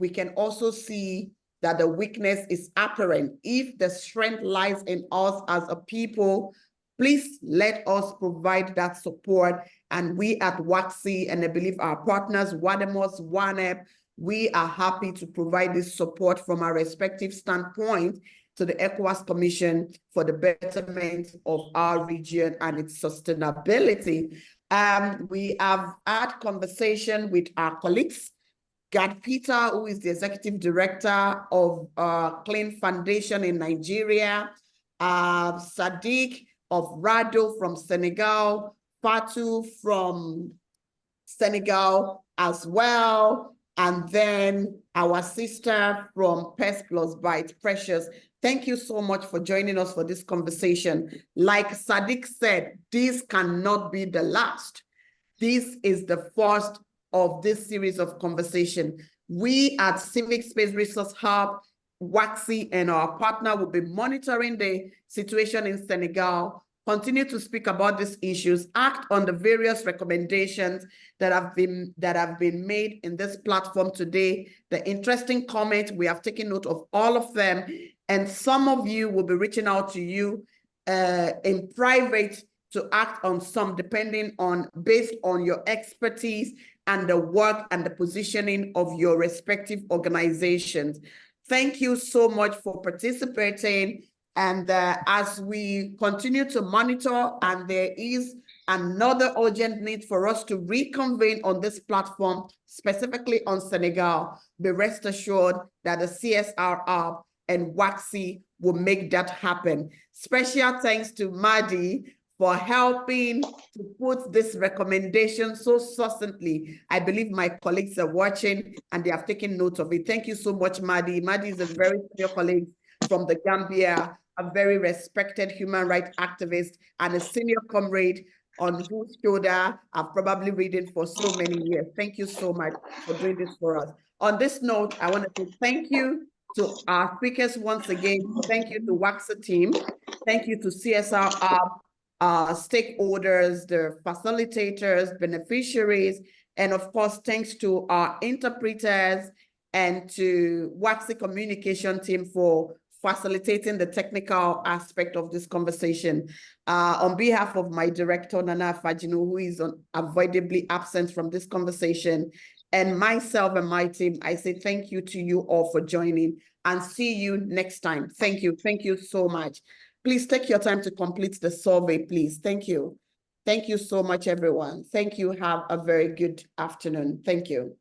we can also see that the weakness is apparent. If the strength lies in us as a people, please let us provide that support. And we at WACSI, and I believe our partners, WADEMOS, WANEP, we are happy to provide this support from our respective standpoint to the ECOWAS Commission for the betterment of our region and its sustainability. We have had conversation with our colleagues, Gad Peter, who is the executive director of Clean Foundation in Nigeria, Sadiq of Rado from Senegal, Fatou from Senegal as well, and then our sister from Pest Plus Bite, Precious. Thank you so much for joining us for this conversation. Like Sadiq said, this cannot be the last. This is the first of this series of conversation. We at Civic Space Resource Hub, WACSI, and our partner will be monitoring the situation in Senegal, continue to speak about these issues, act on the various recommendations that have been made in this platform today. The interesting comments, we have taken note of all of them, and some of you will be reaching out to you in private to act on some, depending on, based on your expertise and the work and the positioning of your respective organizations. Thank you so much for participating. And as we continue to monitor, and there is another urgent need for us to reconvene on this platform, specifically on Senegal, be rest assured that the CSR-Hub and WACSI will make that happen. Special thanks to Madi for helping to put this recommendation so succinctly. I believe my colleagues are watching and they have taken note of it. Thank you so much, Madi. Madi is a very senior colleague from the Gambia, a very respected human rights activist and a senior comrade on whose shoulder I've probably ridden for so many years. Thank you so much for doing this for us. On this note, I want to say thank you to our speakers once again. Thank you to WACSI team. Thank you to CSR-Hub, stakeholders, the facilitators, beneficiaries, and of course, thanks to our interpreters and to WACSI communication team for facilitating the technical aspect of this conversation. On behalf of my director, Nana Fajinu, who is unavoidably absent from this conversation, and myself and my team, I say thank you to you all for joining, and see you next time. Thank you. Thank you so much. Please take your time to complete the survey, please. Thank you. Thank you so much, everyone. Thank you. Have a very good afternoon. Thank you.